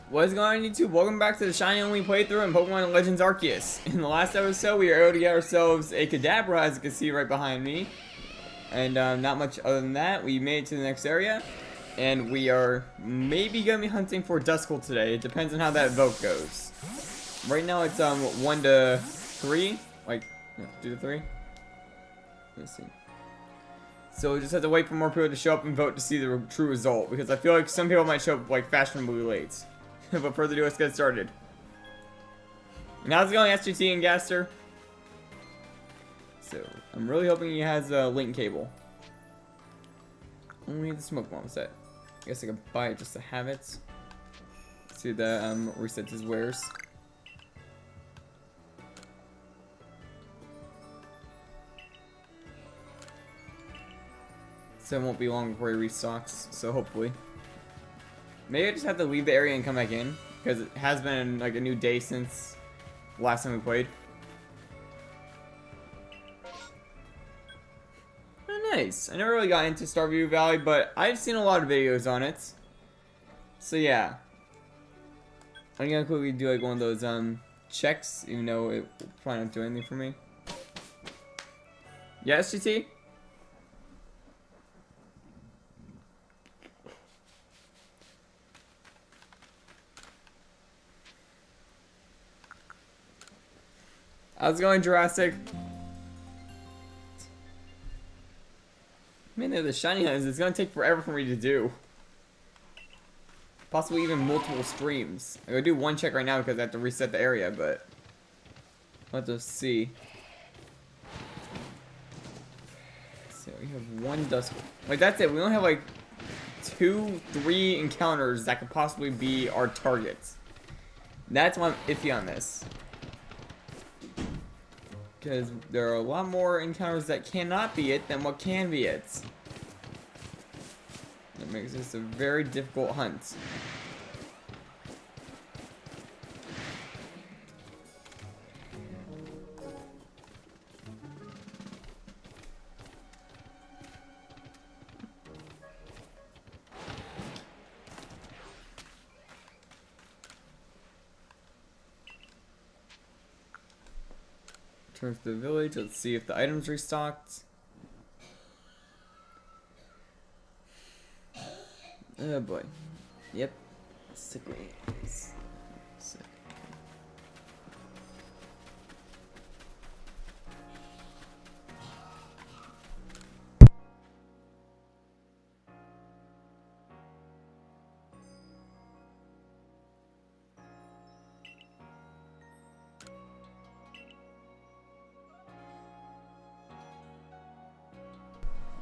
What's going on, YouTube? Welcome back to the Shiny Only playthrough in Pokemon Legends Arceus. In the last episode, we were able to get ourselves a Kadabra, as you can see right behind me. And not much other than that. We made it to the next area. And we are maybe going to be hunting for Duskull today. It depends on how that vote goes. Right now it's 1 to 3. Like, no, 2 to 3. Let's see. So we just have to wait for more people to show up and vote to see the true result. Because I feel like some people might show up like fashionably late. Without further ado, let's get started. And how's it going, SGT and Gaster? So, I'm really hoping he has a link cable. Only the smoke bomb set. I guess I could buy it just to have it. See that resets his wares. So it won't be long before he restocks, so hopefully. Maybe I just have to leave the area and come back in, because it has been like a new day since last time we played. Oh, nice. I never really got into Starview Valley, but I've seen a lot of videos on it. So yeah. I'm gonna quickly do like one of those checks, even though it will probably not do anything for me. Yeah, SGT? How's it going, Jurassic? Man, they're the shiny hunts. It's gonna take forever for me to do. Possibly even multiple streams. I'm gonna do one check right now because I have to reset the area, but we'll have to see. So we have one Duskull. Like, that's it. We only have like 2, 3 encounters that could possibly be our targets. That's why I'm iffy on this. Because there are a lot more encounters that cannot be it than what can be it. That makes this a very difficult hunt. Turn to the village. Let's see if the items restocked. Oh boy. Yep. Sickly. Sick.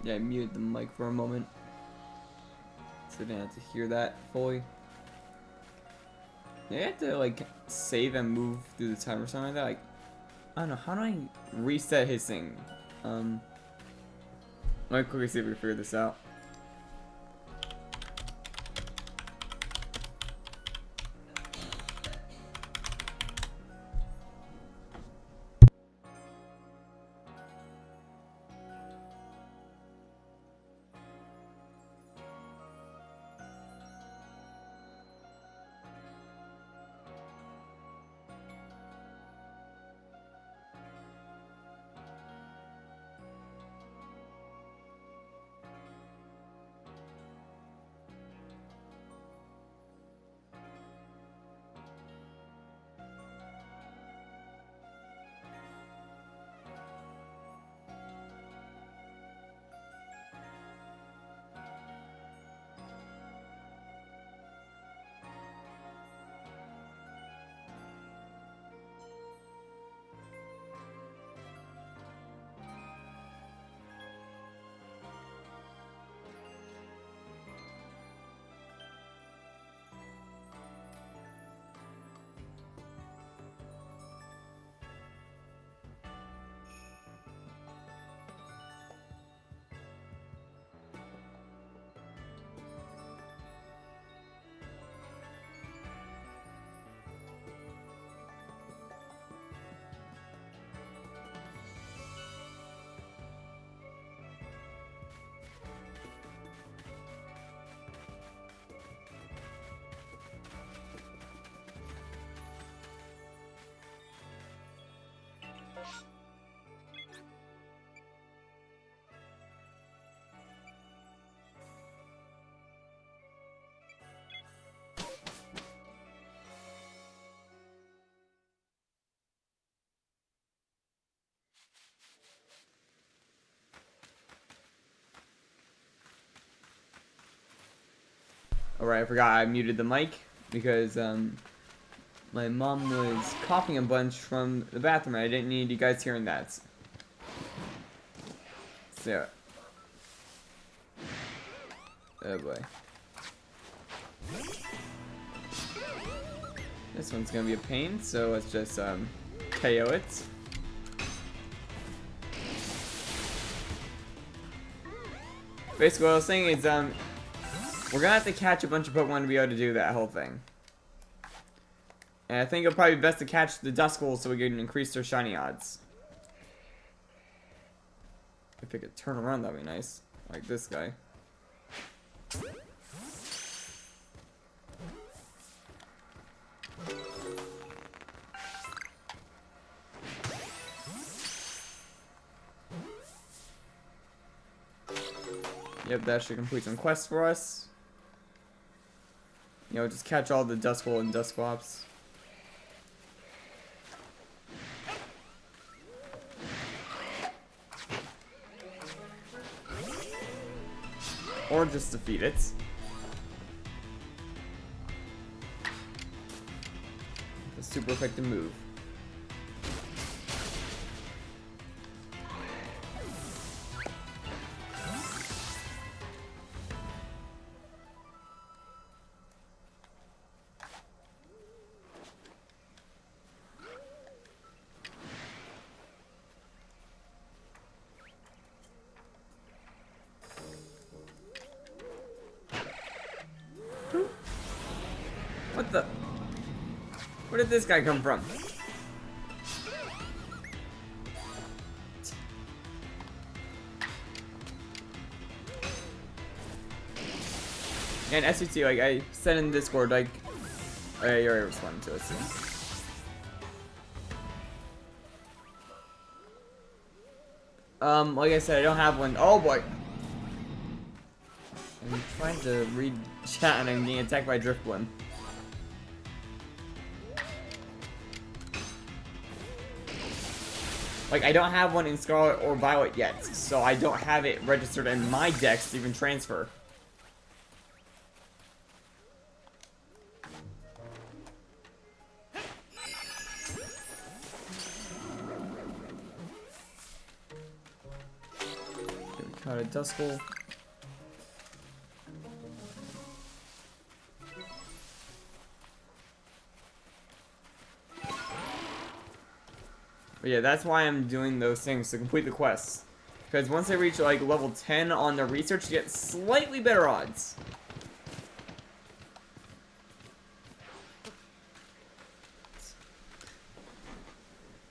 Yeah, I muted the mic for a moment. So I didn't have to hear that fully. Yeah, I have to like save and move through the time or something like that. Like, I don't know, how do I reset his thing? Let me quickly see if we can figure this out. Alright, I forgot I muted the mic because my mom was coughing a bunch from the bathroom. I didn't need you guys hearing that. So, oh boy. This one's gonna be a pain, so let's just KO it. Basically, what I was saying is we're gonna have to catch a bunch of Pokemon to be able to do that whole thing. And I think it'll probably be best to catch the Duskull so we can increase their shiny odds. If it could turn around, that'd be nice. Like this guy. Yep, that should complete some quests for us. You know, just catch all the Duskull and Dusclops. Or just defeat it. A super effective move. What the? Where did this guy come from? And SCT, like I said in Discord, like I already responded to it. So. Like I said, I don't have one. Oh boy. I'm trying to read chat and I'm getting attacked by Driftblim. Like, I don't have one in Scarlet or Violet yet, so I don't have it registered in my dex to even transfer. We caught a Duskull. But yeah, that's why I'm doing those things, to complete the quests. Because once I reach like level 10 on the research, you get slightly better odds.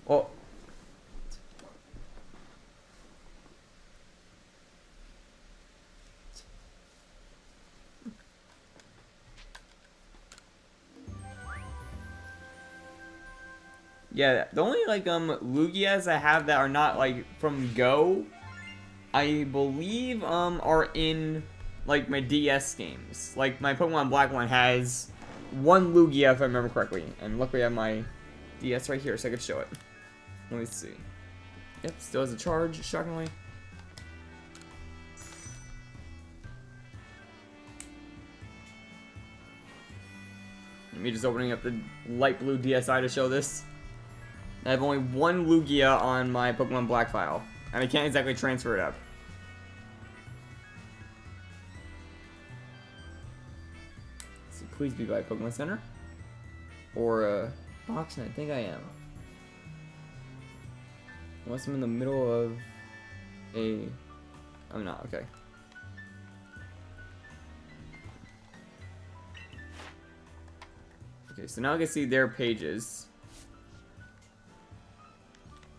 Well, yeah, the only like Lugias I have that are not like from Go, I believe are in like my DS games. Like my Pokemon Black one has one Lugia if I remember correctly, and luckily I have my DS right here so I could show it. Let me see. Yep, still has a charge, shockingly. Me just opening up the light blue DSi to show this. I have only one Lugia on my Pokemon Black file, and I can't exactly transfer it up. So please be by Pokemon Center. Or box, and I think I am. Unless I'm in the middle of a... I'm not, okay. Okay, so now I can see their pages.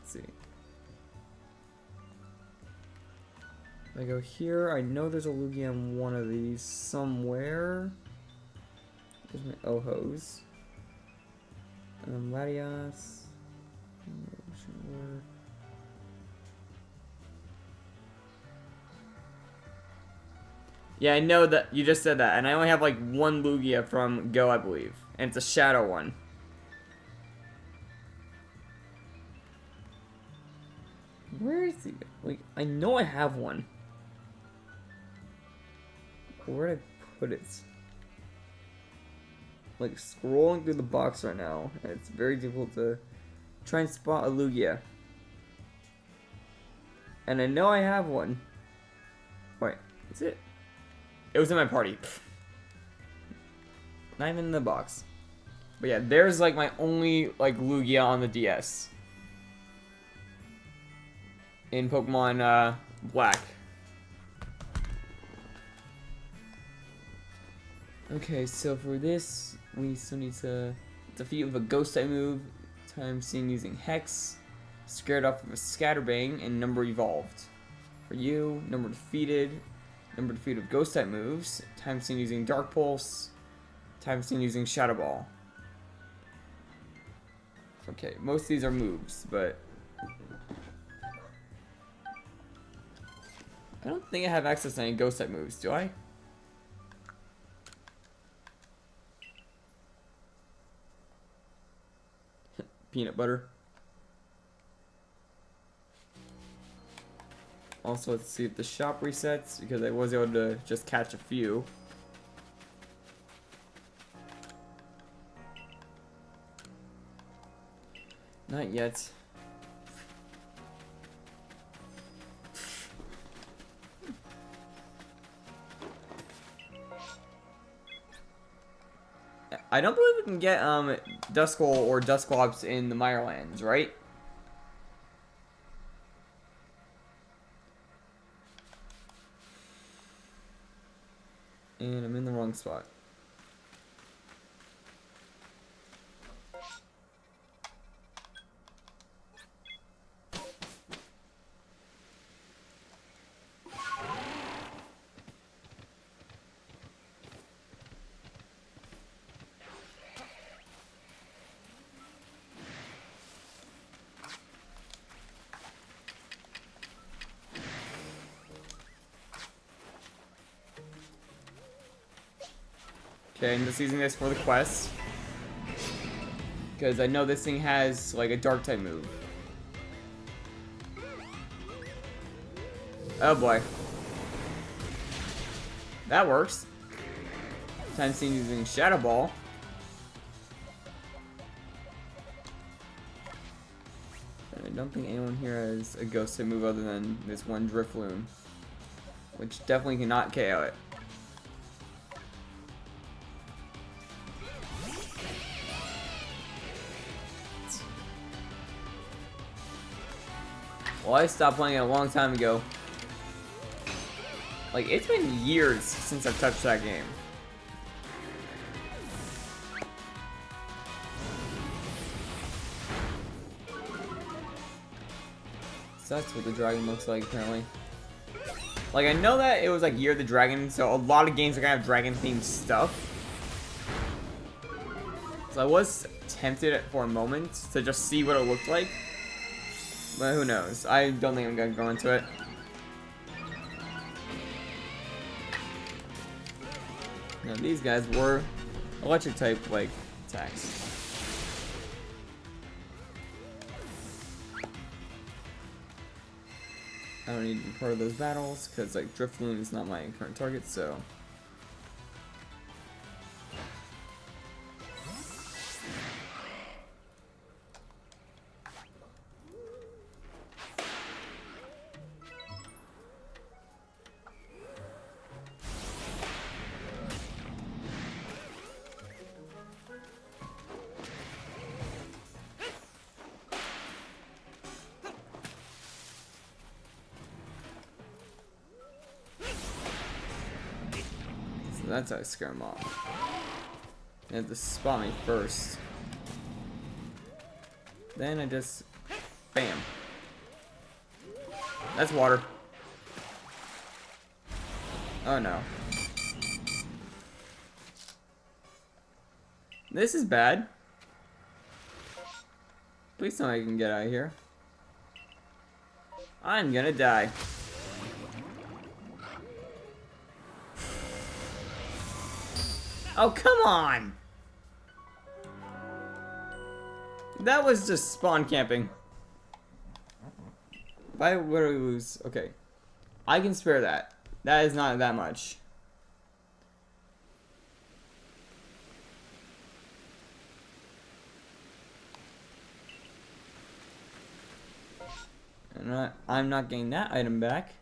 See. If I go here, I know there's a Lugia in one of these somewhere. There's my Ohos. Latias. Yeah, I know that you just said that, and I only have like one Lugia from Go, I believe, and it's a Shadow one. Where is he? Like, I know I have one. Where did I put it? like scrolling through the box right now, and it's very difficult to try and spot a Lugia. And I know I have one. Wait, is it? It was in my party. Not even in the box. But yeah, there's like my only like Lugia on the DS. In Pokemon Black. Okay, so for this, we still need to defeat with a ghost type move, time seen using Hex, scared off with a Scatterbang, and number evolved. For you, number defeated with ghost type moves, time seen using Dark Pulse, time seen using Shadow Ball. Okay, most of these are moves, but I don't think I have access to any ghost type moves, do I? Peanut butter. Also, let's see if the shop resets, because I was able to just catch a few. Not yet. I don't believe we can get Duskull or Dusclops in the Mirelands, right? And I'm in the wrong spot. Okay, I'm just using this for the quest. Because I know this thing has, like, a dark type move. Oh boy. That works. Time seen using Shadow Ball. I don't think anyone here has a ghost type move other than this one Drifloon. Which definitely cannot KO it. Well, I stopped playing it a long time ago. Like, it's been years since I've touched that game. So that's what the dragon looks like, apparently. Like, I know that it was like Year of the Dragon, so a lot of games are gonna have dragon-themed stuff. So I was tempted for a moment to just see what it looked like. But who knows? I don't think I'm gonna go into it. Now these guys were electric type like attacks. I don't need to be part of those battles because like Drifloon is not my current target, so. That's how I scare him off. You have to spot me first. Then I just... Bam. That's water. Oh no. This is bad. Please tell me I can get out of here. I'm gonna die. Oh, come on! That was just spawn camping. If I were to lose... Okay. I can spare that. That is not that much. And I'm not getting that item back.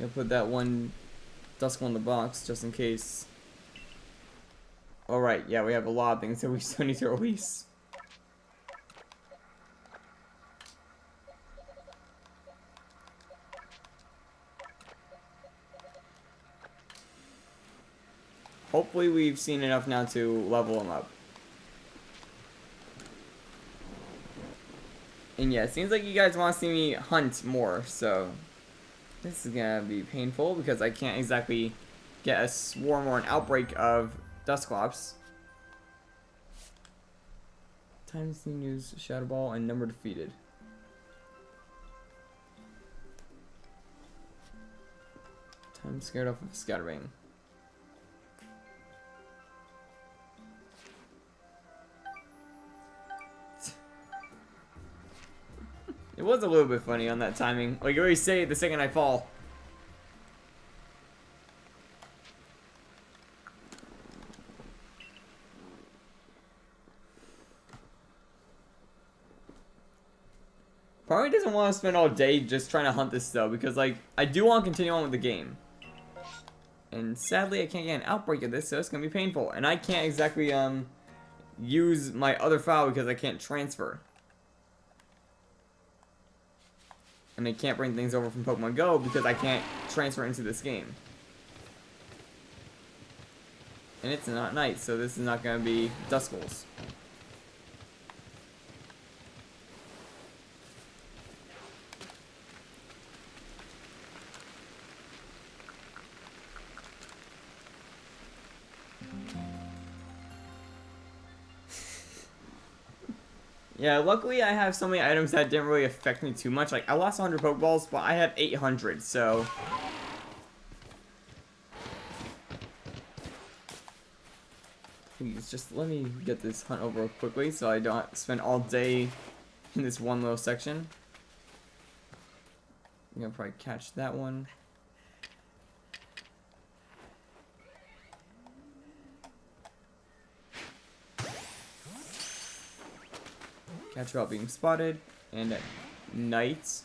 I'll put that one Duskull in the box just in case. Alright, yeah, we have a lot of things that we still need to release. Hopefully we've seen enough now to level them up. And yeah, it seems like you guys want to see me hunt more, so this is gonna be painful because I can't exactly get a swarm or an outbreak of Dusclops. Time seen use Shadow Ball and number defeated. Time scared off of Scatterbrain. It was a little bit funny on that timing. Like you always say, the second I fall. Probably doesn't want to spend all day just trying to hunt this though, because like I do want to continue on with the game. And sadly I can't get an outbreak of this, so it's gonna be painful. And I can't exactly use my other file because I can't transfer. And I can't bring things over from Pokemon Go because I can't transfer into this game. And it's not night, so this is not going to be Duskulls. Yeah, luckily I have so many items that didn't really affect me too much. Like, I lost 100 Pokeballs, but I have 800, so... Please, just let me get this hunt over quickly so I don't spend all day in this one little section. I'm gonna probably catch that one. Catch without being spotted, and at night.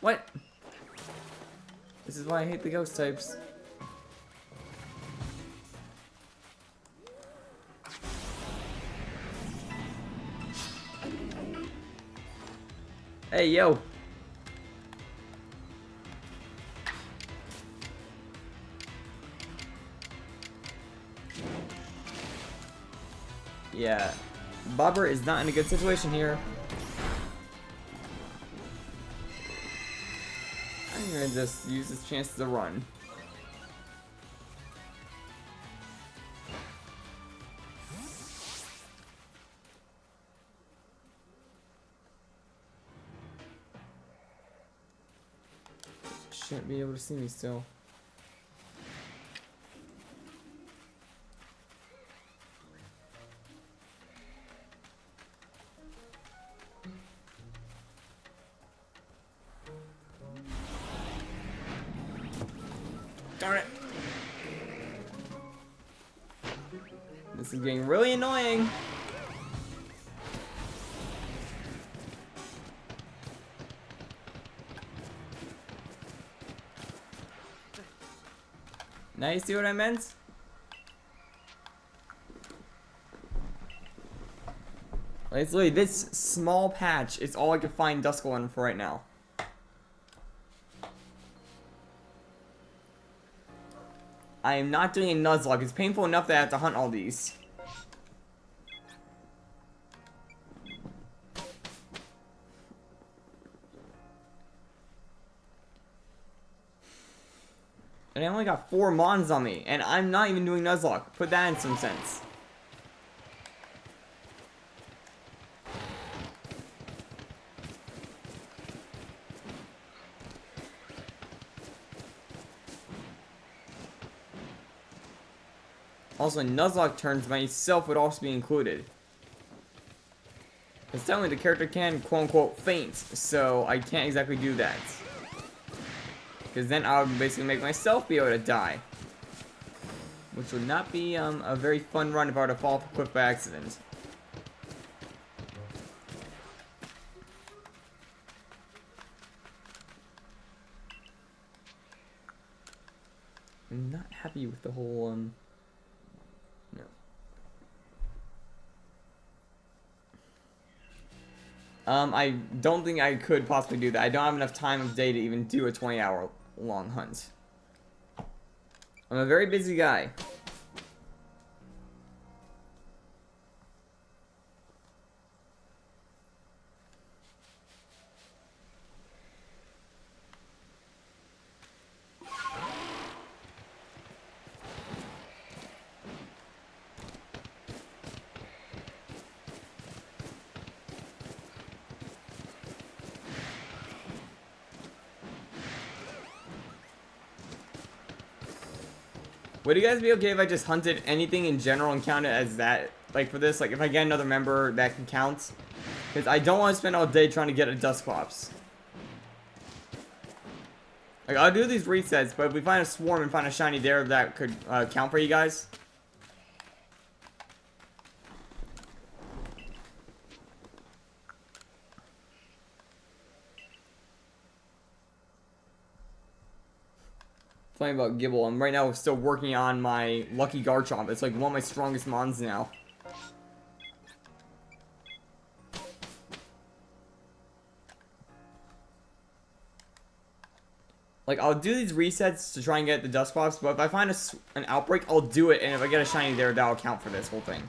What? This is why I hate the ghost types. Hey, yo. Yeah, Bobber is not in a good situation here. I'm gonna just use this chance to run. Shouldn't be able to see me still. Darn it. This is getting really annoying. Now you see what I meant? Like, it's literally this small patch is all I can find Duskull in for right now. I am not doing a Nuzlocke. It's painful enough that I have to hunt all these. And I only got 4 Mons on me, and I'm not even doing Nuzlocke. Put that in some sense. Also, Nuzlocke turns myself would also be included. telling me the character can, quote-unquote, faint, so I can't exactly do that. Because then I would basically make myself be able to die. Which would not be a very fun run if I were to fall off a cliff by accident. I'm not happy with the whole, no. I don't think I could possibly do that. I don't have enough time of day to even do a 20-hour long hunt. I'm a very busy guy. Would you guys be okay if I just hunted anything in general and counted as that? Like for this, like if I get another member that can count? Because I don't want to spend all day trying to get a Dusclops. Like I'll do these resets, but if we find a swarm and find a shiny there, that could count for you guys. Playing about Gibble. I'm right now still working on my Lucky Garchomp. It's like one of my strongest mons now. Like, I'll do these resets to try and get the Dusclops, but if I find an outbreak, I'll do it, and if I get a shiny there, that'll count for this whole thing.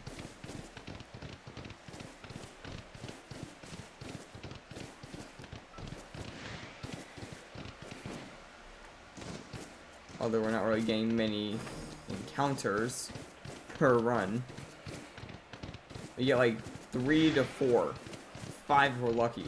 Although we're not really getting many encounters per run. We get like 3 to 4. 5 if we're lucky.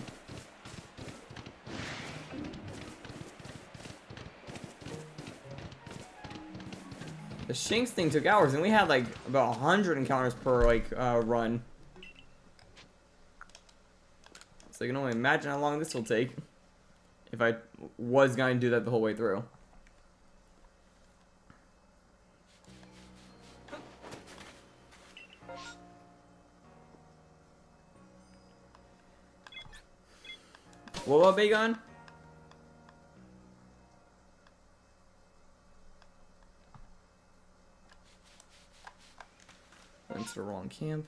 The Shinx thing took hours, and we had like about 100 encounters per like run. So you can only imagine how long this will take if I was going to do that the whole way through. What up, Bagon? Went to the wrong camp.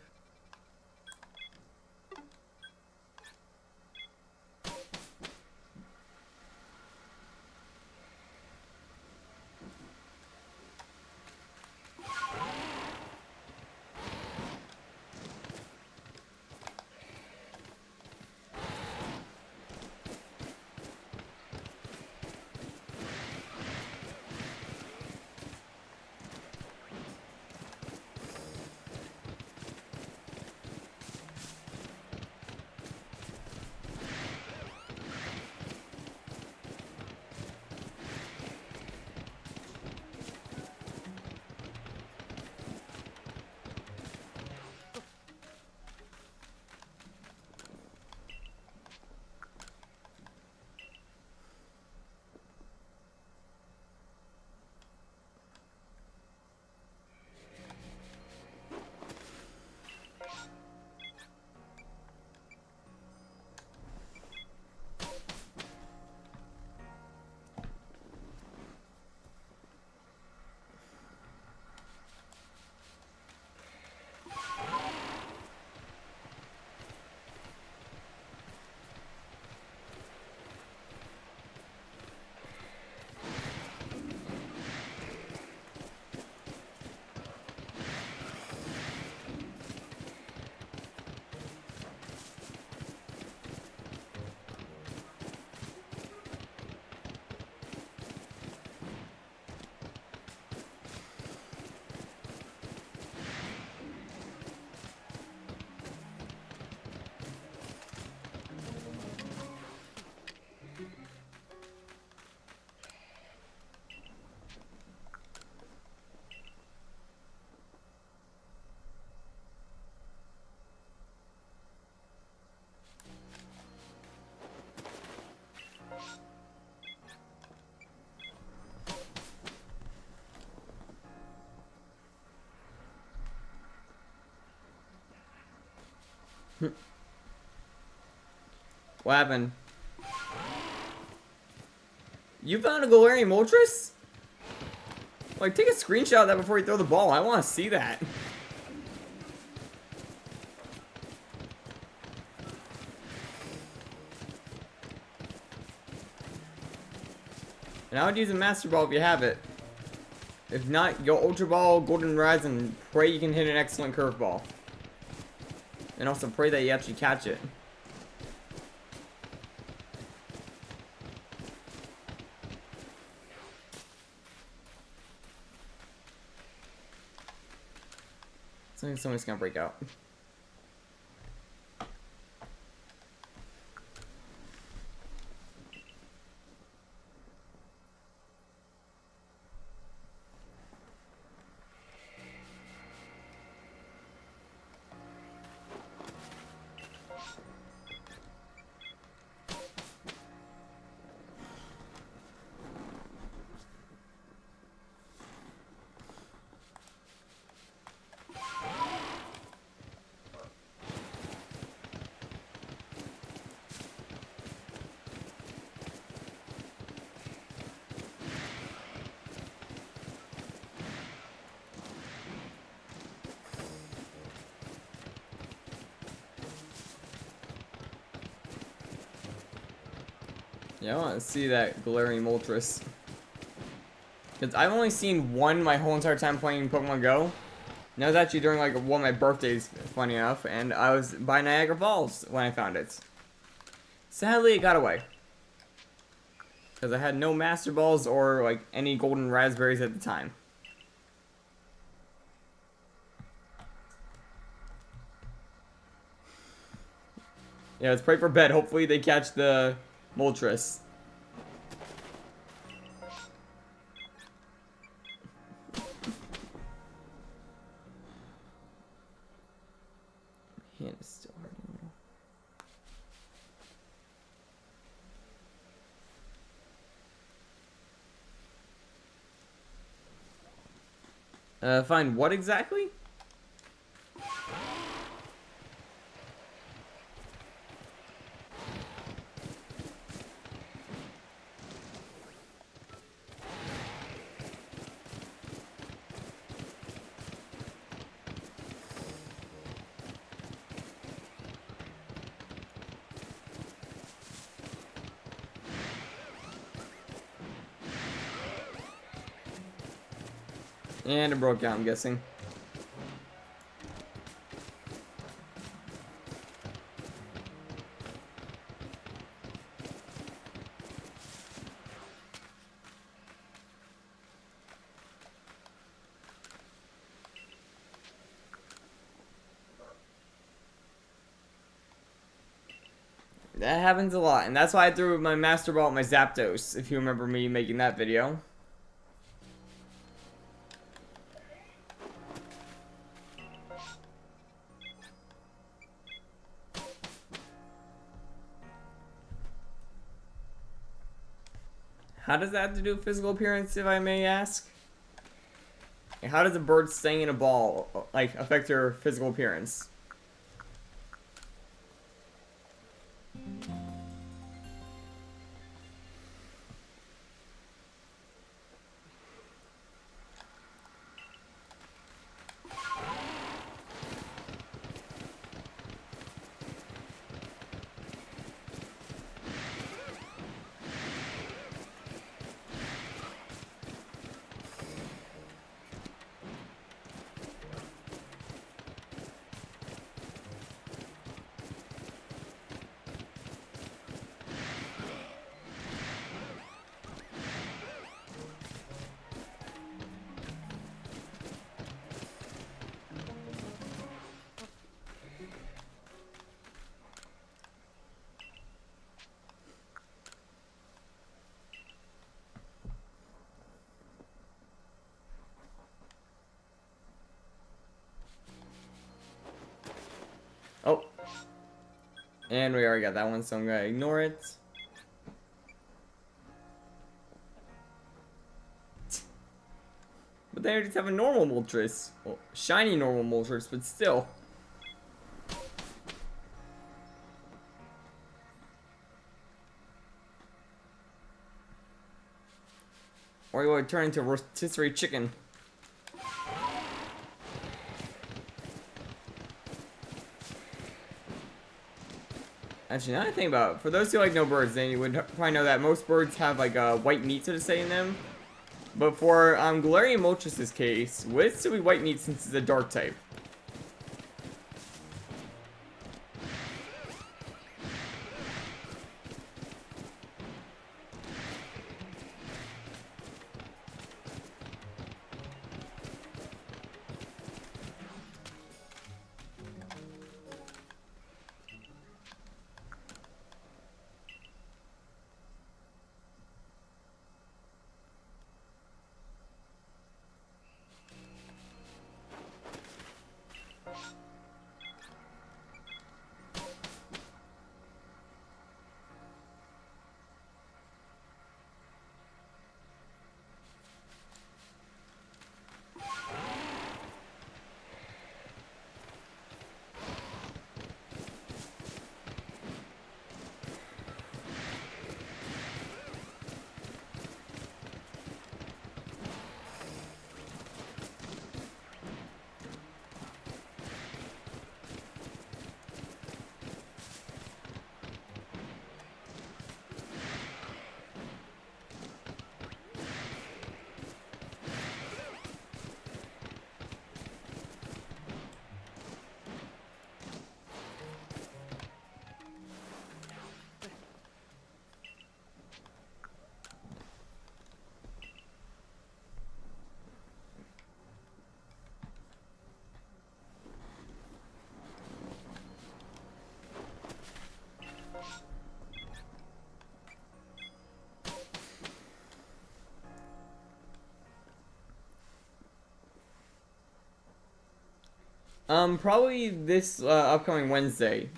What happened? You found a Galarian Moltres? Like, take a screenshot of that before you throw the ball. I want to see that. And I would use a Master Ball if you have it. If not, go Ultra Ball, Golden Rise, and pray you can hit an excellent curveball. And also pray that you actually catch it. I think someone's gonna break out. Yeah, I want to see that Galarian Moltres. Because I've only seen one my whole entire time playing Pokemon Go. And that was actually during like one of my birthdays, funny enough. And I was by Niagara Falls when I found it. Sadly, it got away. Because I had no Master Balls or like any Golden Raspberries at the time. Yeah, let's pray for bed. Hopefully they catch the Moltres. Hand is still hurting. Find what exactly? And it broke out, I'm guessing. That happens a lot, and that's why I threw my Master Ball at my Zapdos, if you remember me making that video. How does that have to do with physical appearance, if I may ask? How does a bird staying in a ball, like, affect her physical appearance? Oh. And we already got that one, so I'm gonna ignore it. But they just have a normal Moltres. Well, shiny normal Moltres, but still. Or you would turn into a rotisserie chicken. Actually, now that I think about it, for those who like know birds, then you would probably know that most birds have like white meat, so to say, in them. But for Galarian Moltres' case, would it still be white meat since it's a dark type? Probably this upcoming Wednesday,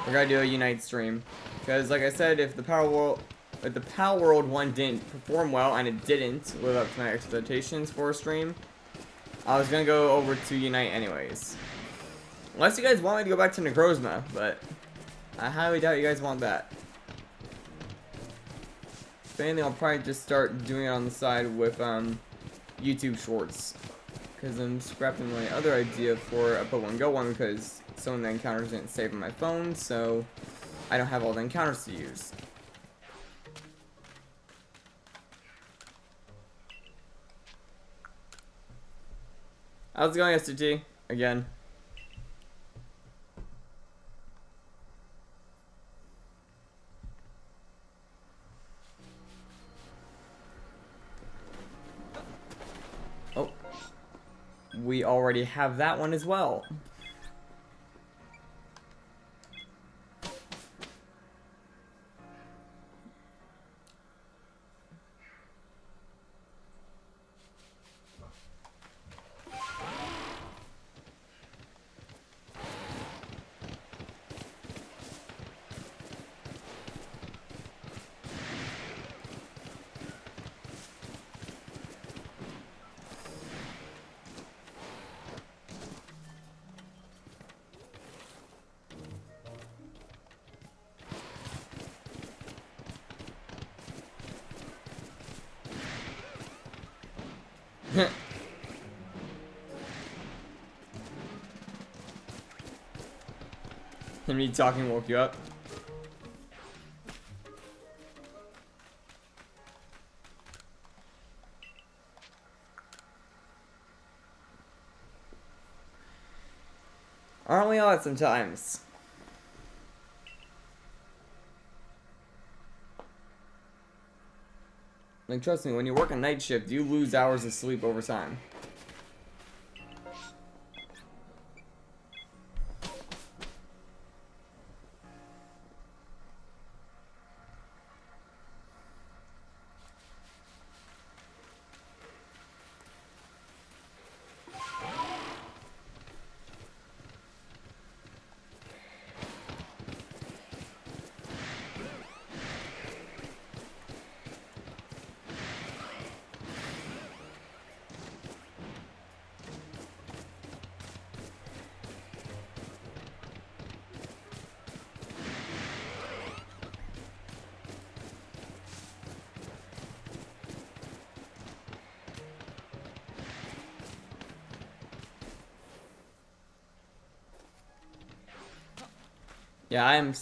we're gonna do a Unite stream. Because, like I said, if the Pal World one didn't perform well, and it didn't live up to my expectations for a stream, I was gonna go over to Unite anyways. Unless you guys want me to go back to Necrozma, but I highly doubt you guys want that. If anything, I'll probably just start doing it on the side with YouTube Shorts. Because I'm scrapping my other idea for a Pokemon Go one, because some of the encounters didn't save on my phone, so I don't have all the encounters to use. How's it going, STT? Again. Oh. We already have that one as well. And me talking woke you up. Aren't we all sometimes? Like, trust me, when you work a night shift, you lose hours of sleep over time. Yeah,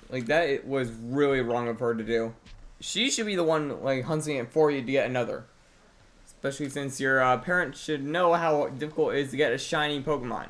like, that it was really wrong of her to do. She should be the one, like, hunting it for you to get another. Especially since your parents should know how difficult it is to get a shiny Pokemon.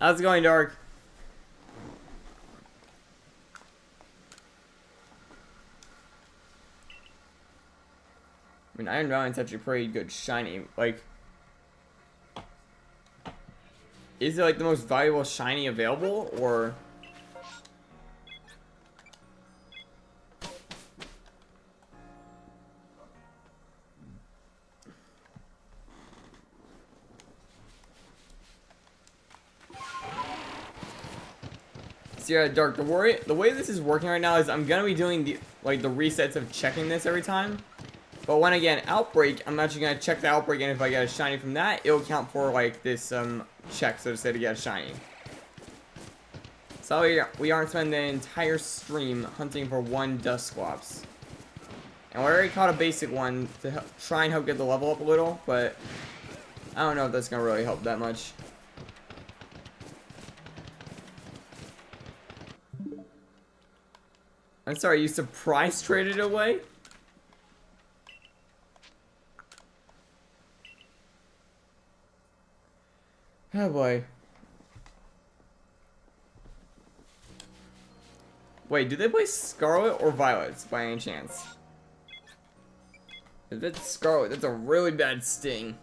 How's it going, Dark? I mean, Iron Valiant's actually pretty good shiny. Like, is it like the most valuable shiny available, or? So yeah, Dark, the way this is working right now is I'm gonna be doing the resets of checking this every time. But when I get an outbreak, I'm actually gonna check the outbreak, and if I get a shiny from that, it'll count for like this check, so to say, to get a shiny. So we aren't spending the entire stream hunting for one Dusclops. And we already caught a basic one to try and help get the level up a little, but I don't know if that's gonna really help that much. I'm sorry, you surprise traded away? Oh boy. Wait, do they play Scarlet or Violet by any chance? If it's Scarlet, that's a really bad sting.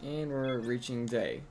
And we're reaching day.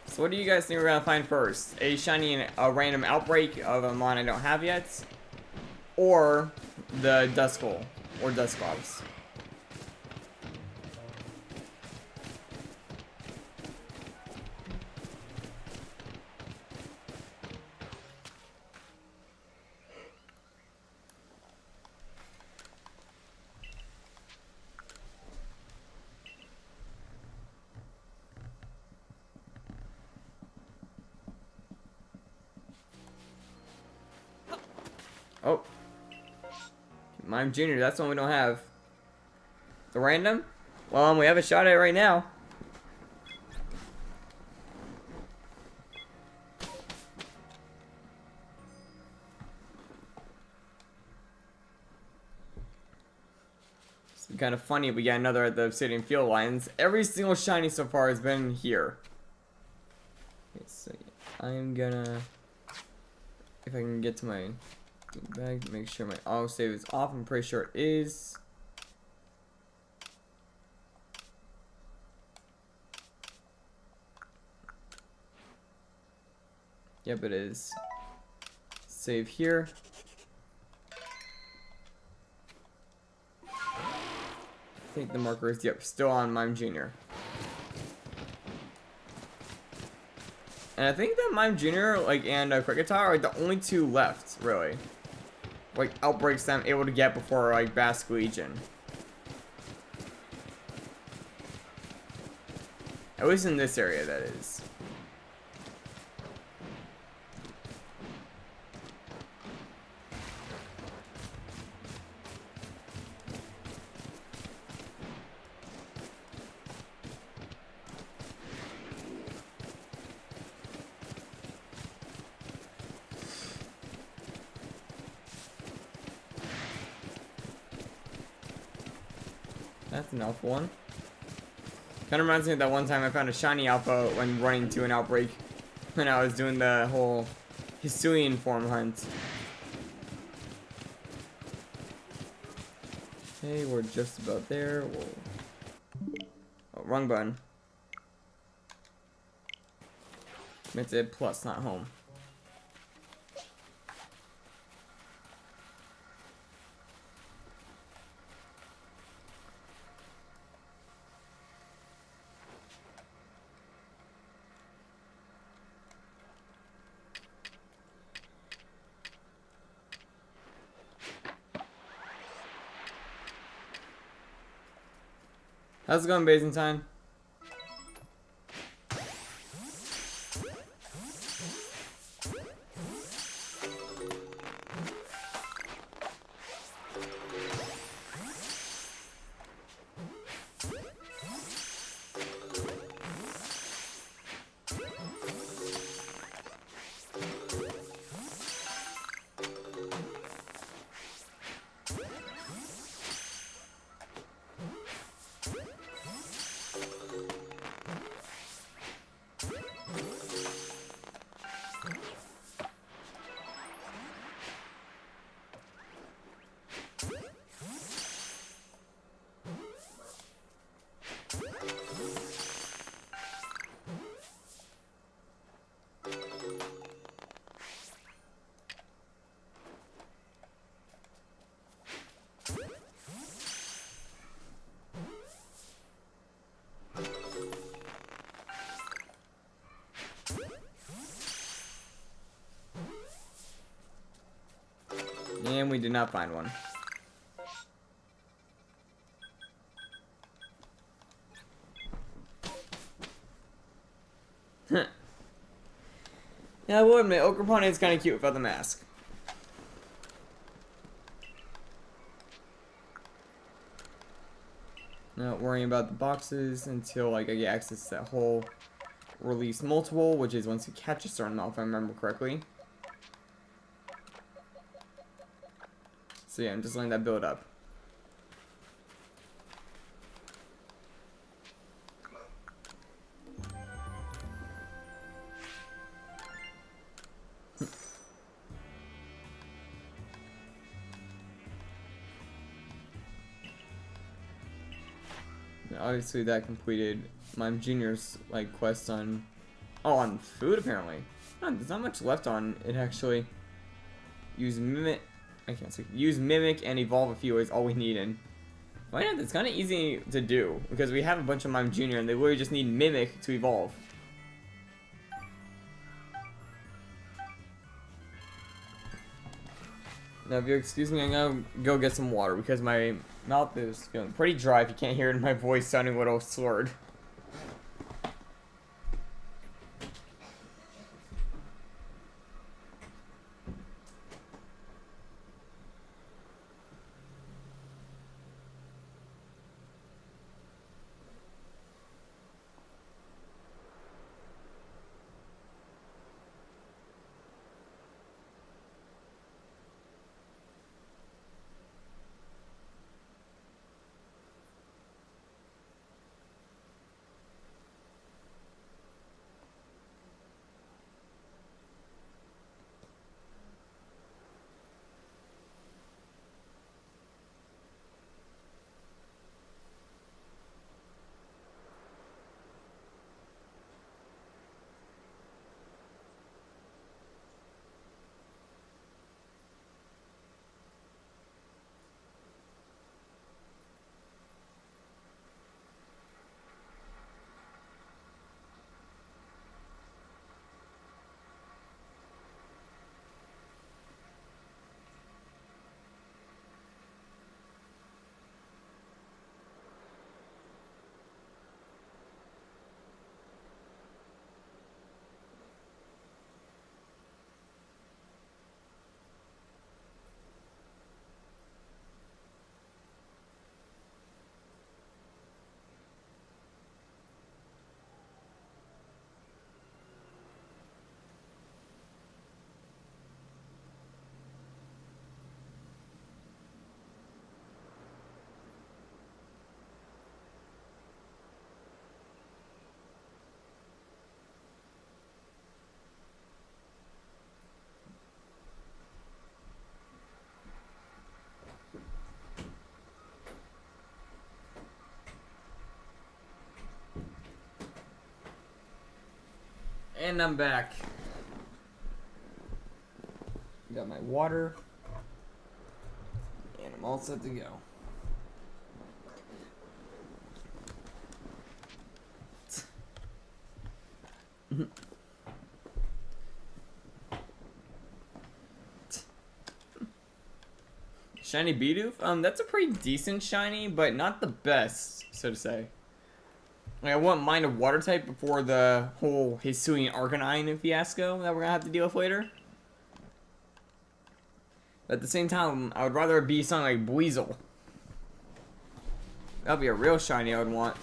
So what do you guys think we're gonna find first? A shiny and a random outbreak of a mon I don't have yet? Or the Duskull or Dusclops? Oh. Mime Jr., that's one we don't have. The random? Well, we have a shot at it right now. It's kind of funny if we get another at the Obsidian Field Lines. Every single shiny so far has been here. Okay, so I'm gonna... If I can get to my bag, make sure my autosave is off. I'm pretty sure it is. Yep, it is. Save here. I think the marker is, yep, still on Mime Jr. And I think that Mime Jr. like and Kricketot are like the only two left, really. Like outbreaks that I'm able to get before like Basque Legion. At least in this area, that is. That's an alpha one. Kind of reminds me of that one time I found a shiny alpha when running to an outbreak. When I was doing the whole Hisuian form hunt. Okay, we're just about there. Whoa. Oh, wrong button. Meant to hit plus, not home. How's it going, Byzantine? And we did not find one. Yeah, I will admit, Okrapon is kind of cute without the mask. Not worrying about the boxes until like I get access to that whole release multiple, which is once you catch a certain amount, if I remember correctly. So yeah, I'm just letting that build up. Obviously that completed my junior's like quest on on food apparently. There's not much left on it actually. Use mimic use mimic and evolve a few is all we need, and why not? It's kinda easy to do because we have a bunch of Mime Junior and they literally just need mimic to evolve. Now if you excuse me, I'm gonna go get some water because my mouth is feeling pretty dry if you can't hear it in my voice sounding a little slurred. And I'm back. Got my water. And I'm all set to go. Shiny Bidoof? That's a pretty decent shiny, but not the best, so to say. Like, I wouldn't mind a water type before the whole Hisuian Arcanine fiasco that we're gonna have to deal with later. But at the same time, I would rather it be something like Buizel. That'd be a real shiny I would want.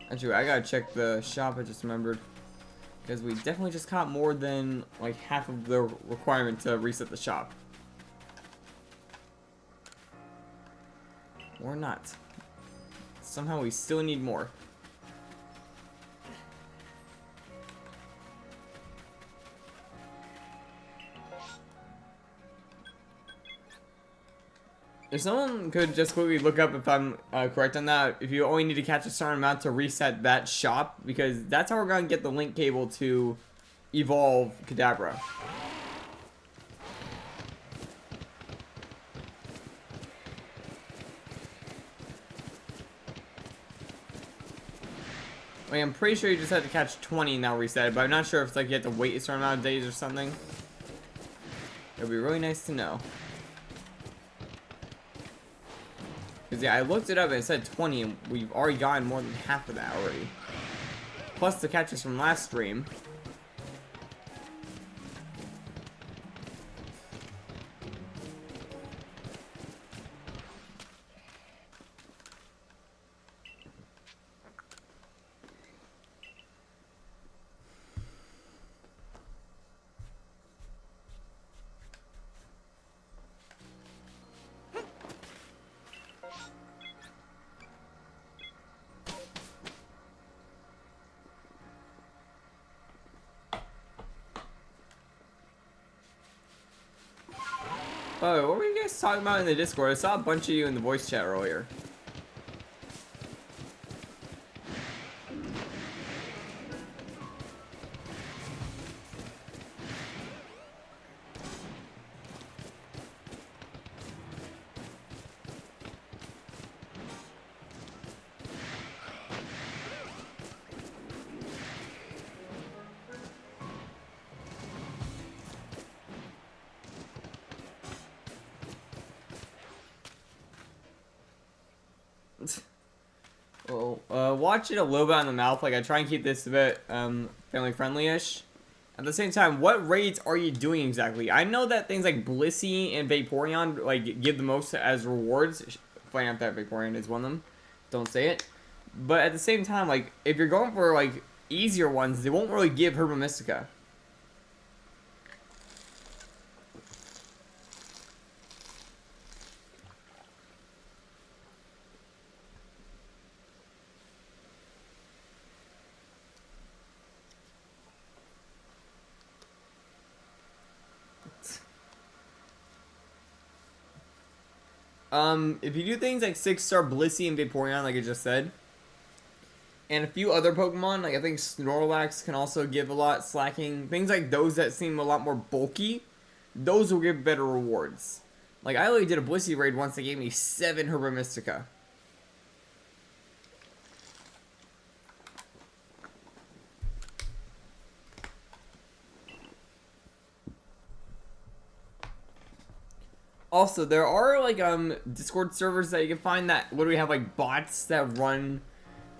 Actually, I gotta check the shop, I just remembered. Because we definitely just caught more than like half of the requirement to reset the shop. Or not. Somehow we still need more. If someone could just quickly look up if I'm correct on that, if you only need to catch a certain amount to reset that shop, because that's how we're going to get the link cable to evolve Kadabra. Like, I'm pretty sure you just have to catch 20 and now reset it, but I'm not sure if it's like you have to wait a certain amount of days or something. It would be really nice to know. Because yeah, I looked it up and it said 20 and we've already gotten more than half of that already. Plus the catches from last stream. Oh, what were you guys talking about in the Discord? I saw a bunch of you in the voice chat earlier. Well, watch it a little bit on the mouth. Like, I try and keep this a bit family friendly-ish. At the same time, what raids are you doing exactly? I know that things like Blissey and Vaporeon like give the most as rewards. Finding out that Vaporeon is one of them. Don't say it. But at the same time, like, if you're going for like easier ones, they won't really give Herba Mystica. If you do things like 6-star Blissey and Vaporeon, like I just said, and a few other Pokemon, like I think Snorlax can also give a lot, Slacking, things like those that seem a lot more bulky, those will give better rewards. Like, I only did a Blissey raid once that gave me 7 Herba Mystica. Also, there are like Discord servers that you can find that literally have like bots that run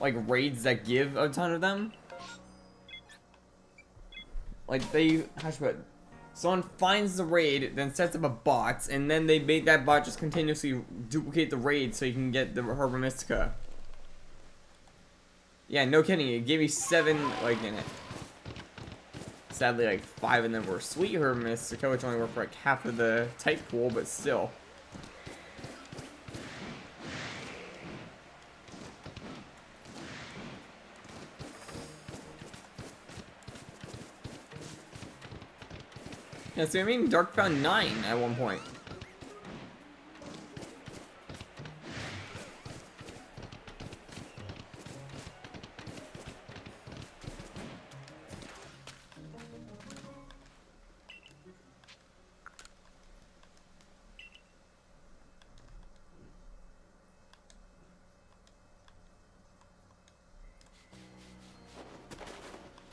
like raids that give a ton of them. Like they, how should I put it? Someone finds the raid, then sets up a bot, and then they make that bot just continuously duplicate the raid so you can get the Herba Mystica. Yeah, no kidding, it gave me 7 like in it. Sadly, like 5 of them were sweet Herba Mystica, which only worked for like half of the type pool, but still. Yeah, so I mean, Dark found 9 at one point.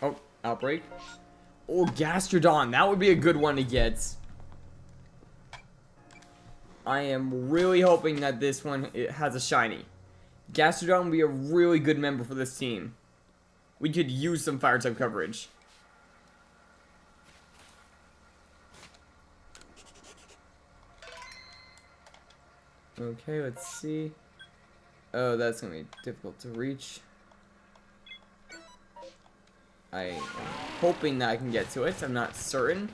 Oh, Outbreak. Oh, Gastrodon. That would be a good one to get. I am really hoping that this one has a shiny. Gastrodon would be a really good member for this team. We could use some fire type coverage. Okay, let's see. Oh, that's gonna be difficult to reach. I am hoping that I can get to it. I'm not certain.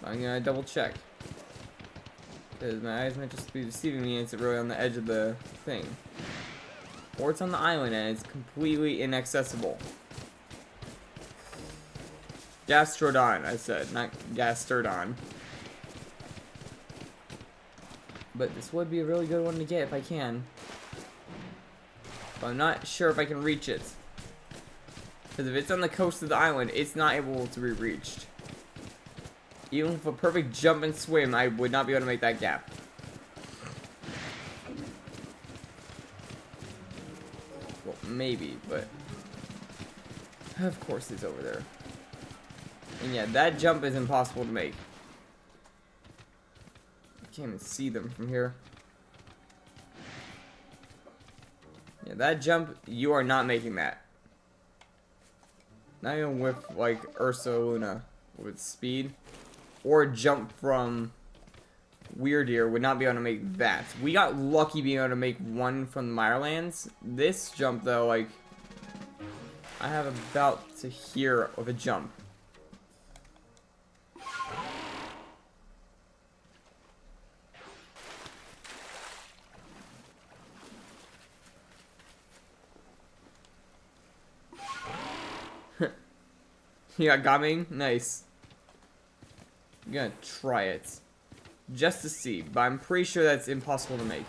I'm gonna double check. Because my eyes might just be deceiving me and it's really on the edge of the thing. Or it's on the island and it's completely inaccessible. Gastrodon, I said, not Gastrodon. But this would be a really good one to get if I can. But I'm not sure if I can reach it. Because if it's on the coast of the island, it's not able to be reached. Even with a perfect jump and swim, I would not be able to make that gap. Well, maybe, but... Of course it's over there. And yeah, that jump is impossible to make. I can't even see them from here. Yeah, that jump, you are not making that. Not even with, like, Ursa Luna with speed. Or jump from Weirdeer would not be able to make that. We got lucky being able to make one from the Mirelands. This jump, though, like, I have about to here of a jump. You got Gaming? Nice. I'm gonna try it. just to see, but I'm pretty sure that's impossible to make.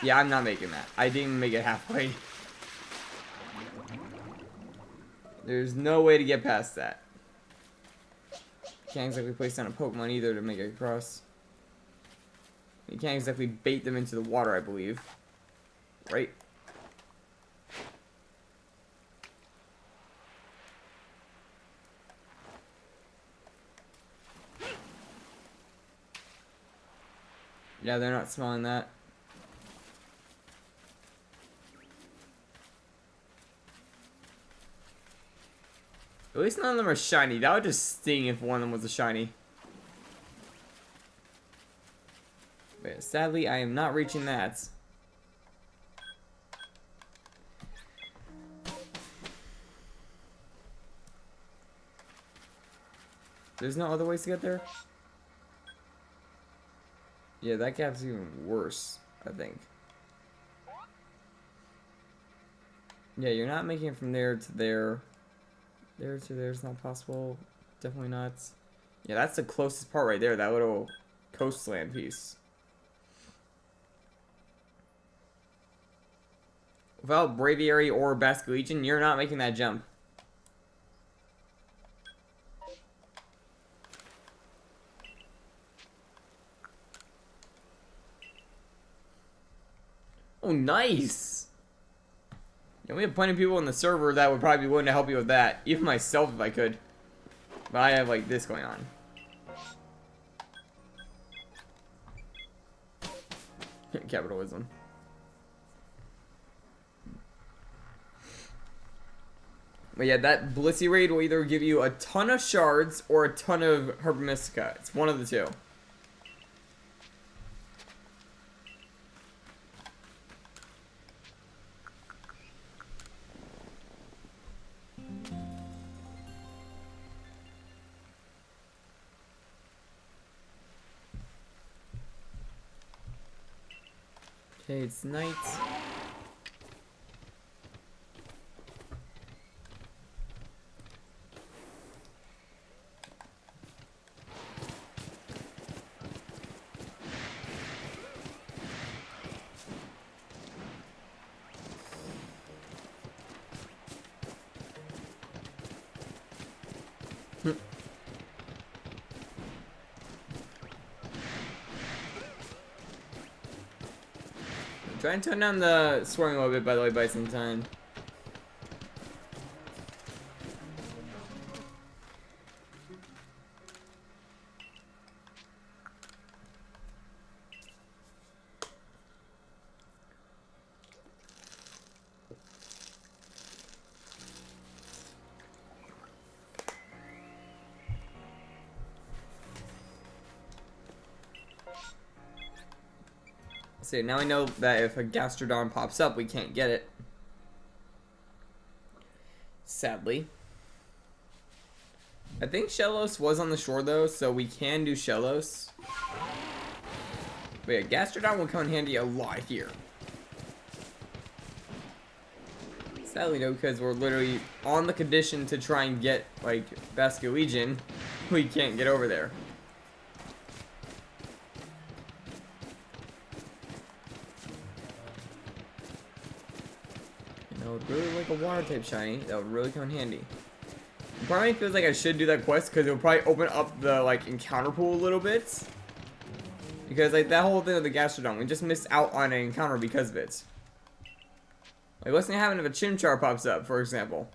Yeah, I'm not making that. I didn't make it halfway. There's no way to get past that. Can't exactly place down a Pokemon either to make it across. You can't exactly bait them into the water, I believe. Right? Yeah, they're not smelling that. At least none of them are shiny. That would just sting if one of them was a shiny. But sadly, I am not reaching that. There's no other ways to get there? Yeah, that gap's even worse, I think. Yeah, you're not making it from there to there. There to there is not possible. Definitely not. Yeah, that's the closest part right there, that little coastland piece. Without Braviary or Basculegion, you're not making that jump. Oh, nice! Yeah, we have plenty of people in the server that would probably be willing to help you with that. Even myself if I could. But I have like this going on. Capitalism. But yeah, that Blissey raid will either give you a ton of shards or a ton of Herba Mystica. It's one of the two. Okay, it's night. Try and tone down the swearing a little bit, by the way, by some time. See, now we know that if a Gastrodon pops up, we can't get it. Sadly. I think Shellos was on the shore though, so we can do Shellos. But yeah, Gastrodon will come in handy a lot here. Sadly though, because we're literally on the condition to try and get, like, Basculegion, we can't get over there. I would really like a water type shiny. That would really come in handy. It probably feels like I should do that quest because it would probably open up the like encounter pool a little bit. Because like that whole thing with the Gastrodon, we just missed out on an encounter because of it. Like what's gonna happen if a Chimchar pops up, for example?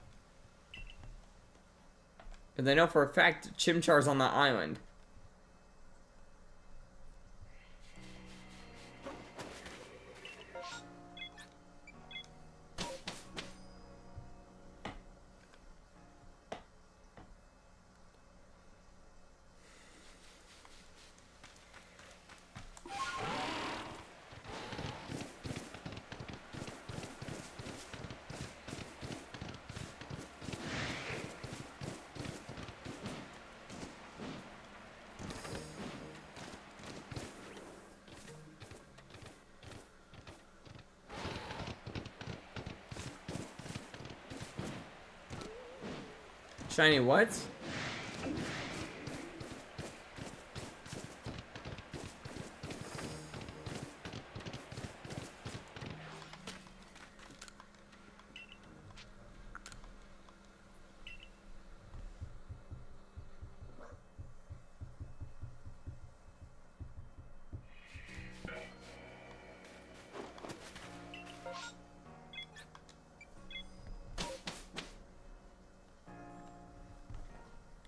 Because I know for a fact Chimchar's on that island. Shiny what?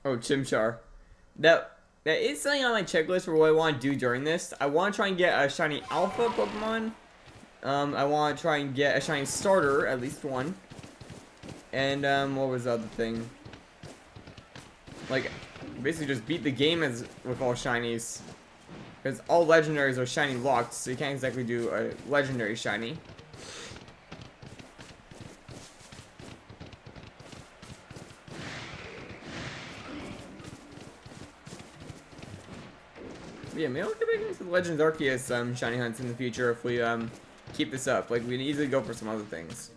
Oh, Chimchar. That is something on my checklist for what I want to do during this. I want to try and get a shiny alpha Pokemon. I want to try and get a shiny starter, at least one. And what was the other thing? Like, basically just beat the game as with all shinies. Because all legendaries are shiny locked, so you can't exactly do a legendary shiny. Yeah, maybe I'll get back into the Legends Arceus shiny hunts in the future if we keep this up. Like, we can easily go for some other things.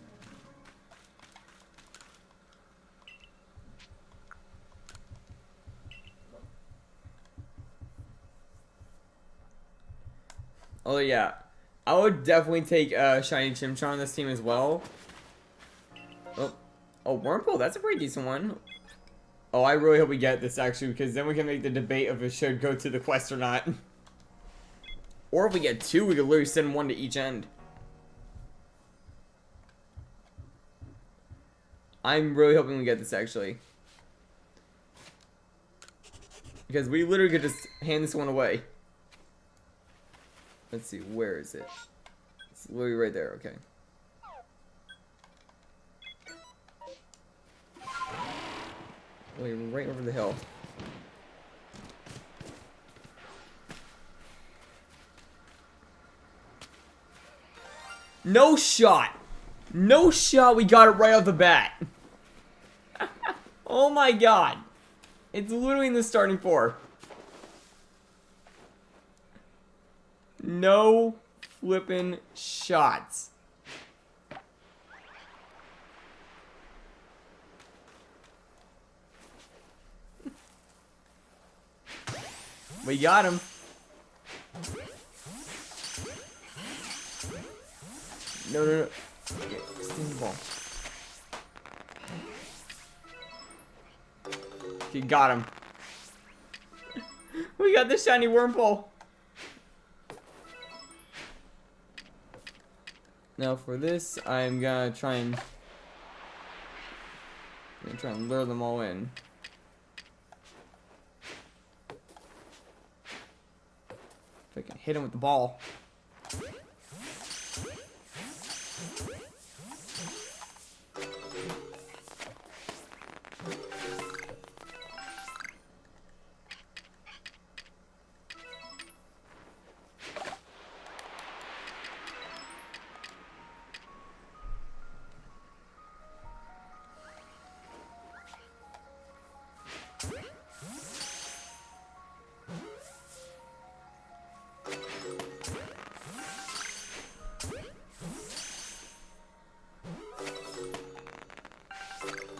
Oh yeah, I would definitely take shiny Chimchar on this team as well. Oh, Wurmple, that's a pretty decent one. Oh, I really hope we get this, actually, because then we can make the debate of if it should go to the quest or not. Or if we get two, we could literally send one to each end. I'm really hoping we get this, actually. Because we literally could just hand this one away. Let's see, where is it? It's literally right there, okay. Wait, right over the hill. No shot! No shot, we got it right off the bat. Oh my god. It's literally in the starting four. No flippin' shots. We got him. No. Okay, steam the ball. Okay, got him. We got the shiny Wurmple. Now for this, I'm gonna try and lure them all in. If I can hit him with the ball.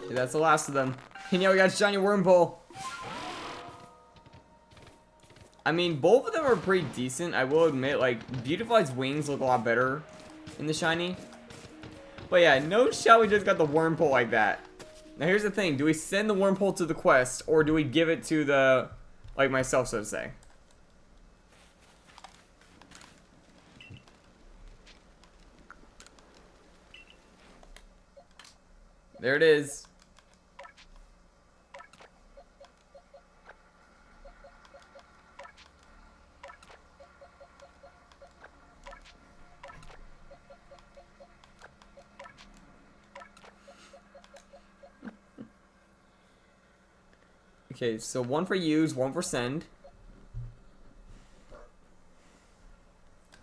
Okay, that's the last of them. And yeah, we got shiny Wurmple. I mean, both of them are pretty decent. I will admit, like, Beautifly's wings look a lot better in the shiny. But yeah, no shot we just got the Wurmple like that. Now here's the thing. Do we send the Wurmple to the quest, or do we give it to the, like, myself, so to say? There it is. Okay, so one for use, one for send.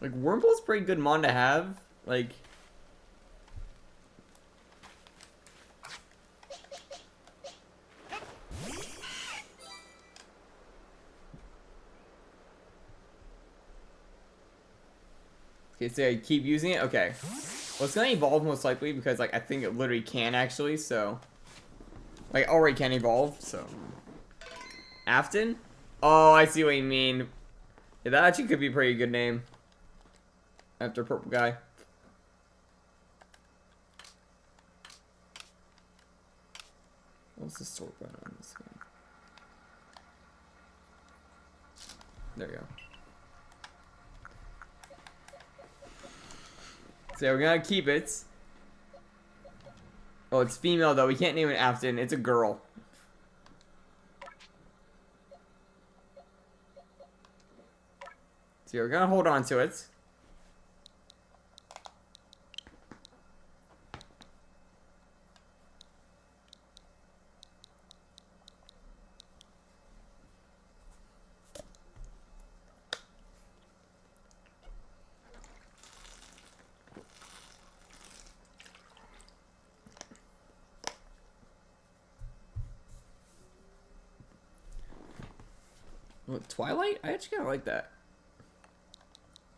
Like, Wurmple's pretty good mon to have. Like... Okay, so I keep using it? Okay. Well, it's gonna evolve most likely because, like, I think it literally can, actually, so... Like, already can evolve, so. Afton? Oh, I see what you mean. Yeah, that actually could be a pretty good name. After purple guy. What's the sort button on this one? There you go. So yeah, we're gonna keep it. Oh, it's female though. We can't name it Afton. It's a girl. So we're gonna hold on to it. What, Twilight? I actually kind of like that.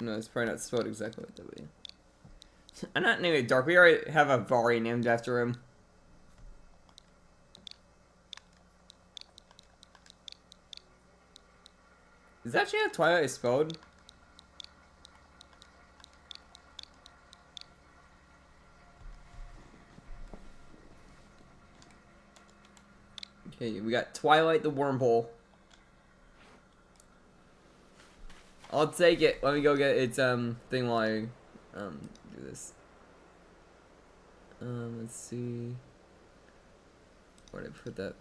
No, it's probably not spelled exactly like that way. I'm not naming it Dark. We already have a Vari named after him. Is that actually how Twilight is spelled? Okay, we got Twilight the Wormhole. I'll take it. Let me go get its thing while I do this. Let's see. Where did I put that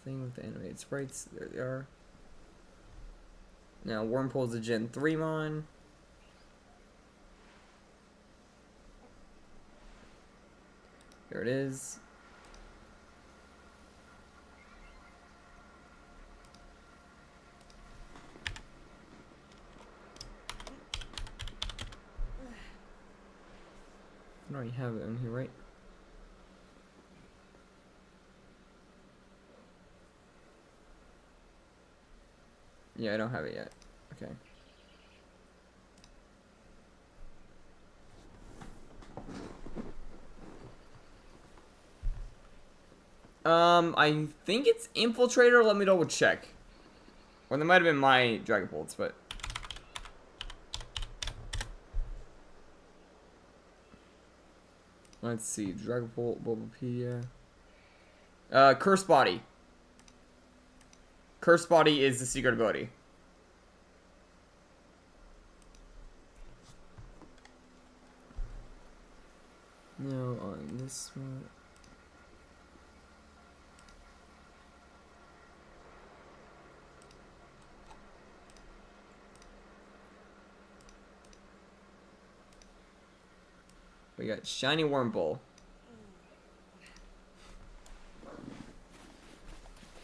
thing with the animated sprites? There they are. Now Wormhole's a Gen 3 mon. Here it is. I already have it in here, right? Yeah, I don't have it yet. Okay. I think it's Infiltrator. Let me double check. Or that might have been my Dragon Bolts, but. Let's see. Dragon Bolt, Bulbapedia. Curse Body. Curse Body is the secret ability. No, on this one. We got Shiny Wormhole.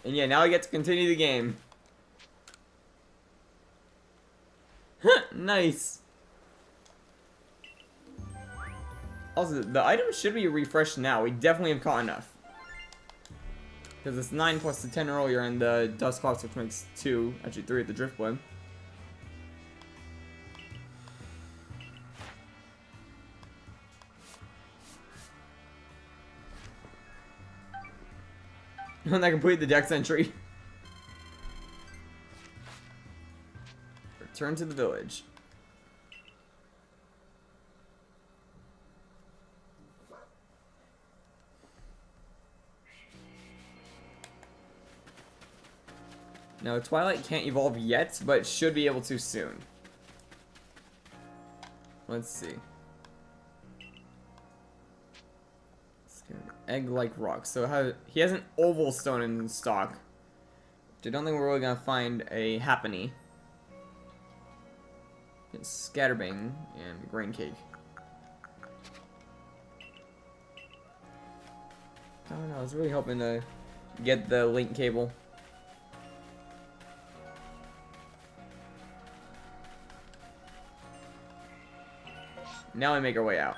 And yeah, now I get to continue the game. Nice. Also, the items should be refreshed now. We definitely have caught enough. Because it's 9 plus the 10 earlier and the Dusclops, which makes 2. Actually 3 at the Driftblim. And I completed the dex entry. Return to the village. Now, Twilight can't evolve yet, but should be able to soon. Let's see. Egg-like rock. So he has an oval stone in stock. I don't think we're really gonna find a Happiny. It's Scatterbang and Grain Cake. I don't know. I was really hoping to get the link cable. Now we make our way out.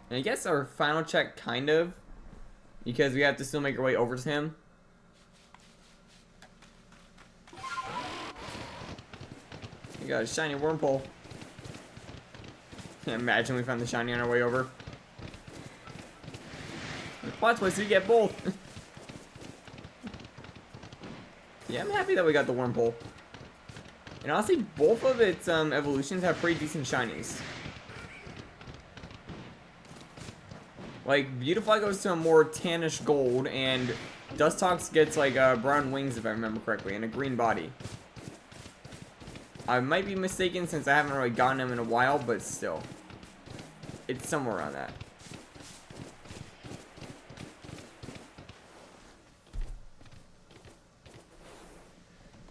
And I guess our final check, kind of, because we have to still make our way over to him. We got a shiny Wormhole. Can't imagine we found the shiny on our way over. Plot twist, you get both. Yeah, I'm happy that we got the Wormpole. And honestly, both of its evolutions have pretty decent shinies. Like, Beautifly goes to a more tannish gold, and Dustox gets like brown wings, if I remember correctly, and a green body. I might be mistaken since I haven't really gotten him in a while, but still. It's somewhere around that.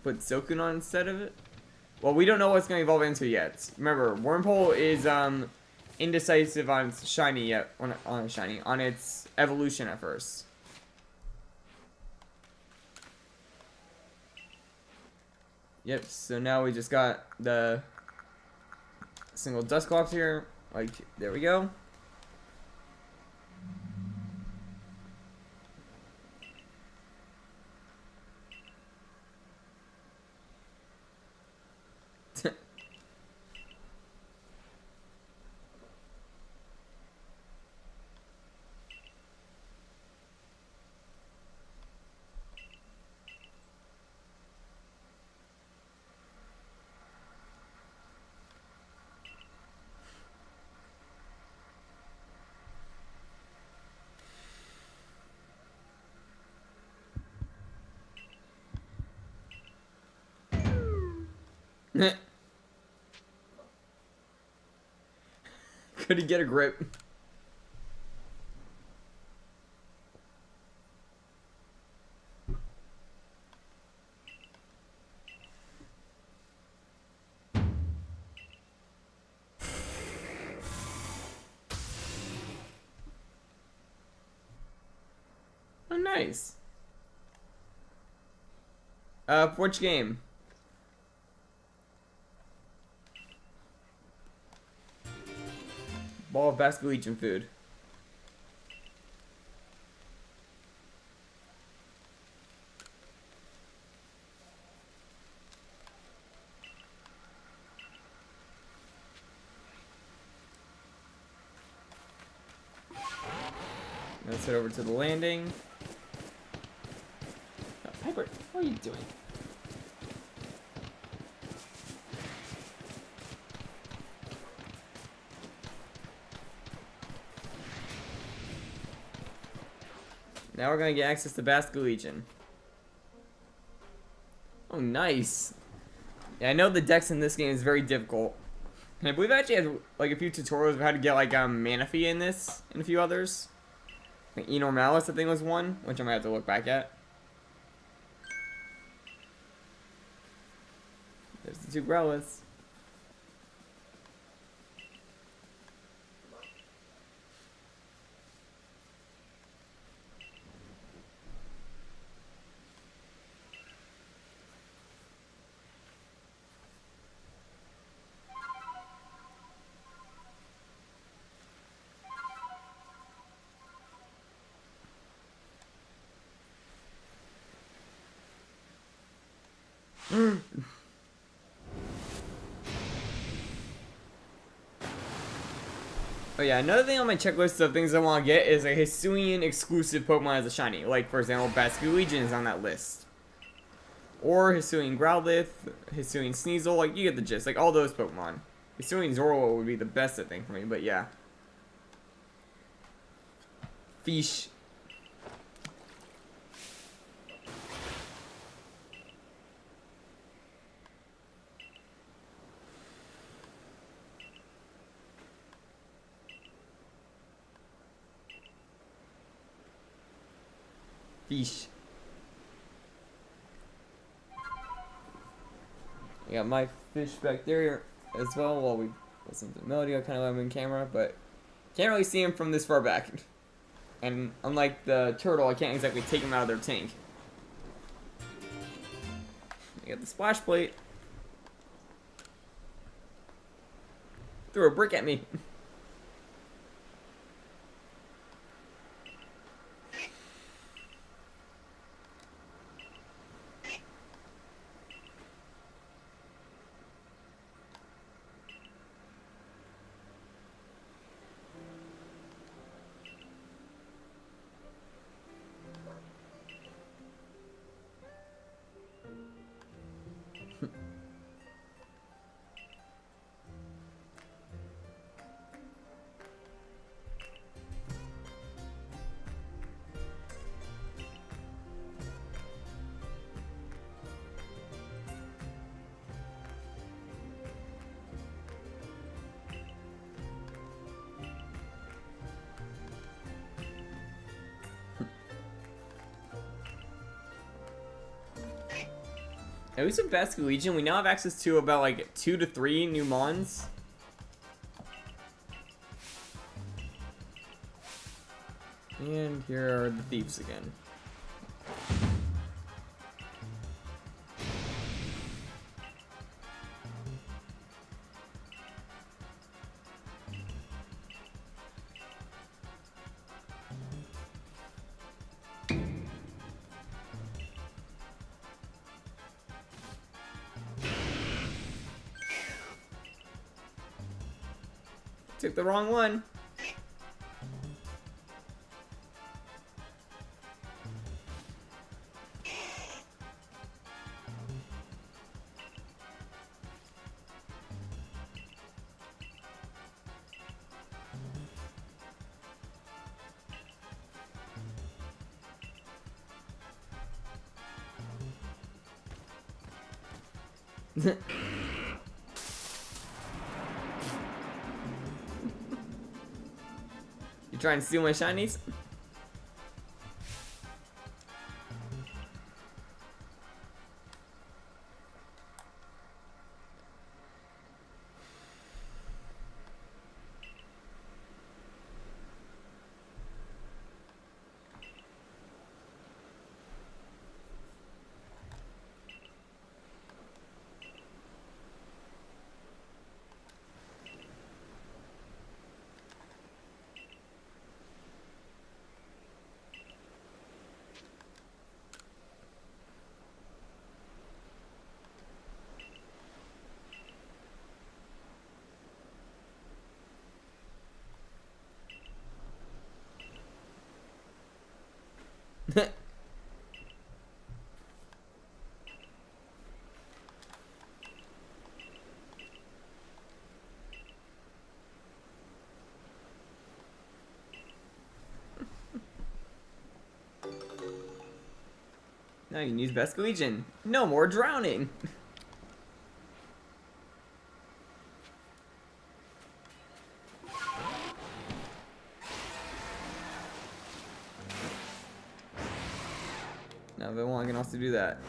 Put Silcoon on instead of it? Well, we don't know what's going to evolve into yet. Remember, Wormpole is indecisive on its shiny yet, on its evolution at first. Yep, so now we just got the single Dusclops here. Like, there we go. Could he get a grip? Oh, nice. Which game? Ball of Basque Legion food. Let's head over to the landing. Oh, Piper, what are you doing? Now we're gonna get access to Basque Legion. Oh, nice. Yeah, I know the dex in this game is very difficult. And I believe I actually had like a few tutorials of how to get like Manaphy in this and a few others. Like Enormalis, I think, was one, which I might have to look back at. There's the two Growliths. Oh yeah, another thing on my checklist of things I want to get is a Hisuian exclusive Pokemon as a shiny. Like, for example, Basque Legion is on that list. Or Hisuian Growlithe, Hisuian Sneasel, like, you get the gist. Like, all those Pokemon. Hisuian Zorlo would be the best, I think, for me, but yeah. Fish. Fish. I got my fish back there as well while we listen to the melody. I kind of let him in camera, but can't really see him from this far back. And unlike the turtle, I can't exactly take him out of their tank. I got the splash plate. Threw a brick at me. At least with Basket Legion, we now have access to about like 2 to 3 new mons. And here are the thieves again. Took the wrong one. You trying to steal my shinies? Now you can use Basket Legion. No more drowning. Now if I want, I can also do that.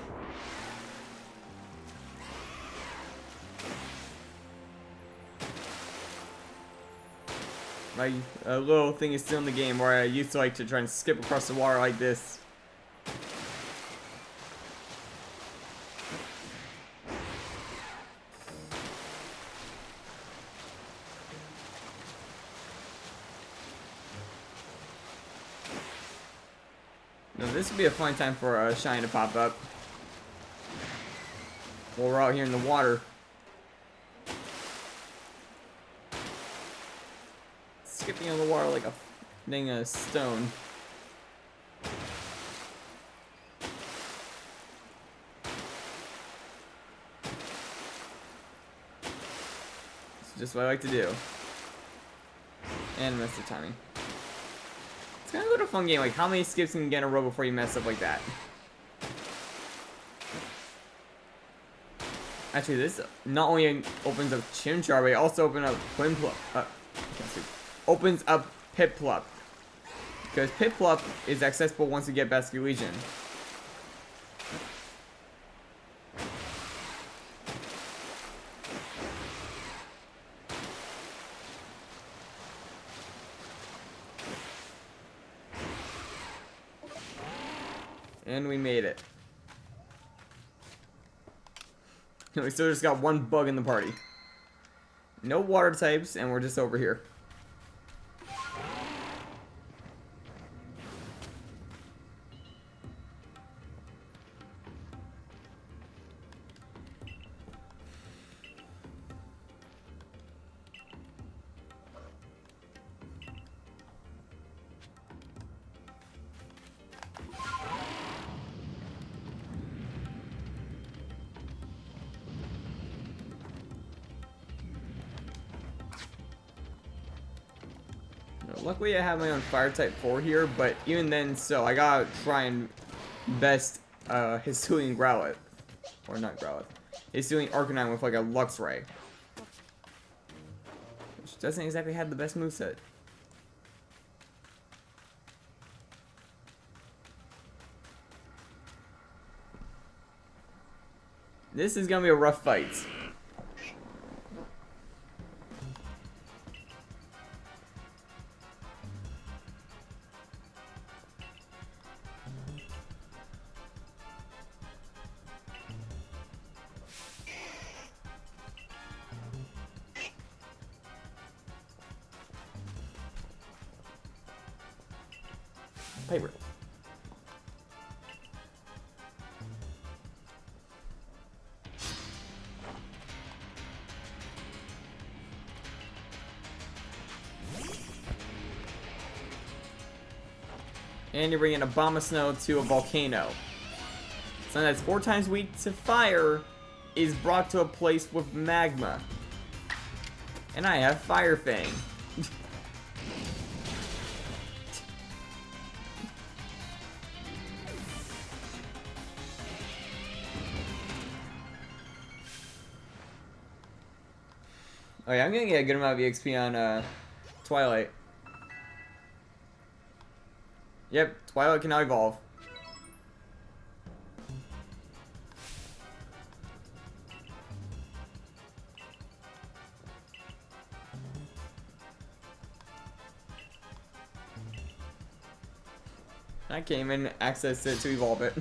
My little thing is still in the game where I used to like to try and skip across the water like this. Now this would be a fun time for a shine to pop up while we're out here in the water. Skipping on the water like a dang a stone. It's just what I like to do. And mess the timing. It's kind of a fun game. Like, how many skips can you get in a row before you mess up like that? Actually, this not only opens up Chimchar, but it also opens up Piplup. Because Piplup is accessible once you get Basket Legion. And we made it. We still just got one bug in the party. No water types, and we're just over here. Luckily I have my own fire type 4 here, but even then, so I gotta try and best Hisuian Growlithe. Or not Growlithe. Hisuian Arcanine with like a Luxray. Which doesn't exactly have the best moveset. This is gonna be a rough fight. Paper. And you're bringing a bomb of snow to a volcano. Something that's 4 times weak to fire is brought to a place with magma. And I have Fire Fang. Oh yeah, I'm gonna get a good amount of EXP on Twilight. Yep, Twilight can now evolve. I can't even access it to evolve it.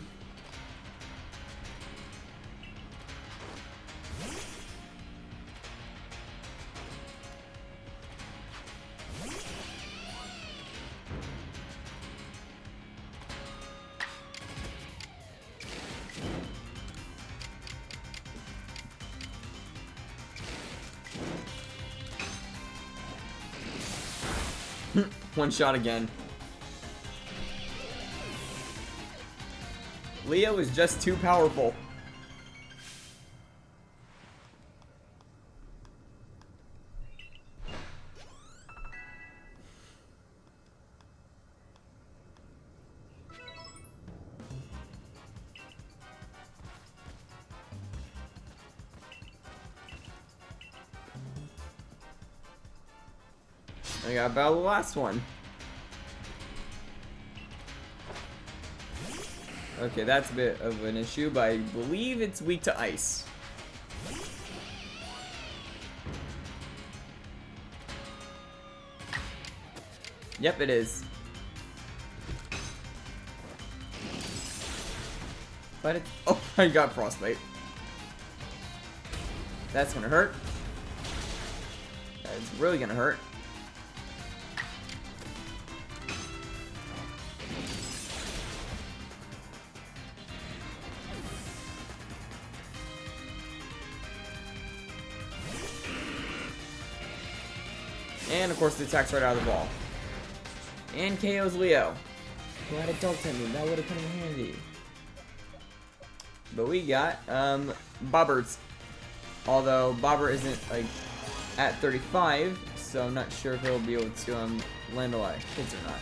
One shot again. Leo is just too powerful. I got about the last one. Okay, that's a bit of an issue, but I believe it's weak to ice. Yep, it is. But it's... Oh, I got frostbite. That's gonna hurt. That's really gonna hurt. And of course, the attack's right out of the ball. And KO's Leo. Who had a dog tendon, that would have come in handy. But we got Bobbert. Although Bobber isn't like at 35, so I'm not sure if he'll be able to land a lot of hits or not.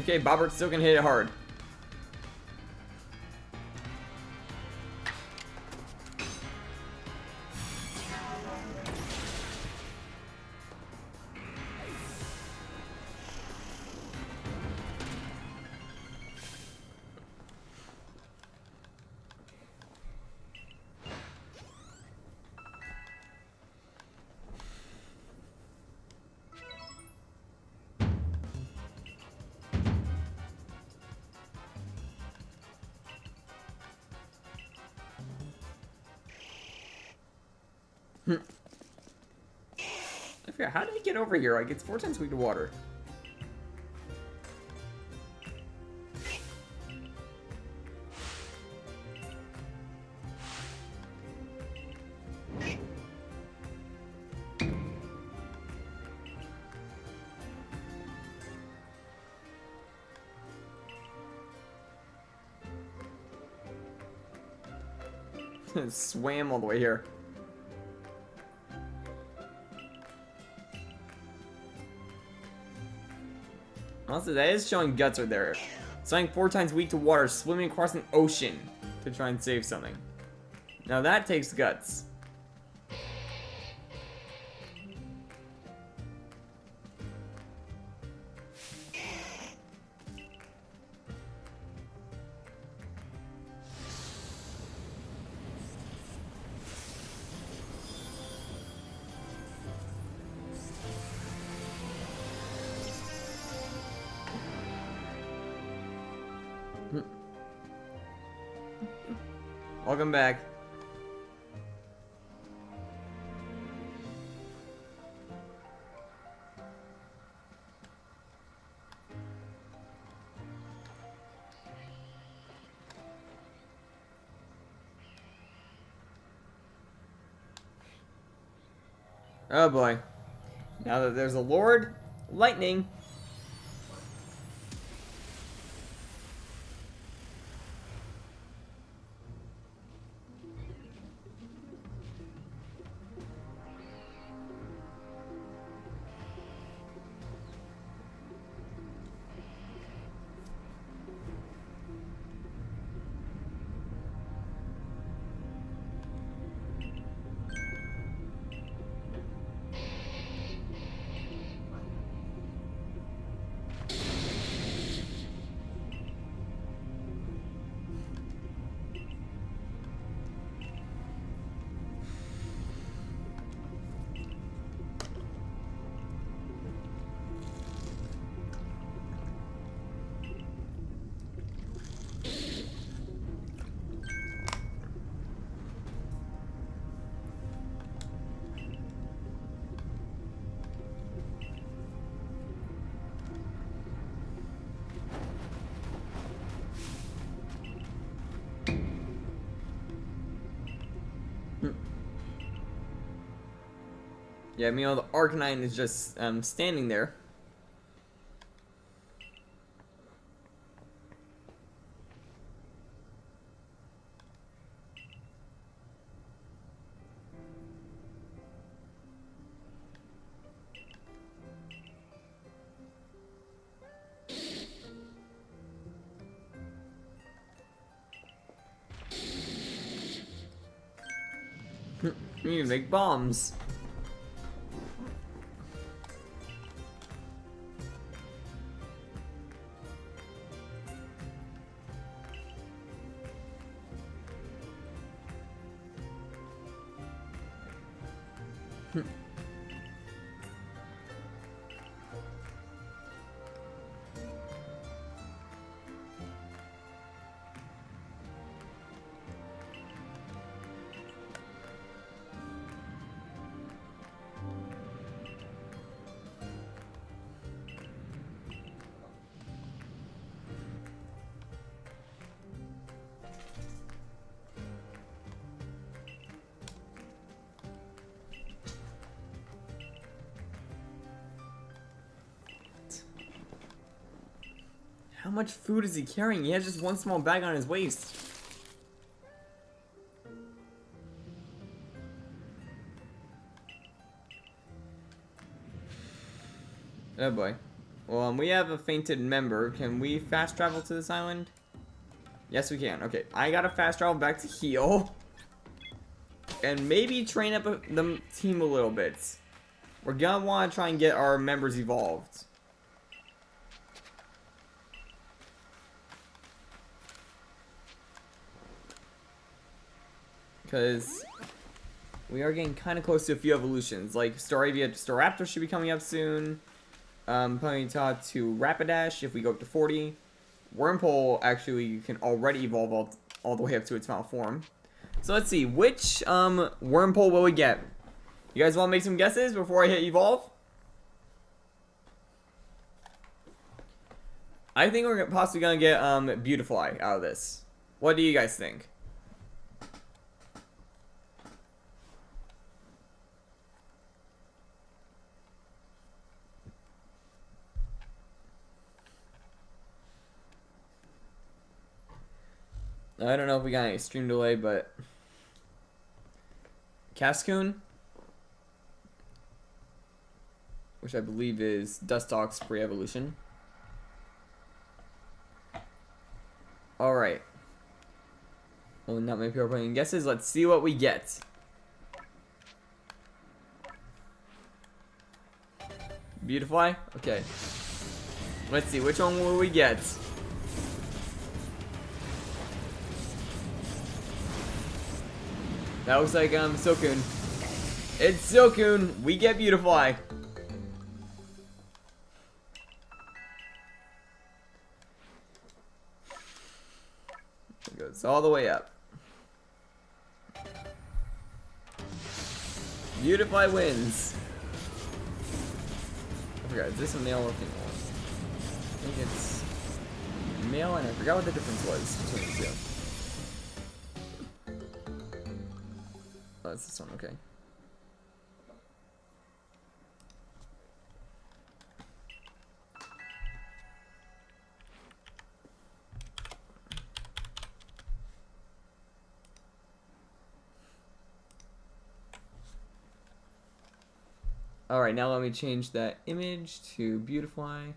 Okay, Bobbert still can hit it hard. I forgot, how did he get over here? Like, it's 4 times weak to water. Swam all the way here. Also, that is showing guts right there. Something 4 times weak to water, swimming across an ocean to try and save something. Now that takes guts. Welcome back. Oh boy. Now that there's a Lord, lightning. Yeah, meanwhile the Arcanine is just standing there. You need to make bombs. How much food is he carrying? He has just one small bag on his waist. Oh boy. Well, we have a fainted member. Can we fast travel to this island? Yes, we can. Okay, I gotta fast travel back to heal. And maybe train up the team a little bit. We're gonna want to try and get our members evolved. Because we are getting kind of close to a few evolutions. Like Staraptor should be coming up soon. Ponyta to Rapidash if we go up to 40. Wurmple actually can already evolve all the way up to its final form. So let's see, which Wurmple will we get? You guys want to make some guesses before I hit evolve? I think we're possibly gonna get Beautifly out of this. What do you guys think? I don't know if we got an extreme delay, but Cascoon, which I believe is Dustox pre-evolution. Alright. Well, not many people are putting guesses. Let's see what we get. Beautifly? Okay. Let's see, which one will we get? That looks like Silcoon. It's Silcoon. We get Beautifly. Go it's all the way up. Beautify wins. I forgot, is this a male or female? I think it's male, and I forgot what the difference was between the two. Oh, it's this one, okay. Alright, now let me change that image to beautify.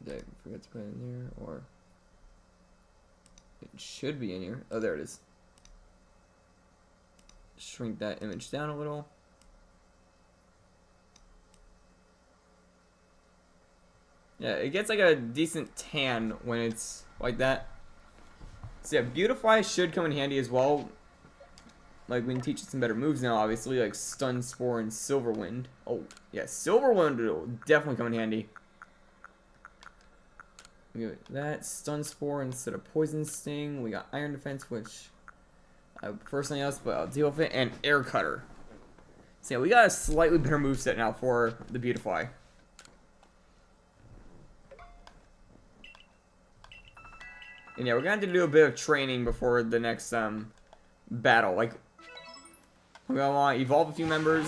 Did I forget to put it in here? Or it should be in here. Oh, there it is. Shrink that image down a little. Yeah, it gets like a decent tan when it's like that. So yeah, Beautify should come in handy as well. Like, we can teach it some better moves now, obviously, like Stun Spore and Silver Wind. Oh, yeah, Silver Wind will definitely come in handy. We got that, Stun Spore instead of Poison Sting. We got Iron Defense, which I personally else, but I'll deal with it, and Air Cutter. So yeah, we got a slightly better moveset now for the Beautify. And yeah, we're going to have to do a bit of training before the next battle. Like, we're going to want to evolve a few members.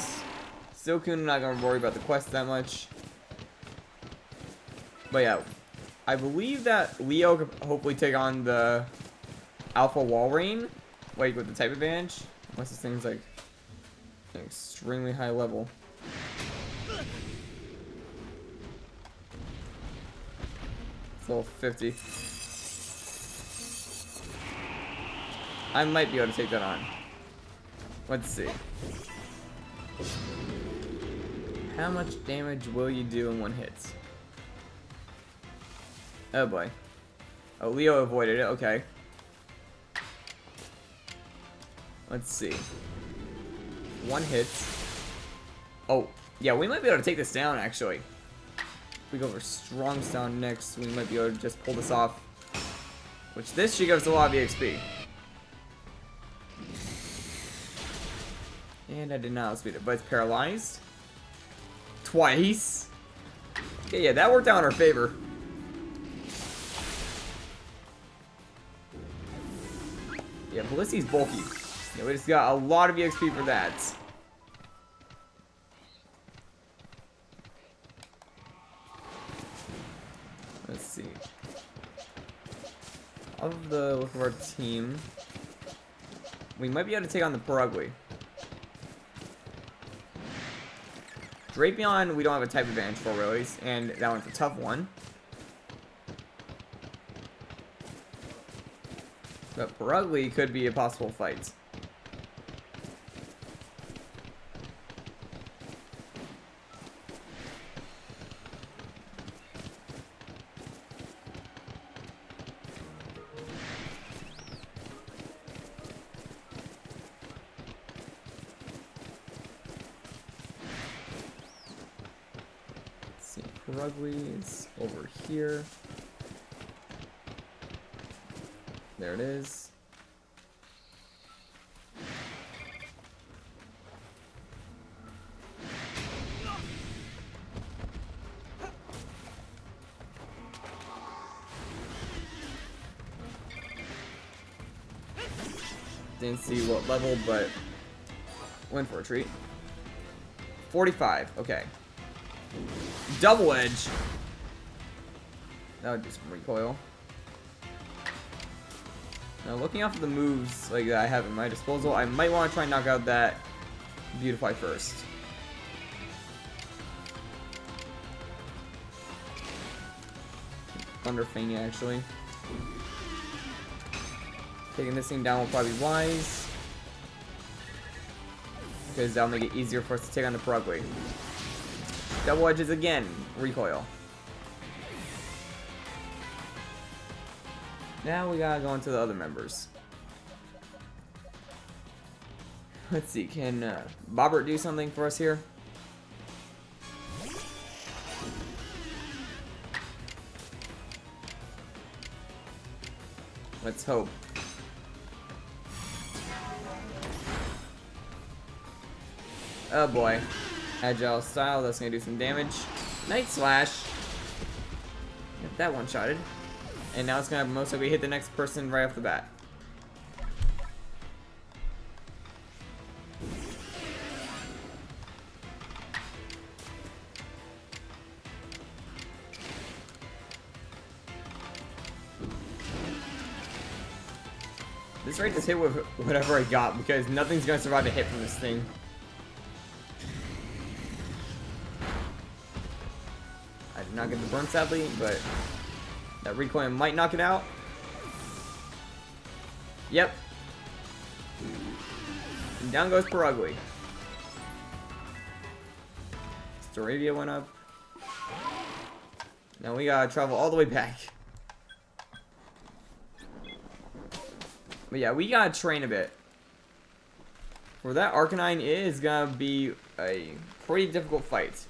Silcoon, not going to worry about the quest that much. But yeah, I believe that Leo could hopefully take on the Alpha Walrein, like with the type advantage. Unless this thing's like an extremely high level. It's level 50. I might be able to take that on. Let's see. How much damage will you do in one hit? Oh boy. Oh, Leo avoided it. Okay. Let's see. One hit. Oh, yeah, we might be able to take this down, actually. If we go for Strong Sound next, we might be able to just pull this off. Which this should give us a lot of EXP. And I did not outspeed it, but it's paralyzed. Twice. Okay, yeah, that worked out in our favor. Yeah, Blissey's bulky. Yeah, we just got a lot of EXP for that. Let's see. Of the look of our team, we might be able to take on the Perugly. Drapion, we don't have a type advantage for really, and that one's a tough one. But Perugly could be a possible fight. Perugly is over here. There it is. Didn't see what level, but went for a treat. 45, okay. Double Edge. That would just recoil. Now, looking off the moves like that I have at my disposal, I might want to try and knock out that Beautify first. Thunder Fang, actually. Taking this thing down will probably be wise, because that'll make it easier for us to take on the Perugly. Double Edges again, recoil. Now we gotta go into the other members. Let's see, can Bobbert do something for us here? Let's hope. Oh boy. Agile style, that's gonna do some damage. Night Slash. Get that one-shotted. And now it's gonna most likely hit the next person right off the bat. This rate just hit with whatever I got because nothing's gonna survive a hit from this thing. I did not get the burn sadly, but that recoil might knock it out. Yep. And down goes Perugly. Staravia went up. Now we gotta travel all the way back. But yeah, we gotta train a bit. For that Arcanine is gonna be a pretty difficult fight.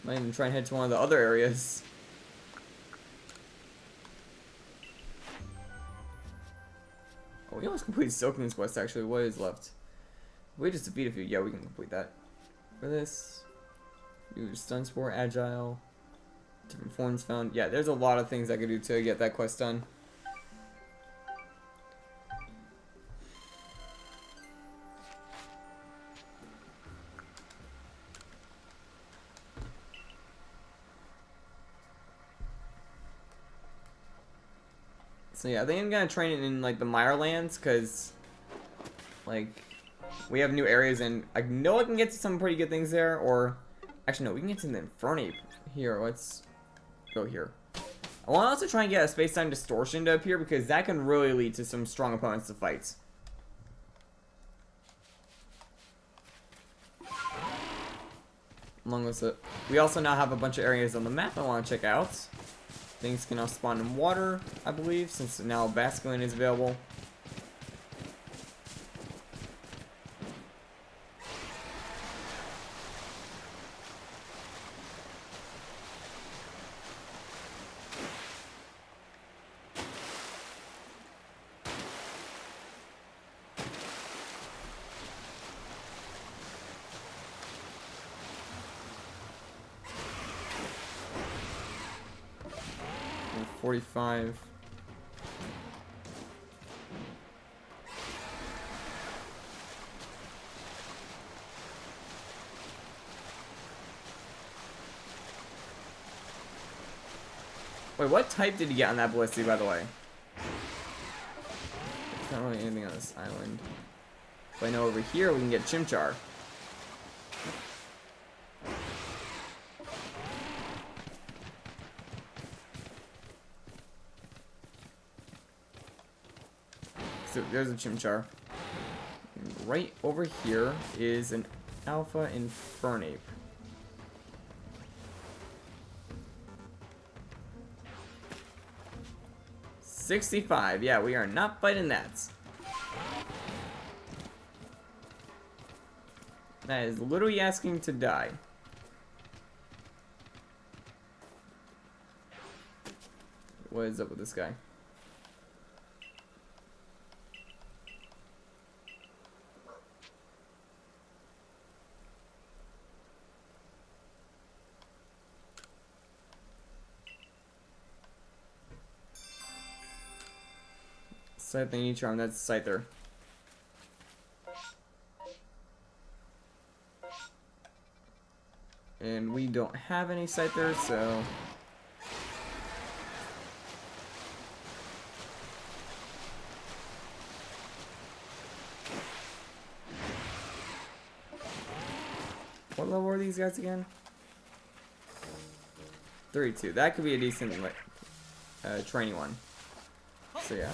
Might even try and head to one of the other areas. Oh, we almost completed Silkman's quest actually. What is left? We just defeat a few. Yeah, we can complete that. For this, do Stun Spore, Agile. Different forms found. Yeah, there's a lot of things I could do to get that quest done. So yeah, I think I'm gonna train it in like the Mirelands, cause like we have new areas and I know I can get to some pretty good things there. Or actually no, we can get to the Infernape here. Let's go here. I want to also try and get a space-time distortion to appear because that can really lead to some strong opponents to fight. Along with it, we also now have a bunch of areas on the map I want to check out. Things can now spawn in water, I believe, since now Basculin is available. And 45. Wait, what type did he get on that Blissey, by the way? There's not really anything on this island. But I know over here we can get Chimchar. So there's a Chimchar. And right over here is an Alpha Infernape. $65. Yeah, we are not fighting that. That is literally asking to die. What is up with this guy? Scything Charm, that's Scyther. And we don't have any Scyther, so... What level are these guys again? 32. That could be a decent training one. So yeah.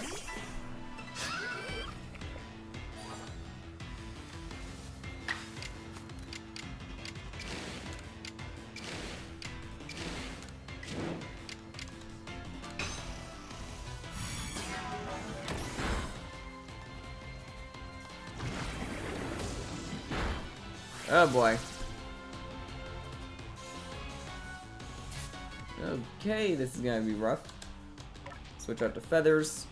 Oh boy. Oh Okay, this is gonna be rough. Switch out to feathers.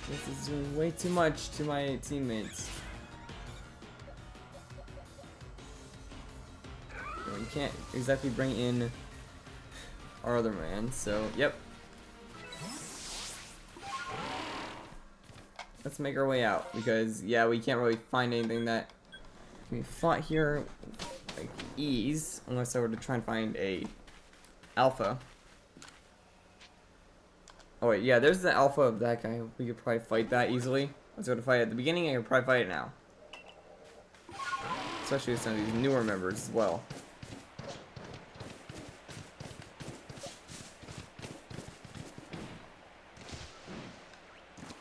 This is doing way too much to my teammates. We can't exactly bring in our other man, so yep. Let's make our way out, because yeah, we can't really find anything that can be fought here like ease, unless I were to try and find a alpha. Oh wait, yeah, there's the alpha of that guy. We could probably fight that easily. Let's go to fight it at the beginning, I could probably fight it now. Especially with some of these newer members as well.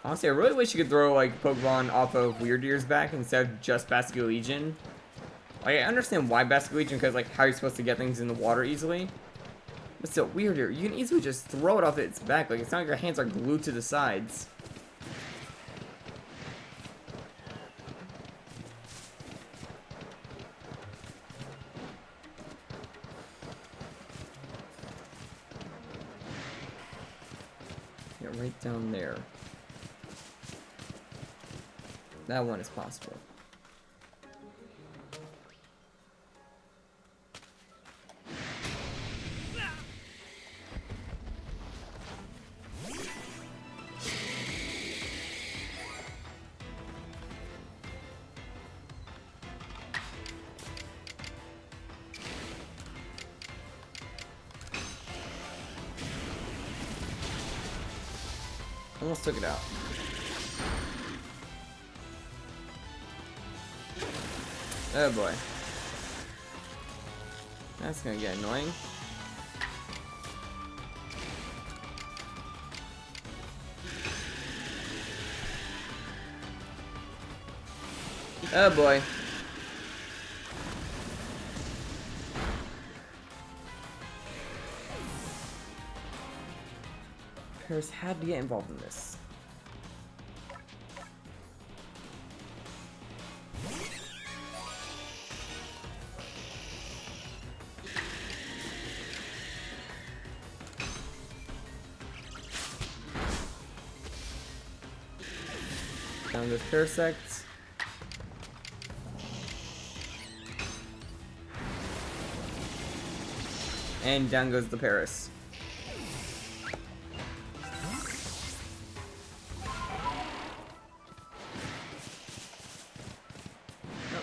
Honestly, I really wish you could throw like Pokemon off of Weird Ear's back instead of just Basket Legion. Like, I understand why Basket Legion, because like how you're supposed to get things in the water easily. But still, Weird Ear, you can easily just throw it off its back. Like, it's not like your hands are glued to the sides. Yeah, right down there. That one is possible. Almost took it out. Oh boy. That's gonna get annoying. Oh boy. Paris had to get involved in this. Down goes Parasect. And down goes the Paris.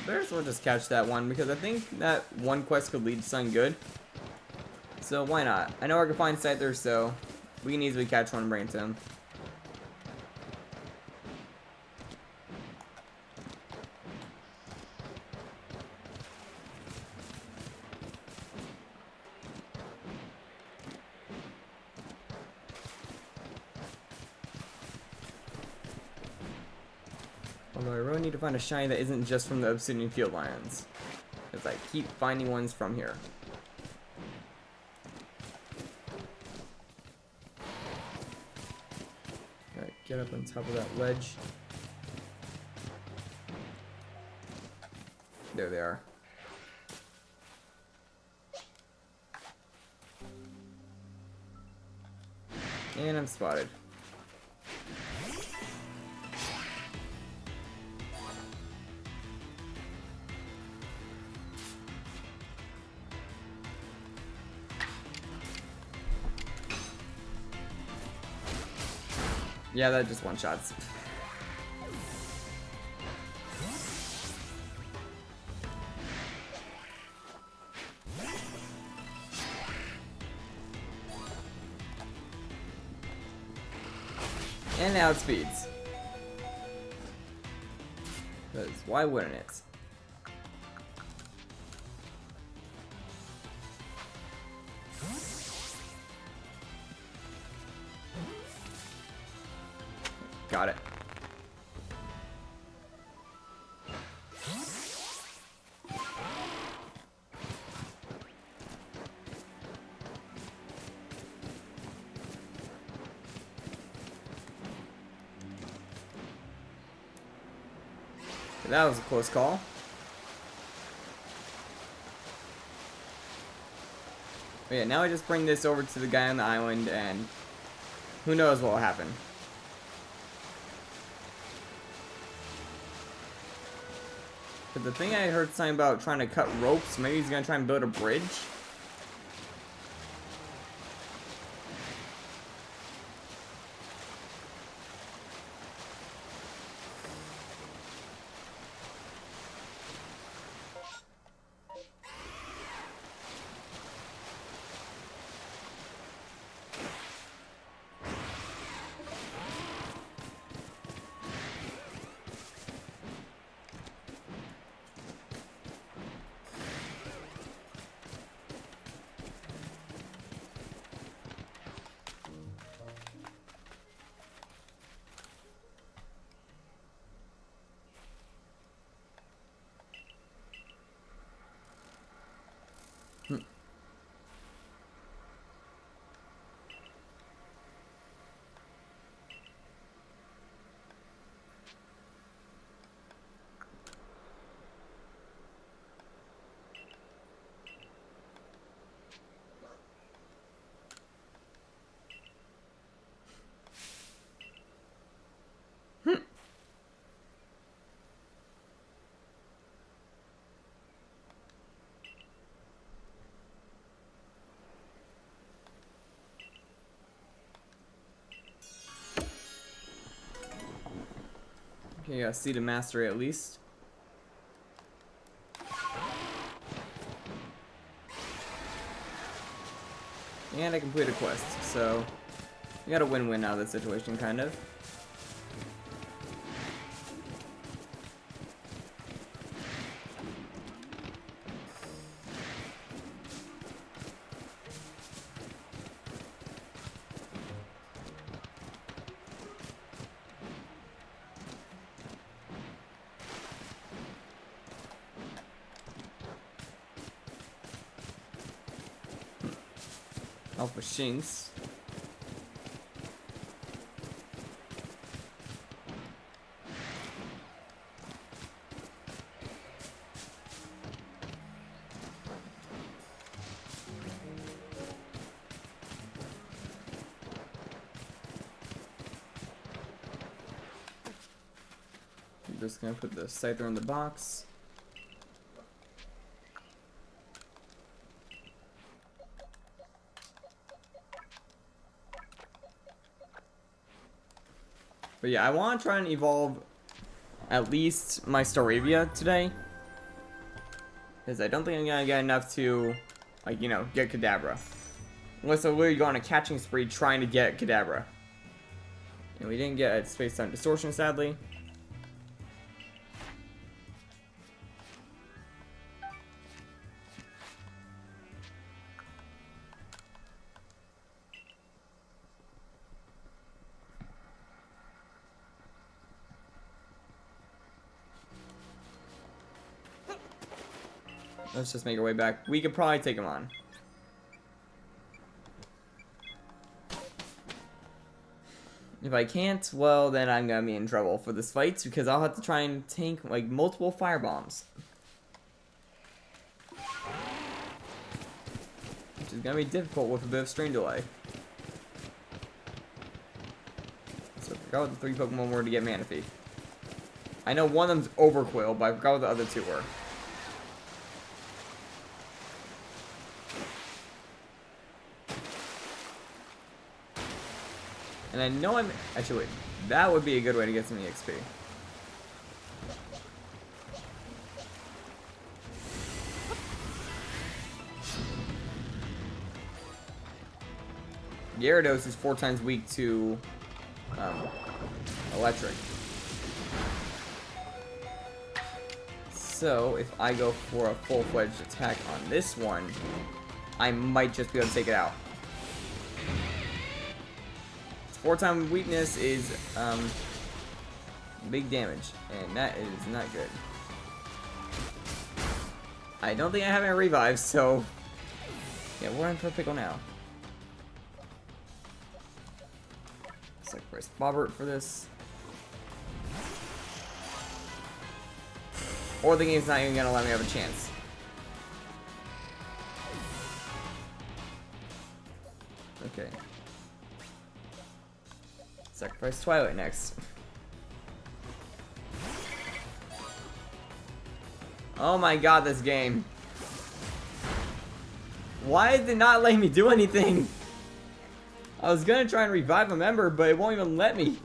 Bears will just catch that one, because I think that one quest could lead to something good. So why not? I know I can find Scyther, so we can easily catch one and bring it to him. Although I really need to find a shiny that isn't just from the Obsidian Field Lions, because I keep finding ones from here. Alright, get up on top of that ledge. There they are. And I'm spotted. Yeah, that just one-shots. And now it speeds. Because why wouldn't it? Got it. That was a close call. But yeah, now I just bring this over to the guy on the island, and who knows what will happen. But the thing I heard something about trying to cut ropes, maybe he's gonna try and build a bridge. Okay, I see the mastery at least. And I complete a quest, so we got a win-win out of this situation, kind of. Alpha Shinx. I'm just gonna put the Scyther in the box. But yeah, I want to try and evolve at least my Staravia today. Because I don't think I'm going to get enough to, like, you know, get Kadabra. Unless I literally go on a catching spree trying to get Kadabra. And we didn't get a space-time distortion, sadly. Let's just make our way back. We could probably take him on. If I can't, well, then I'm gonna be in trouble for this fight because I'll have to try and tank like multiple fire bombs, which is gonna be difficult with a bit of stream delay. So I forgot what the 3 Pokemon were to get Manaphy. I know one of them's Overquill, but I forgot what the other 2 were. And I know I'm... Actually, wait. That would be a good way to get some EXP. Gyarados is 4 times weak to... electric. So, if I go for a full-fledged attack on this one, I might just be able to take it out. 4-time weakness is big damage, and that is not good. I don't think I have any revives, so yeah, we're in for a pickle now. Sacrifice Bobbert for this. or the game's not even gonna let me have a chance. Okay. Sacrifice Twilight next. Oh my god, this game. Why did it not let me do anything? I was gonna try and revive a member, but it won't even let me.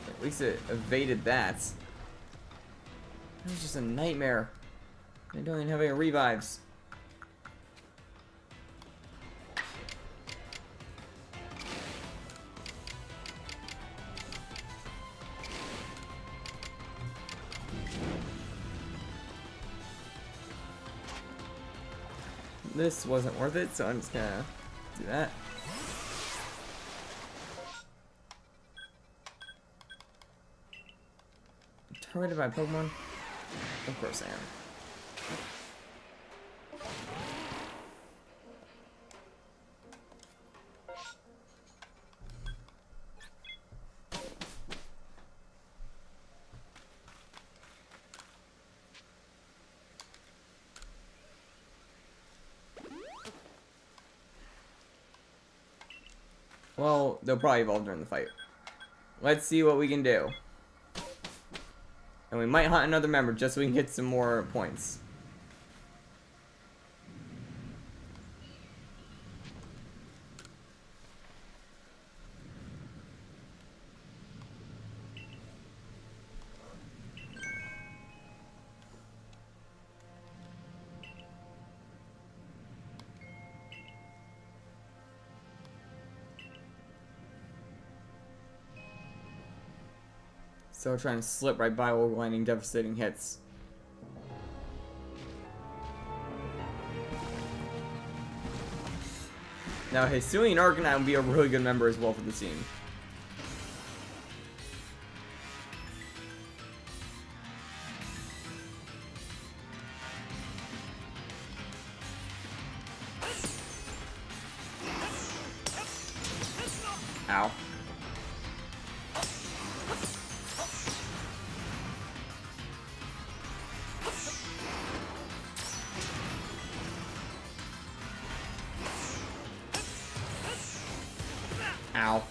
At least it evaded that. That was just a nightmare. I don't even have any revives. This wasn't worth it, so I'm just gonna do that. Targeted by Pokemon? Of course I am. Well, they'll probably evolve during the fight. Let's see what we can do. And we might hunt another member just so we can get some more points. So trying to slip right by while landing devastating hits. Now Hisuian Arcanine would be a really good member as well for the team. Ow. Ow.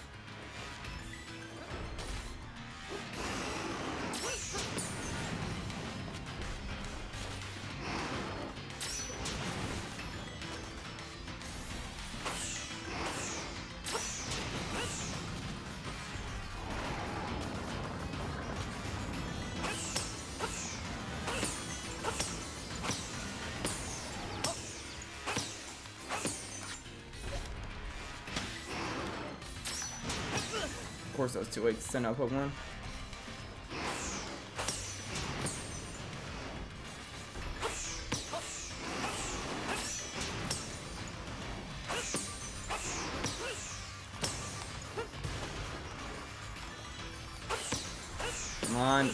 Of course, that was too late to send out Pokemon. Come on.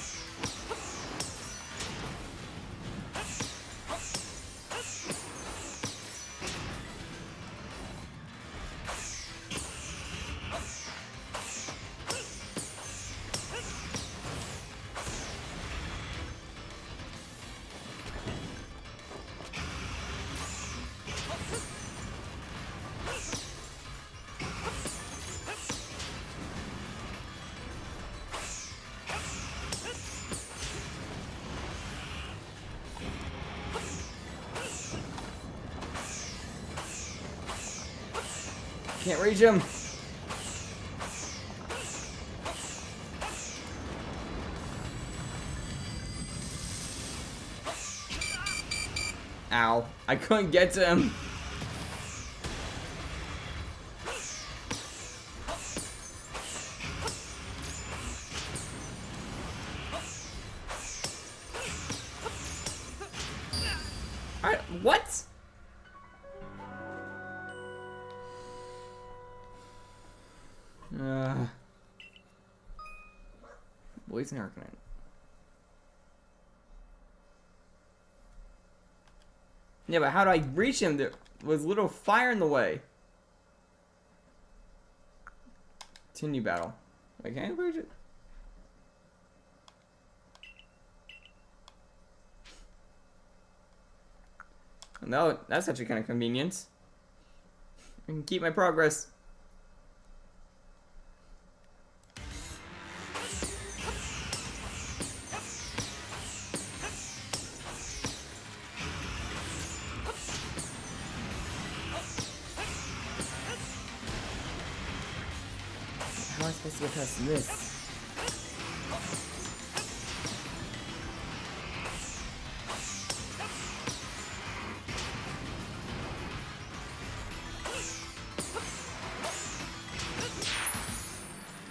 Can't reach him. Ow. I couldn't get to him. Alright, what? Poison Arcanine. Yeah, but how do I reach him? There was little fire in the way. Continue battle. Wait, can I encourage it? No, that's actually kind of convenient. I can keep my progress. How am I supposed to get past this?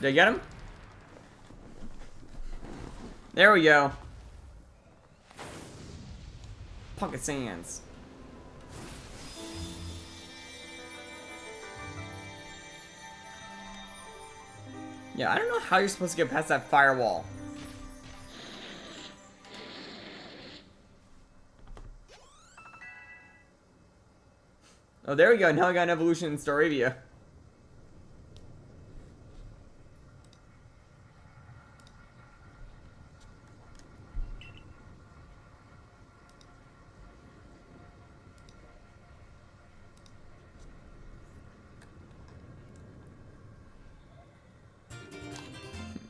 Did I get him? There we go. Pocket sands. Yeah, I don't know how you're supposed to get past that firewall. Oh, there we go. Now I got an evolution in Staravia.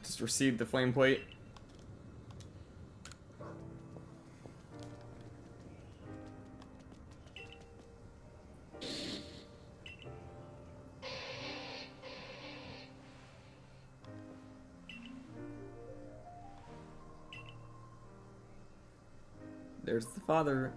Just received the flame plate. There's the father.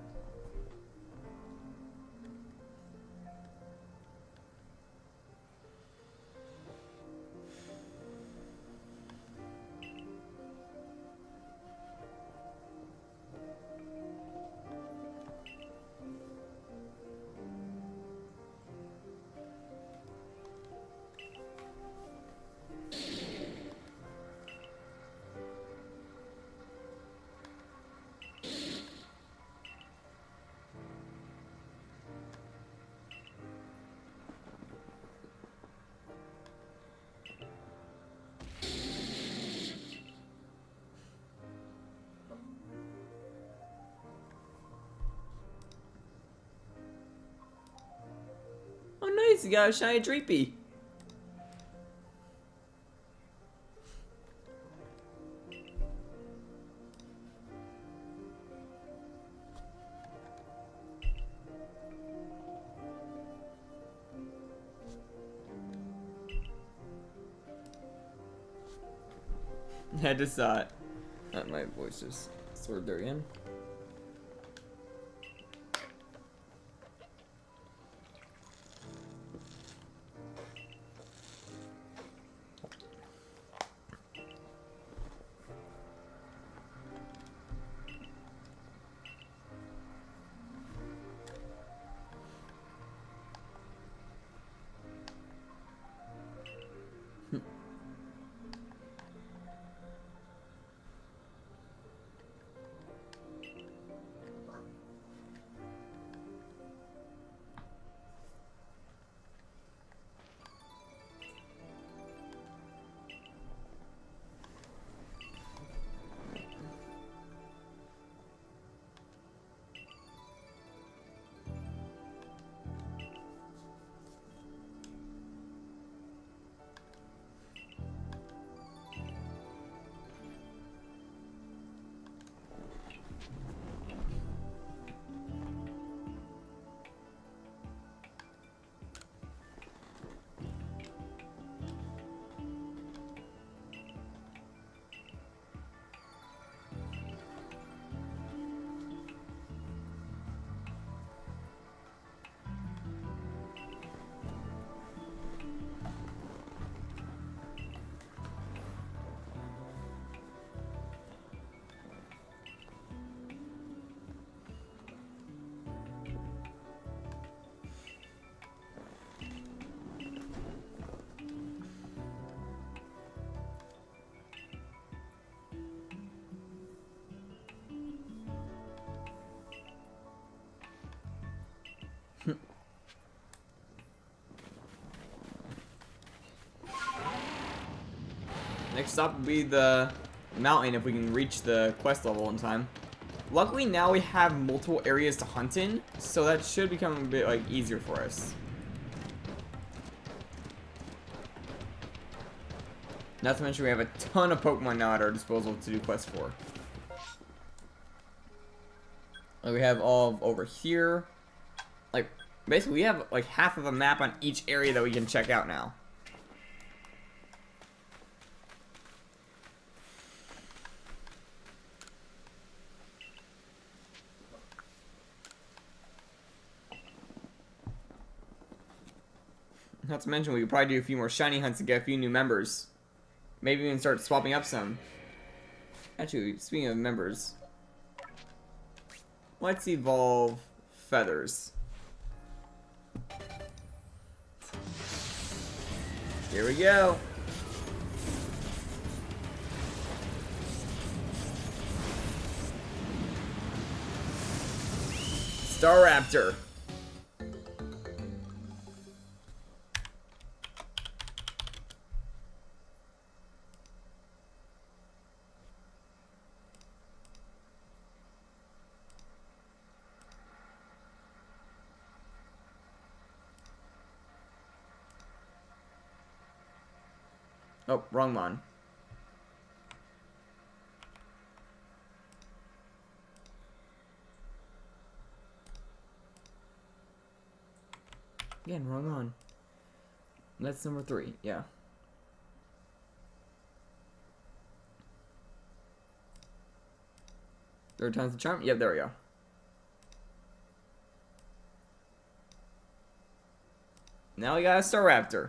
Oh, nice. You got a shiny Dreepy. I just saw it. My voice just slurred there again. next stop will be the mountain if we can reach the quest level in time. Luckily now we have multiple areas to hunt in, so that should become a bit like easier for us. Not to mention we have a ton of Pokemon now at our disposal to do quests for. Like we have all over here. Like basically we have like half of a map on each area that we can check out now. Not to mention we could probably do a few more shiny hunts to get a few new members. Maybe we can start swapping up some. Actually, speaking of members, let's evolve Feathers. Here we go. Staraptor. Oh, wrong one. Again, wrong one. That's number 3, yeah. Third time's the charm? Yep, there we go. Now we got a Staraptor.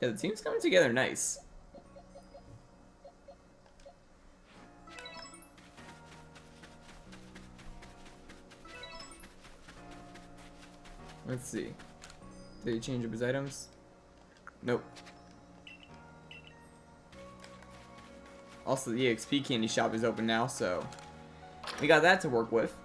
Yeah, the team's coming together nice. Let's see. Did he change up his items? Nope. Also, the EXP candy shop is open now, so we got that to work with.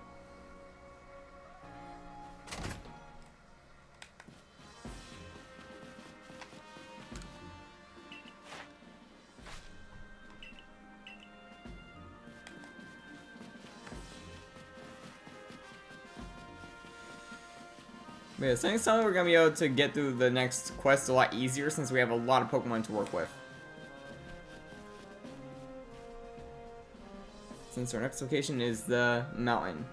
But yeah, next time we're gonna be able to get through the next quest a lot easier since we have a lot of Pokemon to work with. Since our next location is the mountain.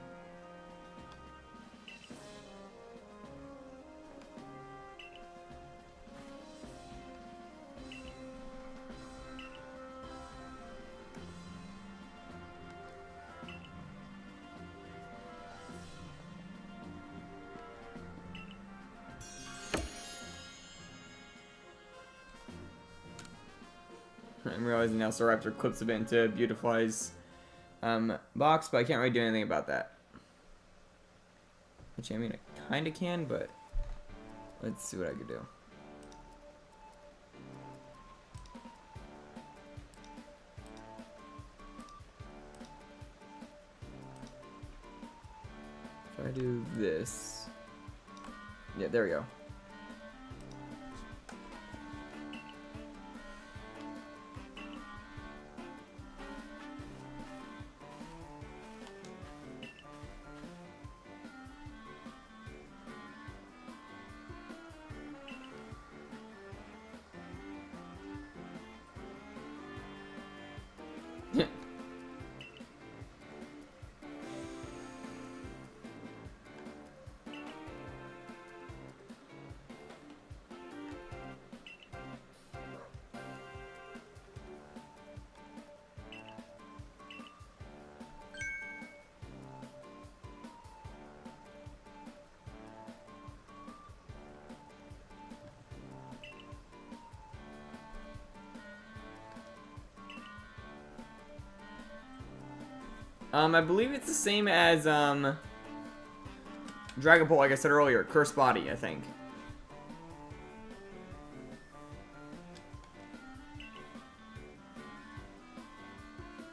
I'm realizing now Staraptor clips a bit into Beautifly's box, but I can't really do anything about that. Which, I mean, I kinda can, but let's see what I can do. If I do this... Yeah, there we go. I believe it's the same as, Dragapult, like I said earlier. Cursed Body, I think.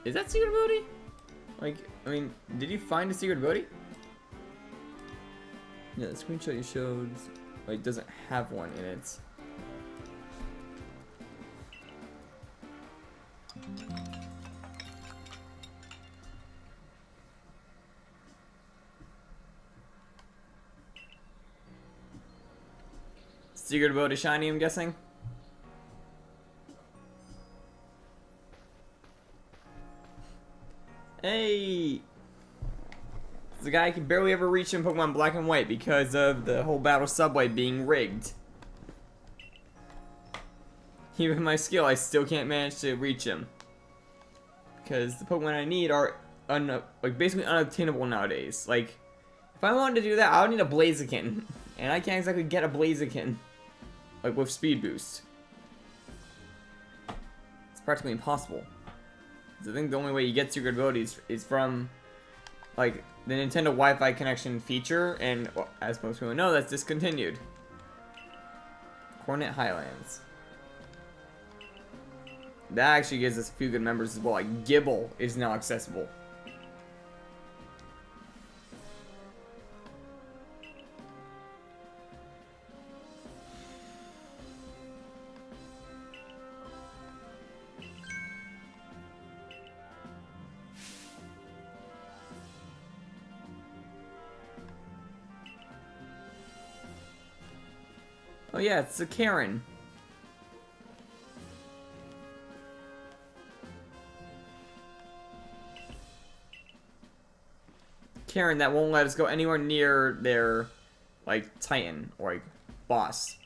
Is that secret ability? Like, I mean, did you find a secret ability? Yeah, the screenshot you showed, like, doesn't have one in it. Secret about a shiny, I'm guessing. Hey! The guy can barely ever reach in Pokemon Black and White because of the whole battle subway being rigged. Even with my skill, I still can't manage to reach him. Because the Pokemon I need are like basically unobtainable nowadays. Like, if I wanted to do that, I would need a Blaziken. And I can't exactly get a Blaziken. Like, with Speed Boost. It's practically impossible. I think the only way you get secret abilities is from, like, the Nintendo Wi-Fi connection feature, and well, as most people know, that's discontinued. Coronet Highlands. That actually gives us a few good members as well. Like, Gibble is now accessible. Oh yeah, it's a Karen. Karen that won't let us go anywhere near their, like, Titan or, like, boss.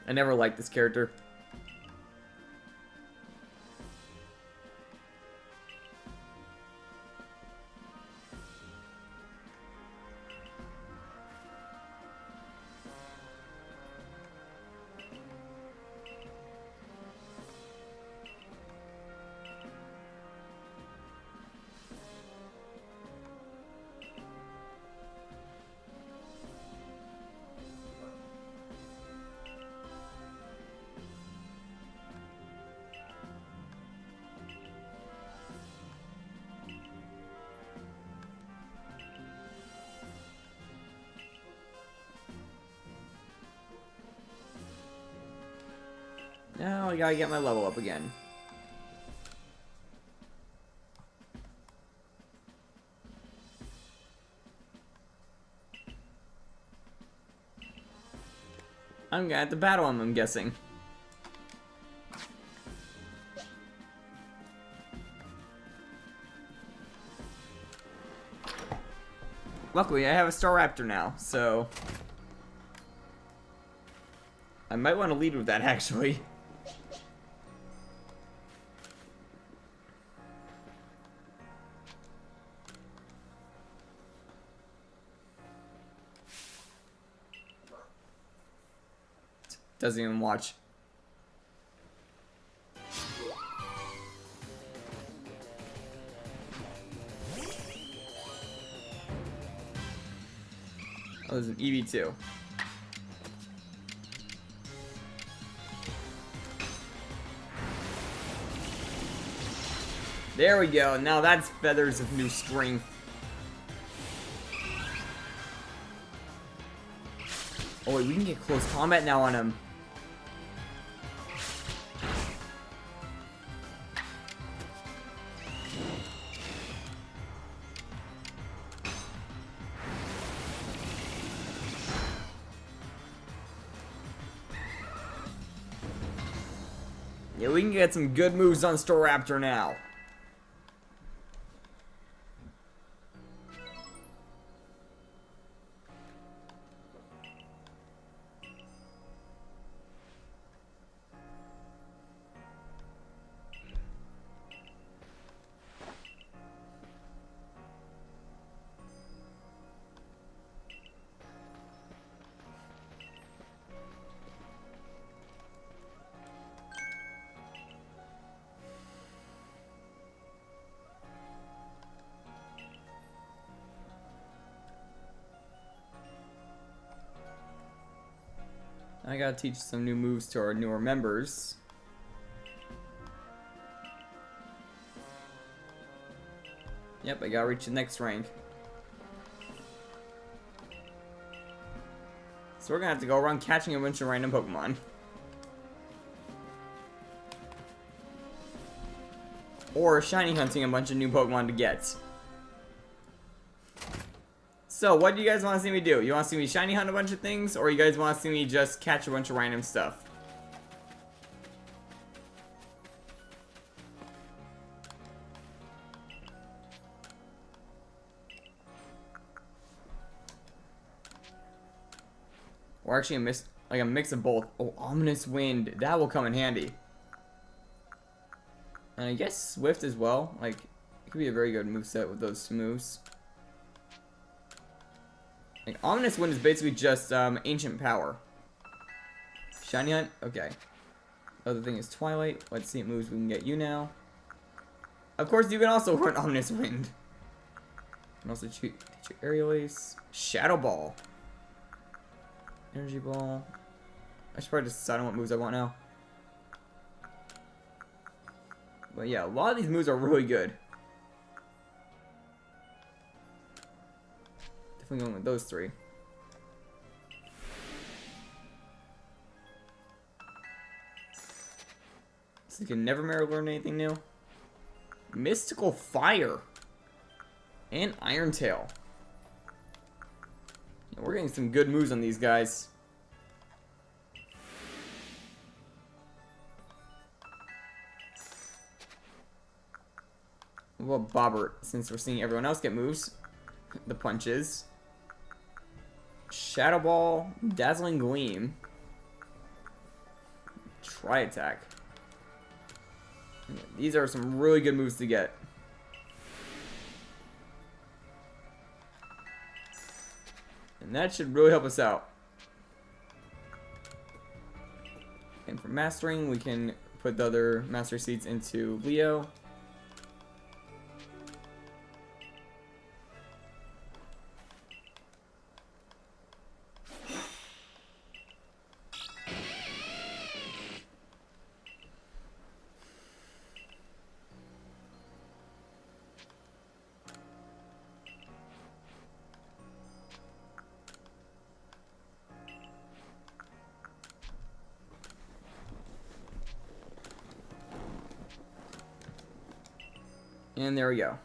I never liked this character. Now I gotta get my level up again. I'm gonna have to battle him, I'm guessing. Luckily, I have a Staraptor now, so I might want to lead with that, actually. Doesn't even watch. Oh, there's an EV2. There we go. Now that's feathers of new strength. Oh wait, we can get close combat now on him. Yeah, we can get some good moves on Staraptor now. I gotta teach some new moves to our newer members. Yep, I gotta reach the next rank. So we're gonna have to go around catching a bunch of random Pokemon. Or shiny hunting a bunch of new Pokemon to get. So, what do you guys want to see me do? You want to see me shiny hunt a bunch of things? Or you guys want to see me just catch a bunch of random stuff? Or actually a mix of both. Oh, Ominous Wind. That will come in handy. And I guess Swift as well. Like, it could be a very good moveset with those two moves. Like, Ominous Wind is basically just Ancient Power. Shiny Hunt? Okay. Other thing is Twilight. Let's see what moves we can get you now. Of course, you can also learn Ominous Wind. And also teach your Aerial Ace. Shadow Ball. Energy Ball. I should probably just decide on what moves I want now. But yeah, a lot of these moves are really good. Definitely going with those three. So you can never learn anything new. Mystical Fire. And Iron Tail. Yeah, we're getting some good moves on these guys. Well, Bobbert, since we're seeing everyone else get moves. The punches. Shadow Ball, Dazzling Gleam. Tri Attack. Yeah, these are some really good moves to get. And that should really help us out. And for mastering, we can put the other master seeds into Leo. And there we go.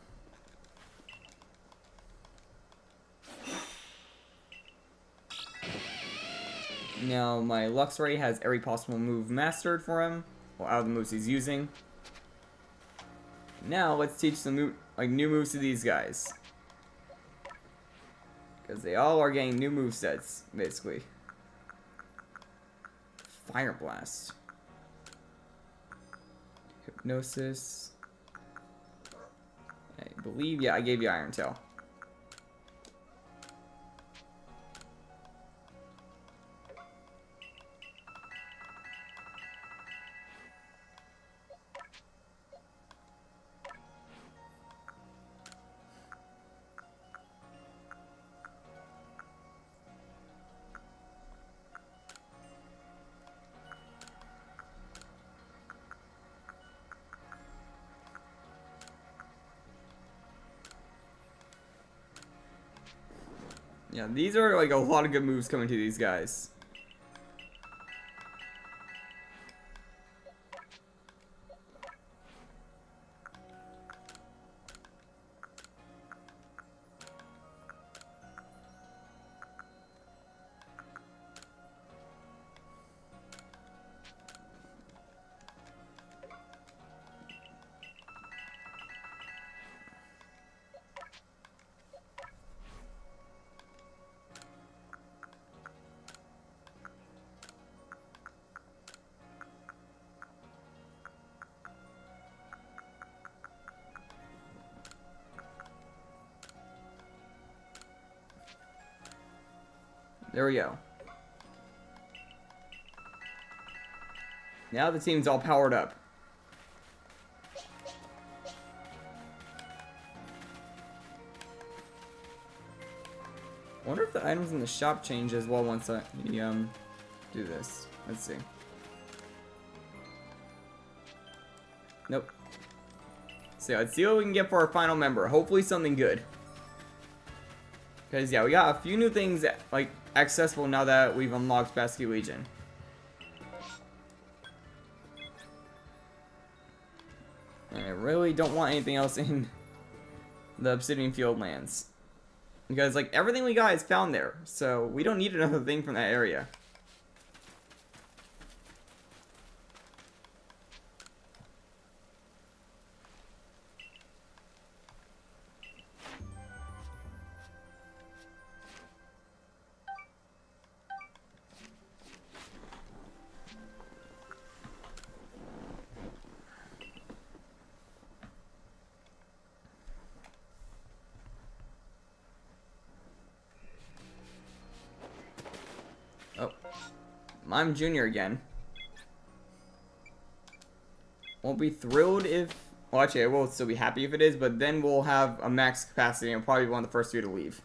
Now my Luxray has every possible move mastered for him. Well, out of the moves he's using. Now let's teach some new moves to these guys. Because they all are getting new movesets, basically. Fire Blast. Hypnosis. I believe, yeah, I gave you Iron Tail. Yeah, these are like a lot of good moves coming to these guys. There we go. Now the team's all powered up. I wonder if the items in the shop change as well once I do this. Let's see. Nope. So yeah, let's see what we can get for our final member. Hopefully something good. Because yeah, we got a few new things like accessible now that we've unlocked Basket Legion. And I really don't want anything else in the Obsidian Field lands. Because like everything we got is found there. So we don't need another thing from that area. Oh, I'm Junior again. Won't be thrilled if... Well, actually, I will still be happy if it is, but then we'll have a max capacity and probably be one of the first two to leave.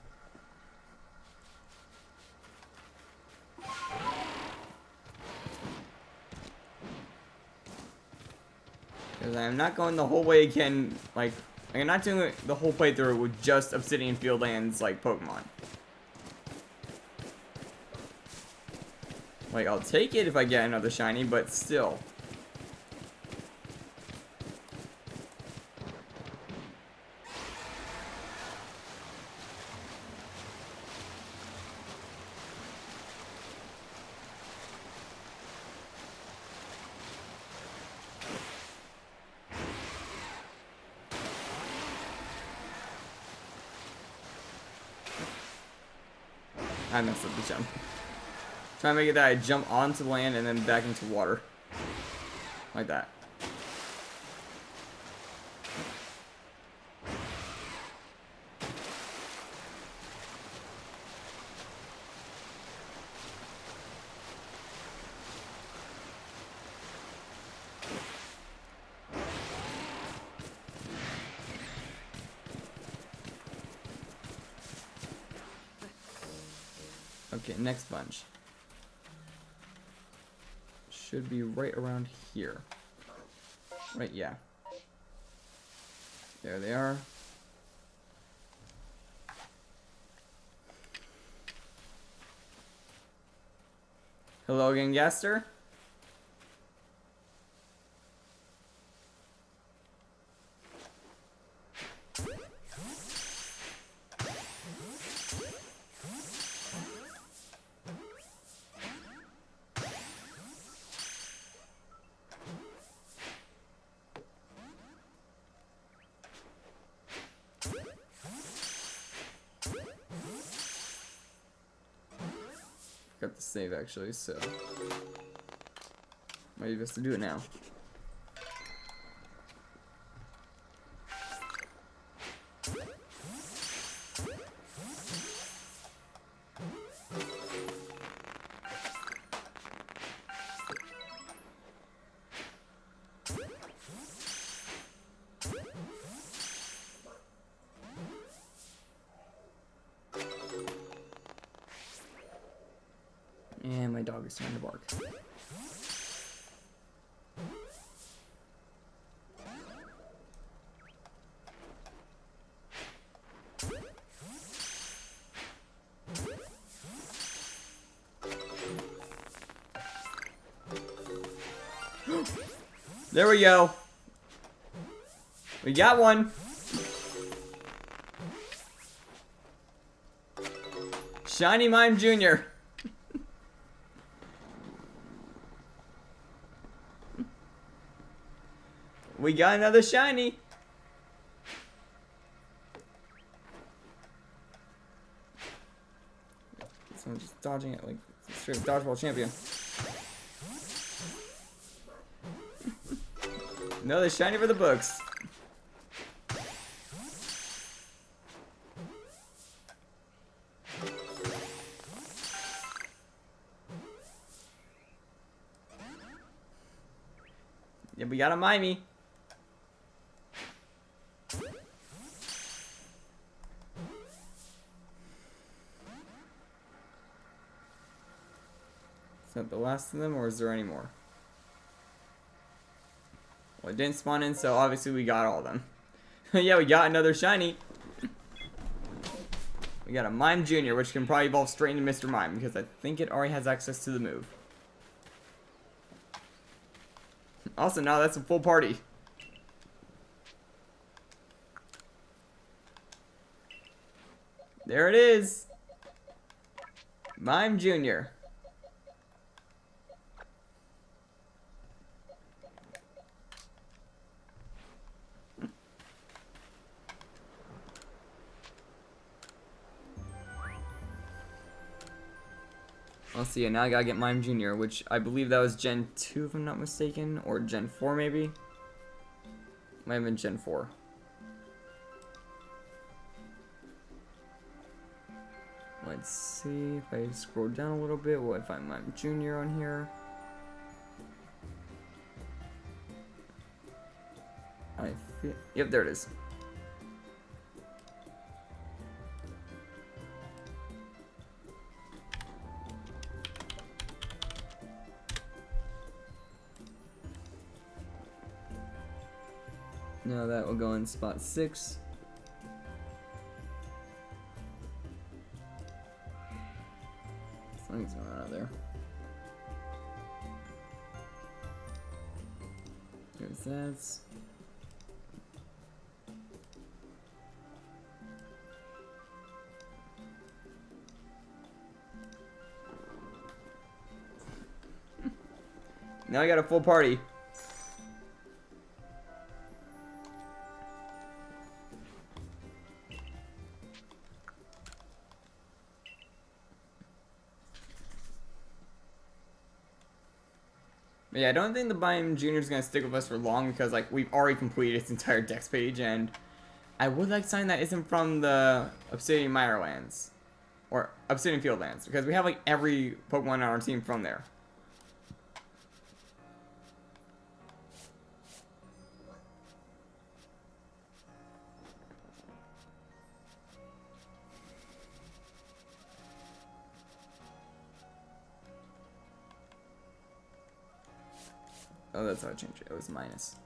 Because I'm not going the whole way again, like... I'm not doing the whole playthrough with just Obsidian Field lands like Pokemon. Like, I'll take it if I get another shiny, but still. I messed up the jump. Trying to make it that I jump onto land and then back into water. Like that. Okay, next bunch. Should be right around here. Right, yeah. There they are. Hello again, Gaster. Got the save actually, so might have to do it now. And my dog is starting to bark. There we go. We got one. Shiny Mime Jr. We got another shiny. So I'm just dodging it like straight dodgeball champion. Another shiny for the books. Yeah, we got a Mimey. Is that the last of them, or is there any more? Well, it didn't spawn in, so obviously we got all of them. Yeah, we got another shiny. We got a Mime Jr., which can probably evolve straight into Mr. Mime, because I think it already has access to the move. Also, now that's a full party. There it is. Mime Jr. Let's see, and now I gotta get Mime Jr., which I believe that was Gen 2 if I'm not mistaken, or Gen 4 maybe? Might have been Gen 4. Let's see, if I scroll down a little bit, will I find Mime Jr. on here? Yep, there it is. Now that will go in spot 6. Something's going on out there. There's that. Now I got a full party. But yeah, I don't think the Mime Jr. is going to stick with us for long because, like, we've already completed its entire dex page, and I would like something that isn't from the Obsidian Mirelands, or Obsidian Fieldlands, because we have, like, every Pokemon on our team from there. Oh, that's how I changed it. It was minus.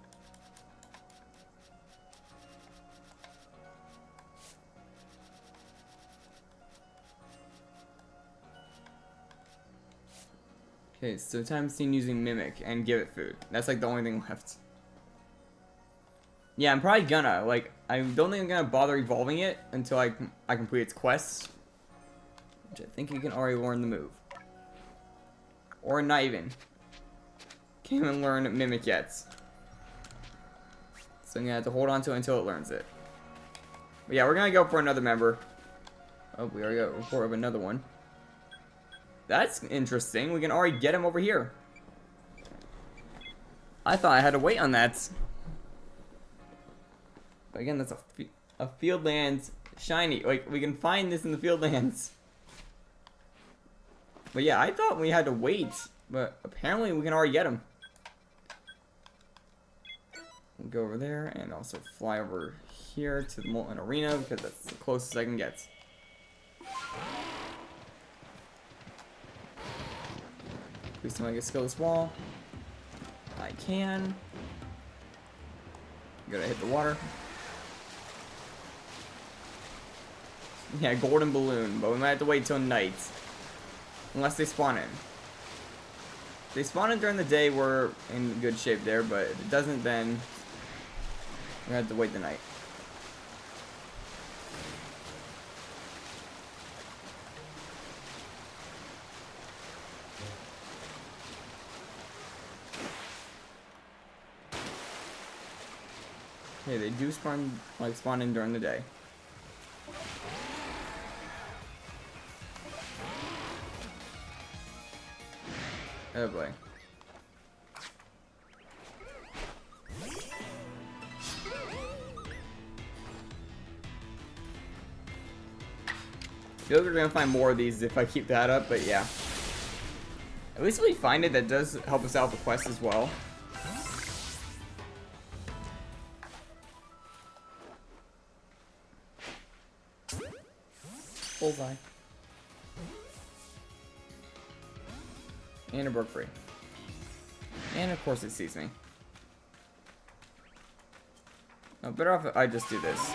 Okay, so time seen using Mimic and give it food. That's like the only thing left. Yeah, I'm probably gonna. Like, I don't think I'm gonna bother evolving it until I complete its quests. Which I think you can already learn the move. Or not even. Can't even learn Mimic yet. So I'm gonna have to hold on to it until it learns it. But yeah, we're gonna go for another member. Oh, we already got a report of another one. That's interesting. We can already get him over here. I thought I had to wait on that. But again, that's a Fieldlands shiny. Like, we can find this in the Fieldlands. But yeah, I thought we had to wait. But apparently we can already get him. We'll go over there and also fly over here to the Molten Arena because that's the closest I can get. Please tell me I can skill this wall. I can. Gotta hit the water. Yeah, golden balloon, but we might have to wait till night. Unless they spawn in. If they spawn in during the day, we're in good shape there, but if it doesn't, then we're gonna have to wait the night. Okay, they do spawn in during the day. Oh boy. I feel like we're gonna find more of these if I keep that up, but yeah. At least we find it, that does help us out with the quest as well. Bullseye. And a broke free. And of course it sees me. Oh, better off if I just do this.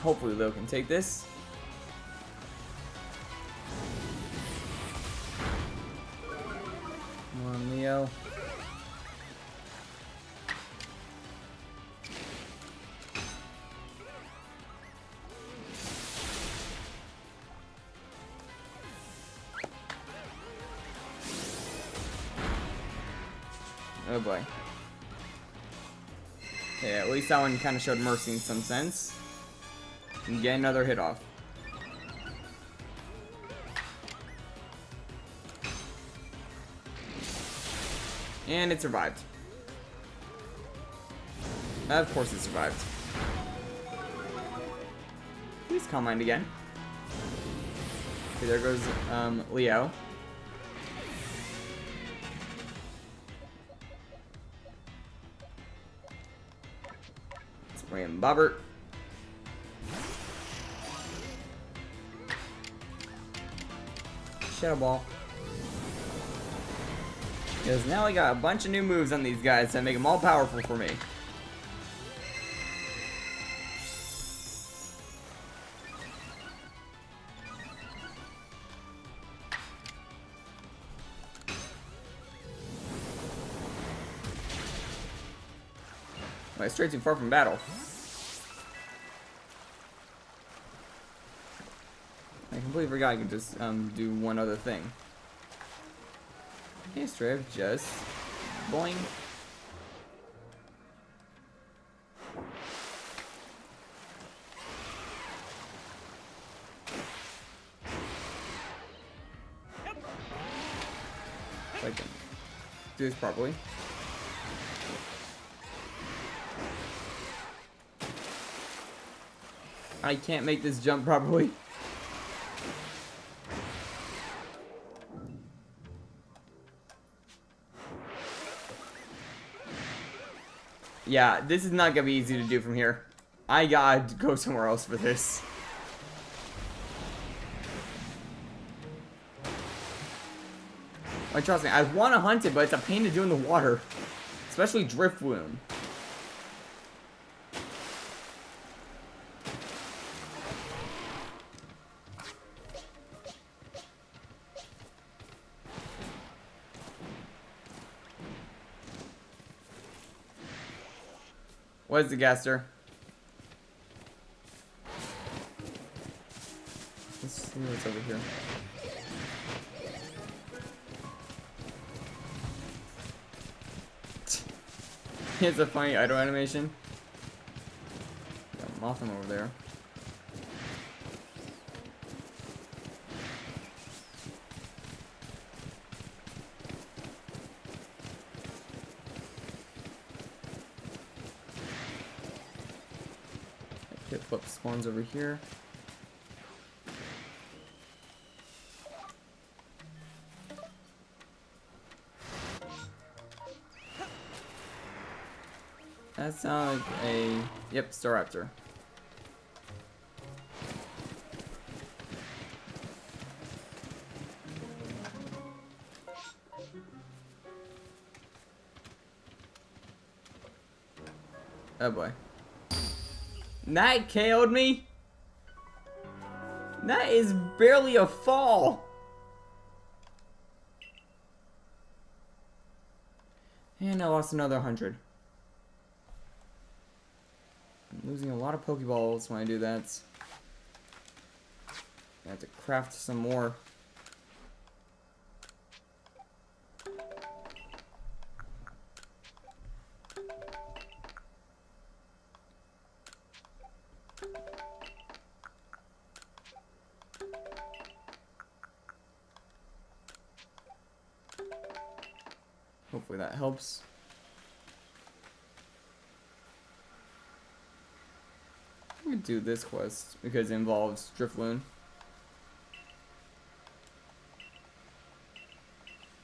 Hopefully Leo can take this. Come on, Leo. Oh boy. Yeah, at least that one kind of showed mercy in some sense. And get another hit off. And it survived. Of course it survived. Please Calm Mind again. Okay, there goes Leo. Let's bring in Bobbert. Shadow Ball. Because now I got a bunch of new moves on these guys that make them all powerful for me. I strayed too far from battle. I completely forgot I could just do one other thing. History of just boing. If I can do this properly. I can't make this jump properly. Yeah, this is not gonna be easy to do from here. I gotta go somewhere else for this. Like, trust me, I want to hunt it, but it's a pain to do in the water. Especially Drift Wound. What is the gaster? Let's see what's over here. It's a funny idle animation. Got Motham over there. Flip spawns over here. That sounds like a... Yep, Staraptor. Oh boy. That KO'd me? That is barely a fall. And I lost another 100. I'm losing a lot of Pokeballs when I do that. I have to craft some more. Hopefully that helps. I'm gonna do this quest because it involves Drifloon.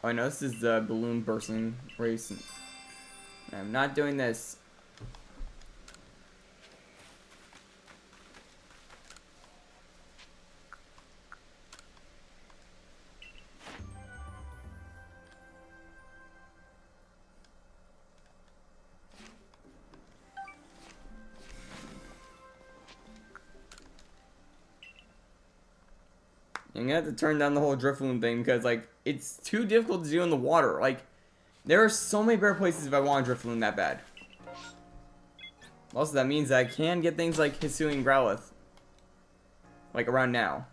Oh, I know this is the balloon bursting race. I'm not doing this. I'm gonna have to turn down the whole drift balloon thing because, like, it's too difficult to do in the water. Like, there are so many better places if I want a drift balloon that bad. Also, that means that I can get things like Hisui and Growlithe, like, around now.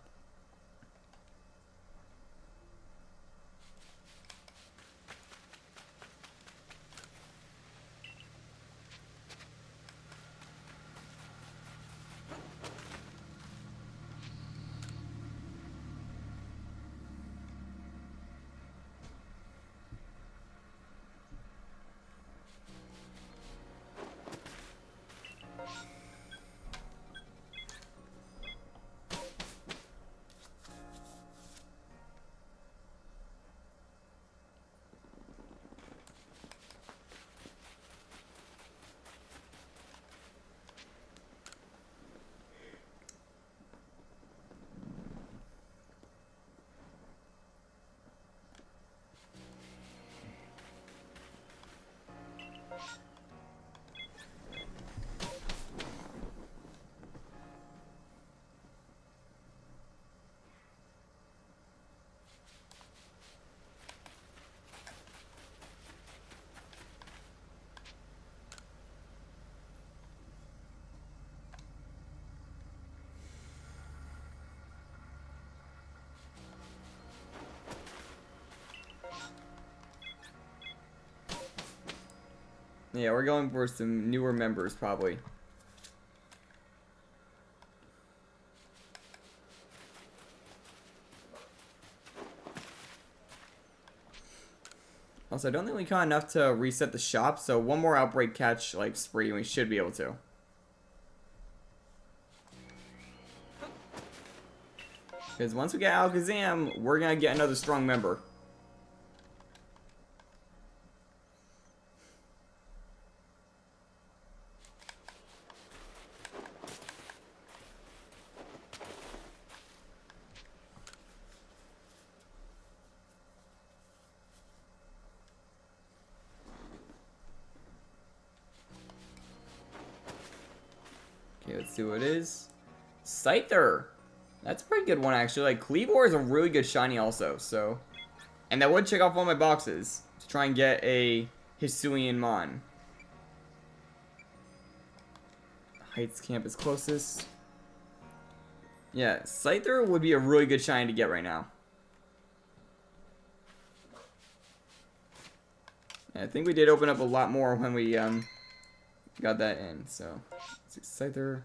Yeah, we're going for some newer members, probably. Also, I don't think we caught enough to reset the shop, so one more outbreak catch, like, spree, and we should be able to. Because once we get Alakazam, we're gonna get another strong member. Okay, let's see what it is. Scyther! That's a pretty good one, actually. Like, Cleavor is a really good shiny also, so... And that would check off all my boxes to try and get a Hisuian Mon. Heights Camp is closest. Yeah, Scyther would be a really good shiny to get right now. And I think we did open up a lot more when we got that in, so... Scyther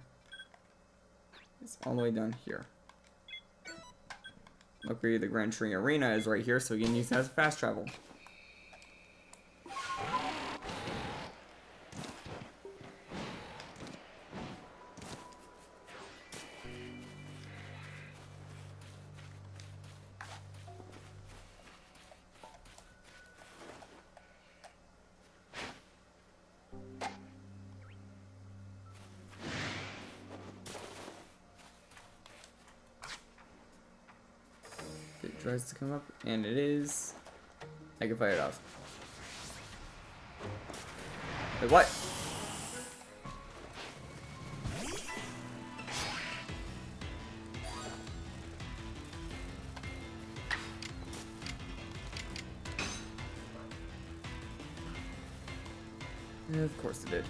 is all the way down here. Luckily, the Grand Tree Arena is right here, so you can use that as fast travel. It tries to come up, and it is. I can fire it off. Wait, what? Yeah, of course it did.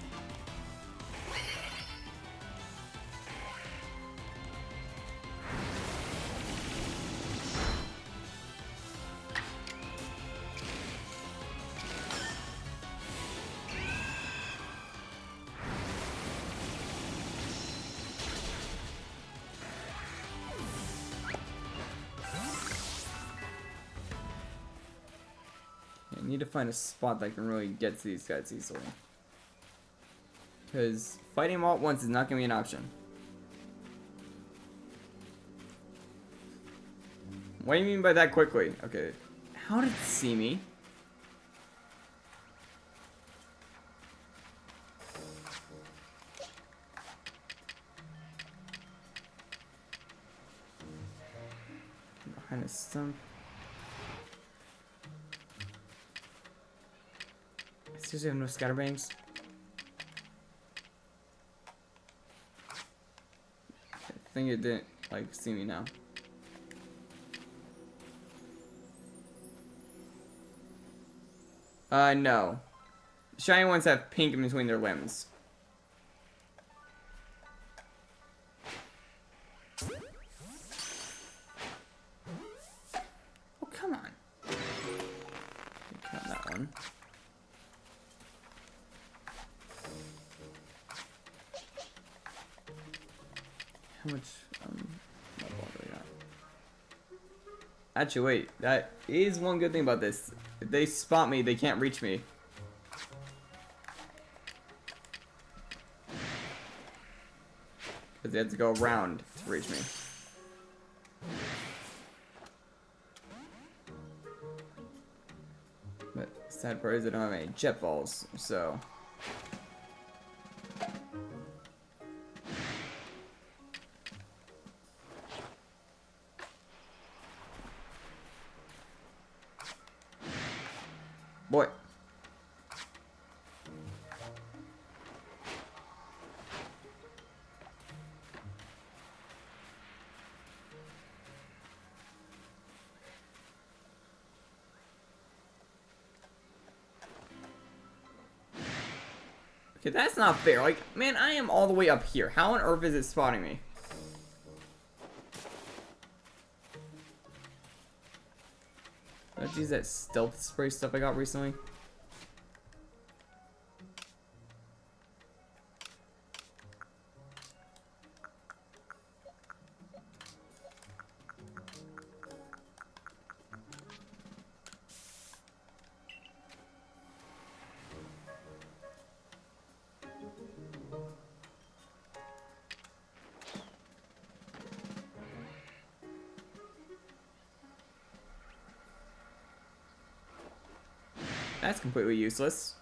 I need to find a spot that can really get to these guys easily. Because fighting them all at once is not going to be an option. What do you mean by that quickly? Okay. How did it see me? Behind a stump. I seriously have no scatterbangs. I think it didn't like see me now. No. Shiny ones have pink in between their limbs. Oh, come on. Count that one. How much, ball do we got? Actually, wait. That is one good thing about this. If they spot me, they can't reach me. Because they have to go around to reach me. But sad part is I don't have any jet balls, so... Boy. Okay, that's not fair. Like, man, I am all the way up here. How on earth is it spotting me? Let's use that stealth spray stuff I got recently. That's completely useless.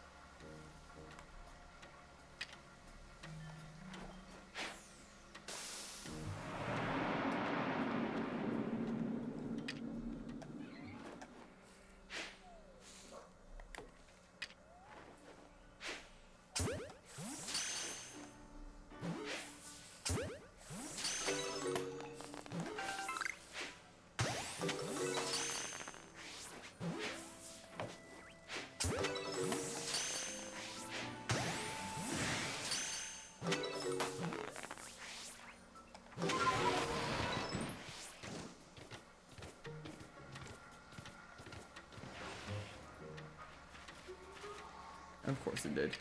Of course it did.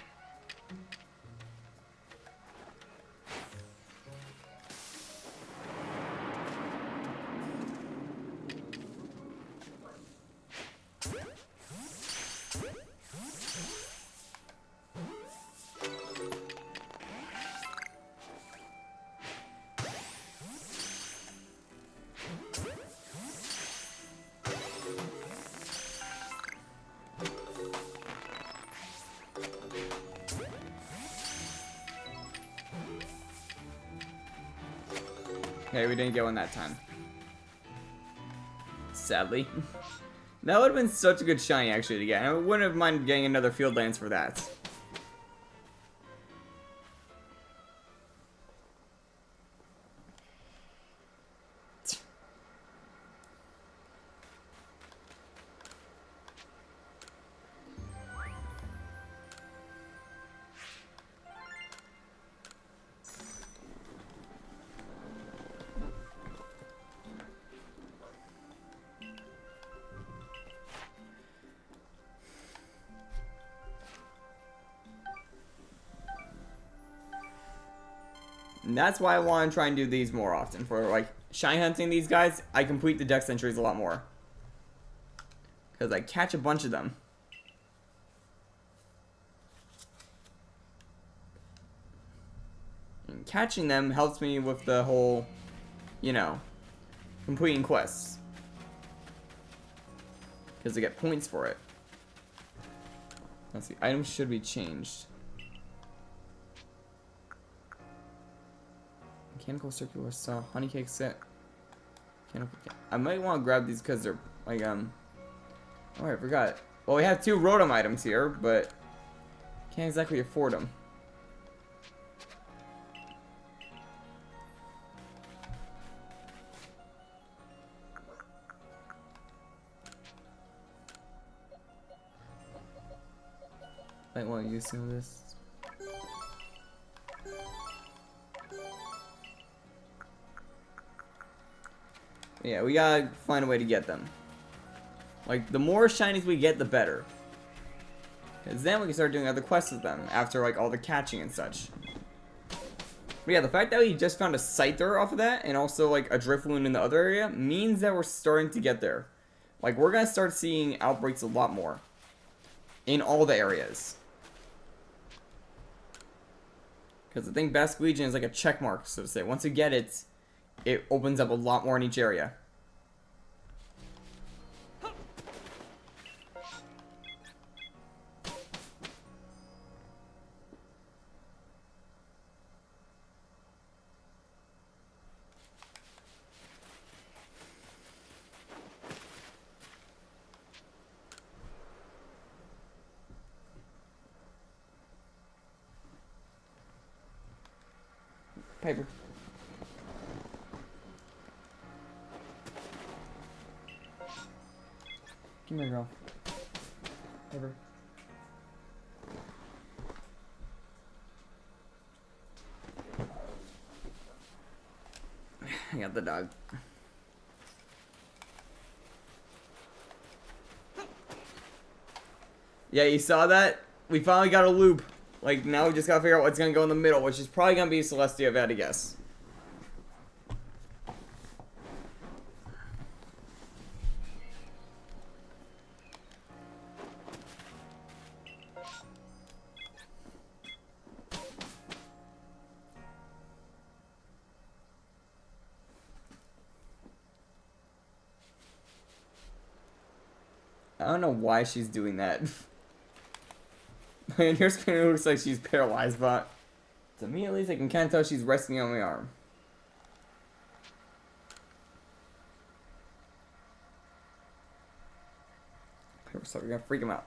Okay, we didn't get one that time. Sadly. That would have been such a good shiny actually to get. I wouldn't have minded getting another field lance for that. And that's why I want to try and do these more often. For like shiny hunting these guys, I complete the deck entries a lot more. Because I catch a bunch of them. And catching them helps me with the whole, you know, completing quests. because they get points for it. Let's see. Items should be changed. Mechanical circular saw, honey cake set. I might want to grab these because they're like oh, I forgot. Well, we have 2 Rotom items here, but can't exactly afford them. Might want to use some of this. Yeah, we gotta find a way to get them. Like, the more shinies we get, the better. Because then we can start doing other quests with them, after, like, all the catching and such. But yeah, the fact that we just found a Scyther off of that, and also, like, a Drifloon in the other area, means that we're starting to get there. Like, we're gonna start seeing outbreaks a lot more. In all the areas. Because I think Basque-Legion is like a check mark, so to say. Once you get it, it opens up a lot more in each area. Piper. Come here, girl. Piper. I got the dog. Yeah, you saw that? We finally got a loop. Like, now we just gotta figure out what's gonna go in the middle, which is probably gonna be Celestia, if I had to guess. I don't know why she's doing that. And here's kind of looks like she's paralyzed, but to me at least I can kind of tell she's resting on my arm. So we're gonna freak him out.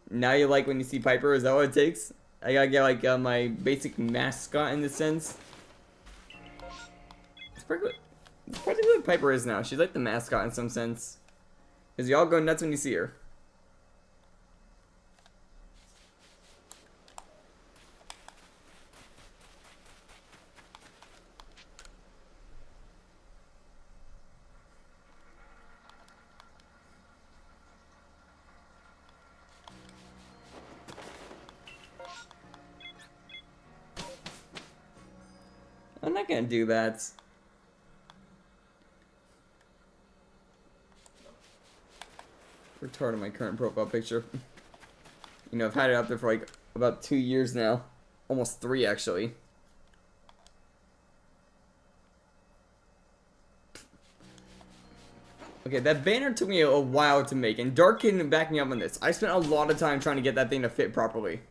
Now you like when you see Piper? Is that what it takes? I gotta get like my basic mascot in the sense. It's pretty good. It's pretty good. Piper is now. She's like the mascot in some sense. Cause you all go nuts when you see her. I'm not gonna do that. Retarded my current profile picture. You know, I've had it up there for like about 2 years now. Almost 3 actually. Okay, that banner took me a while to make, and Dark can back me up on this. I spent a lot of time trying to get that thing to fit properly.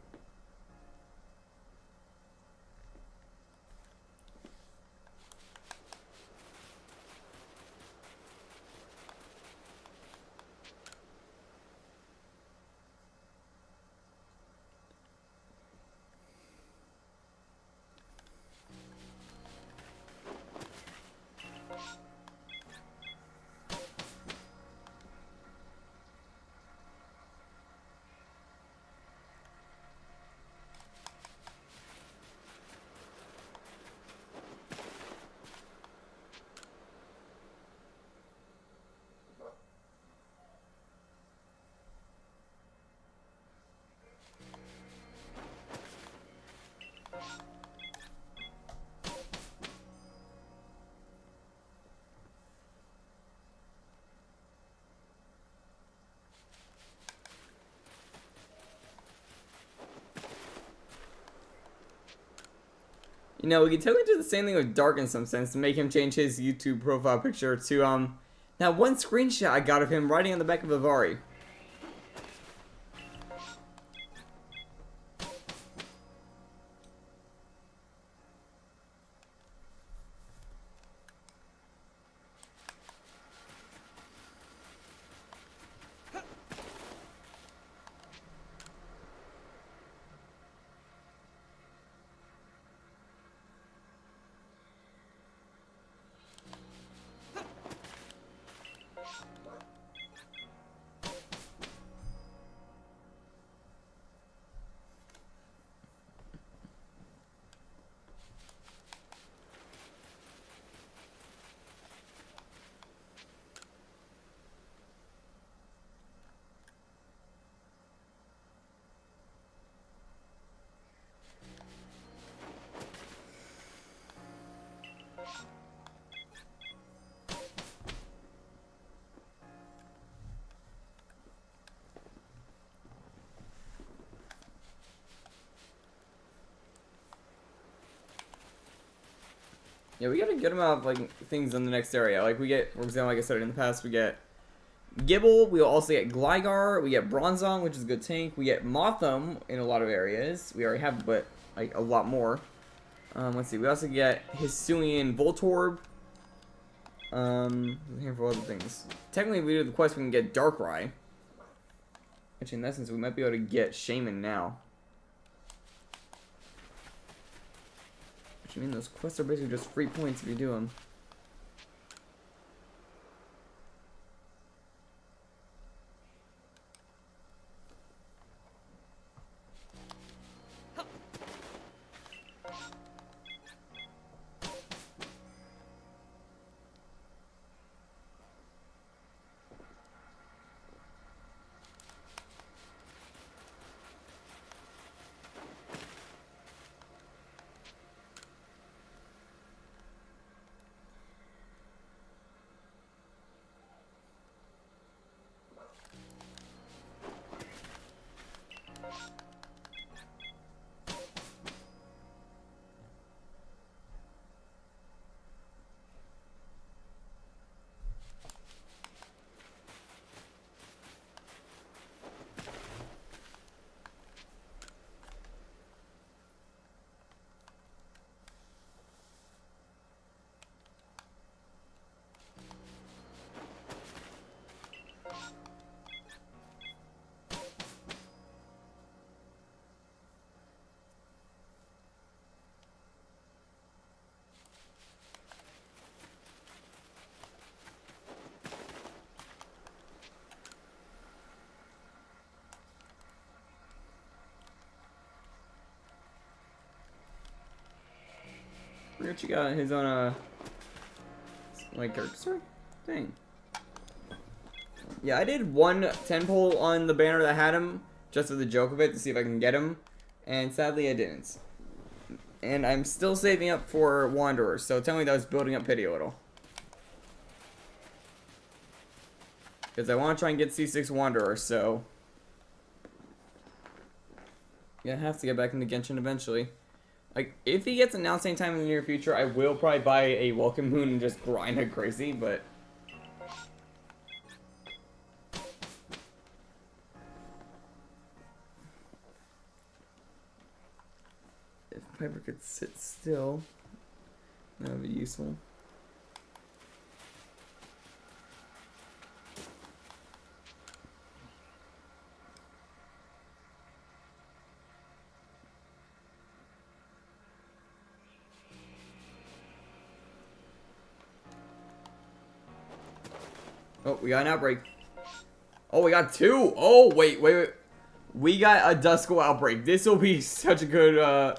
You know, we could totally do the same thing with Dark in some sense to make him change his YouTube profile picture to, that one screenshot I got of him riding on the back of a Vari. Yeah, we got a good amount of, like, things in the next area. Like, we get, for example, like I said in the past, we get Gibble, we'll also get Gligar, we get Bronzong, which is a good tank, we get Mothim in a lot of areas. We already have, but, like, a lot more. Let's see, we also get Hisuian Voltorb. A handful of other things. Technically, if we do the quest, we can get Darkrai. Which, in essence, we might be able to get Shaman now. I mean, those quests are basically just free points if you do them. Richie got his own, like, character story? Dang. Yeah, I did one 10 pull on the banner that had him, just for the joke of it, to see if I can get him. And sadly, I didn't. And I'm still saving up for Wanderers, so tell me that was building up pity a little. Because I want to try and get C6 Wanderer, so... yeah, I have to get back into Genshin eventually. Like, if he gets announced anytime in the near future, I will probably buy a Welcome Moon and just grind like crazy, but... if Piper could sit still, that would be useful. Oh, we got an outbreak. Oh, we got two. Oh, wait. We got a Duskull outbreak. This will be such a good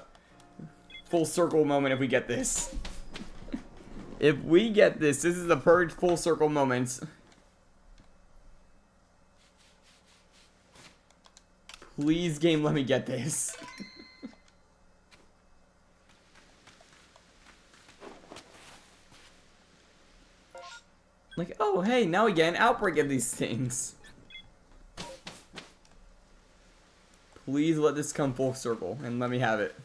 full circle moment if we get this. If we get this, this is the purge full circle moment. Please, game, let me get this. Like, oh, hey, now we get an outbreak of these things. Please let this come full circle and let me have it.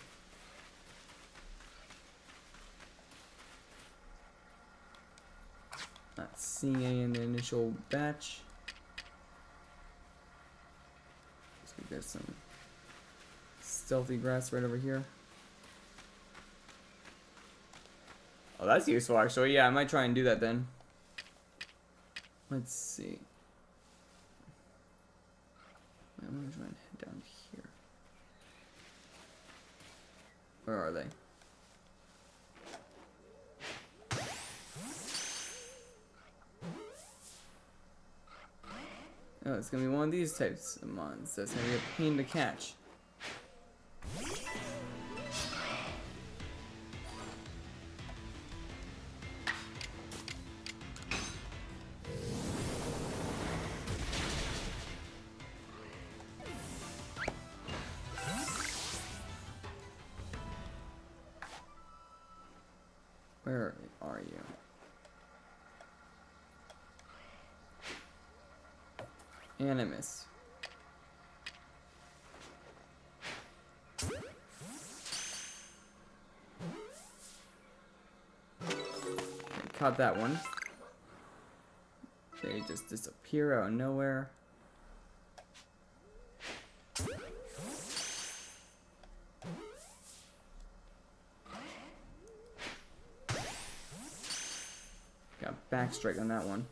Not seeing any in the initial batch. So there's some stealthy grass right over here. Oh, that's useful actually. Yeah, I might try and do that then. Let's see. I'm gonna try and head down here. Where are they? Oh, it's gonna be one of these types of mons. That's gonna be a pain to catch. Where are you? Animus. Okay, caught that one. They just disappear out of nowhere. Got backstrike on that one.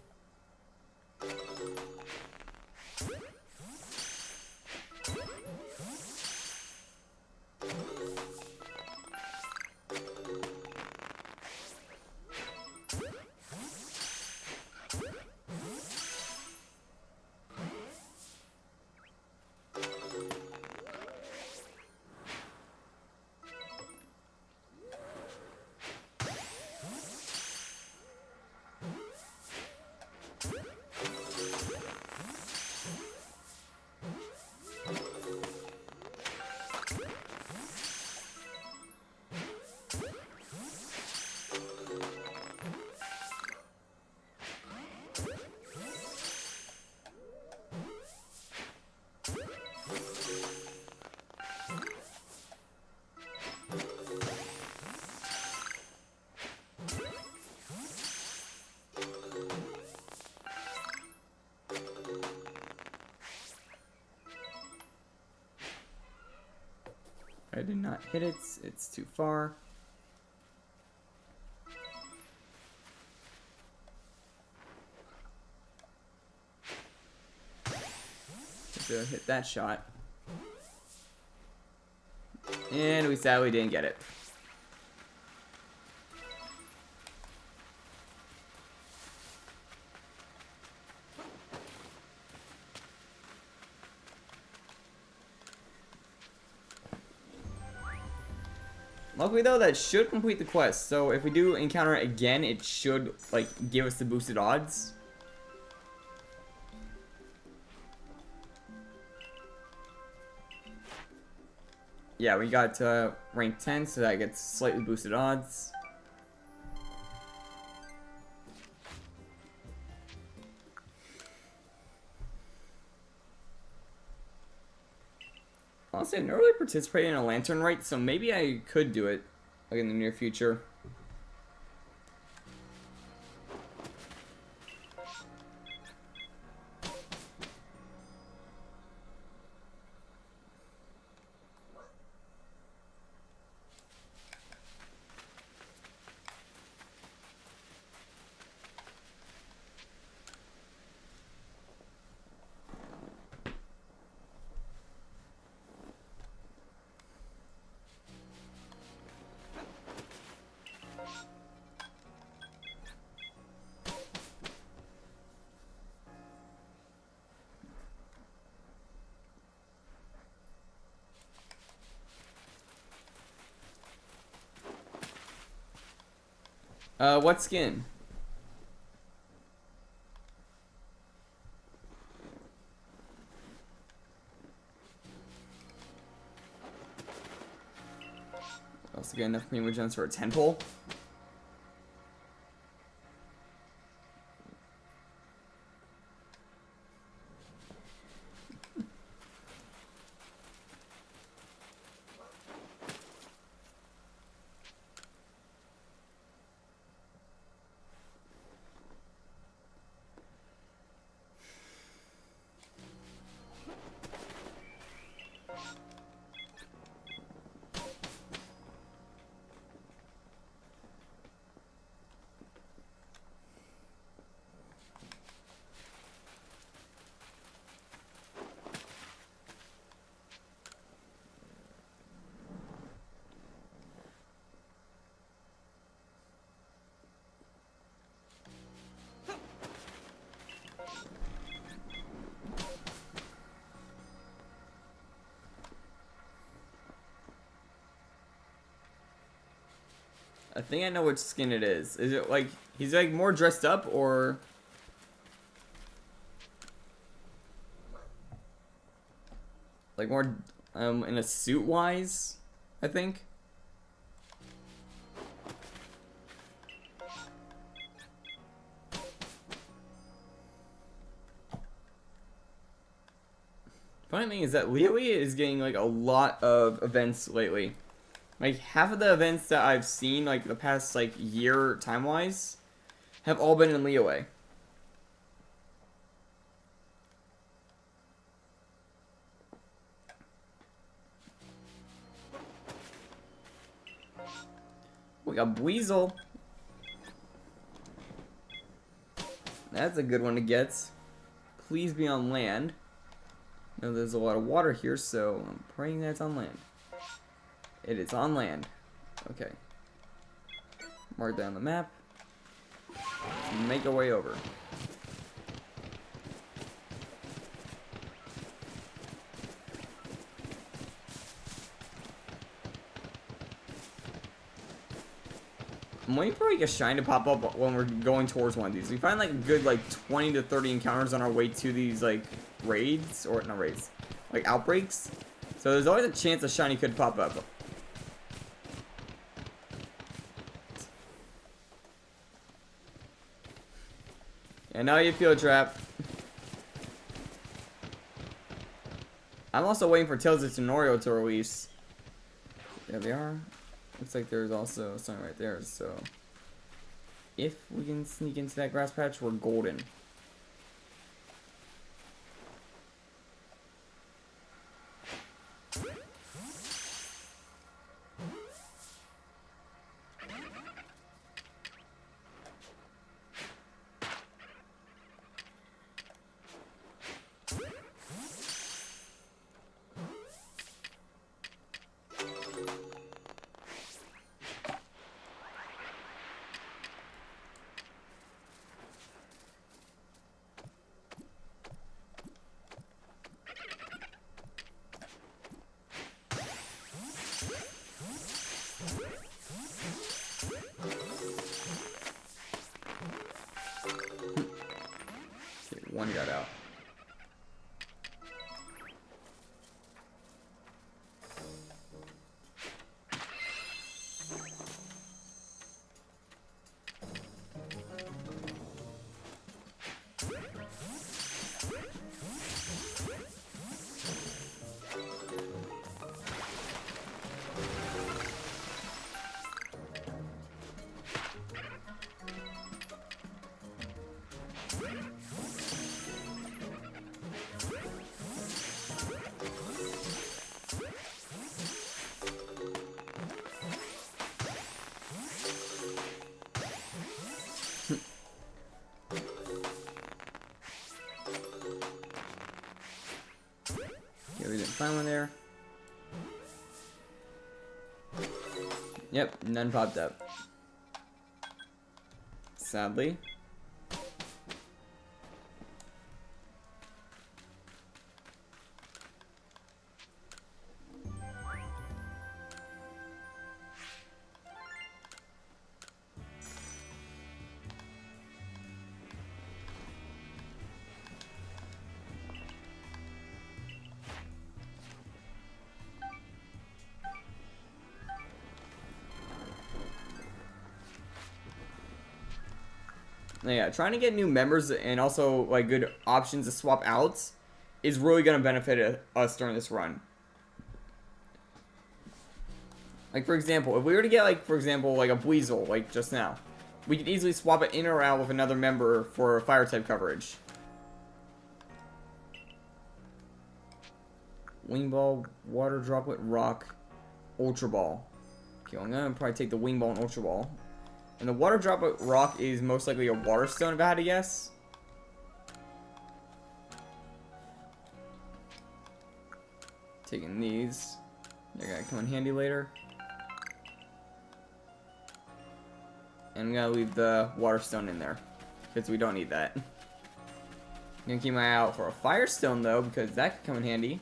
I did not hit it. It's too far. To hit that shot. And we sadly didn't get it. Luckily though, that should complete the quest. So if we do encounter it again, it should like give us the boosted odds. Yeah, we got to rank 10, so that gets slightly boosted odds. Honestly, I've never really participated in a lantern rite, so maybe I could do it like in the near future. What skin? Also get enough Primo Gems for a 10 pull. I think I know which skin it is. Is it like he's like more dressed up or like more in a suit wise? I think. Funny thing is that Leoe is getting like a lot of events lately. Like half of the events that I've seen like the past like year time wise have all been in Leoe. We got Weasel. That's a good one to get. Please be on land. Now there's a lot of water here, so I'm praying that it's on land. It is on land. Okay. Mark that on the map. Make our way over. I'm waiting for like a shine to pop up when we're going towards one of these. We find like a good like 20 to 30 encounters on our way to these like raids, or not raids, like outbreaks. So there's always a chance a shiny could pop up. And now you feel trapped. I'm also waiting for Tales of Tenorio to release. There they are. Looks like there's also something right there, so if we can sneak into that grass patch, we're golden. One got out. We didn't find one there. Yep, none popped up. Sadly. Yeah, trying to get new members and also like good options to swap out is really going to benefit us during this run. Like for example, if we were to get like, for example, like a Weasel, like just now, we could easily swap it in or out with another member for fire type coverage. Wing Ball, Water Droplet, Rock, Ultra Ball. Okay, I'm going to probably take the Wing Ball and Ultra Ball. And the Water Droplet Rock is most likely a Water Stone, if I had to guess. Taking these. They're going to come in handy later. And I'm going to leave the Water Stone in there, because we don't need that. I'm going to keep my eye out for a Fire Stone, though, because that could come in handy.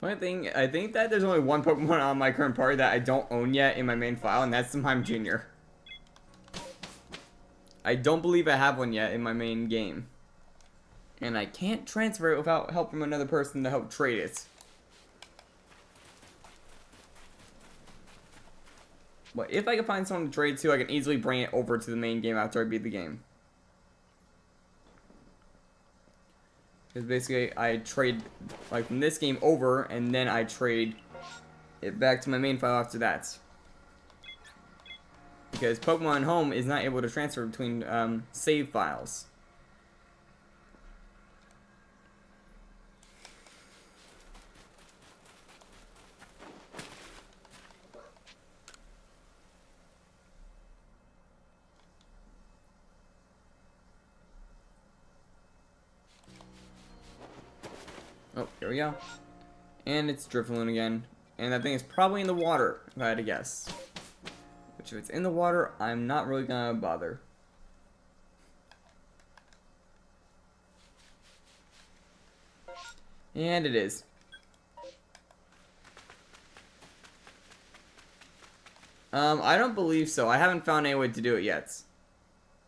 Funny thing, I think that there's only one Pokemon on my current party that I don't own yet in my main file, and that's Mime Jr. I don't believe I have one yet in my main game. And I can't transfer it without help from another person to help trade it. But if I can find someone to trade to, I can easily bring it over to the main game after I beat the game. Because basically, I trade, like, from this game over, and then I trade it back to my main file after that. Because Pokemon Home is not able to transfer between save files. Oh, here we go. And it's Drifloon again. And that thing is probably in the water, if I had to guess. Which, if it's in the water, I'm not really gonna bother. And it is. I don't believe so. I haven't found any way to do it yet.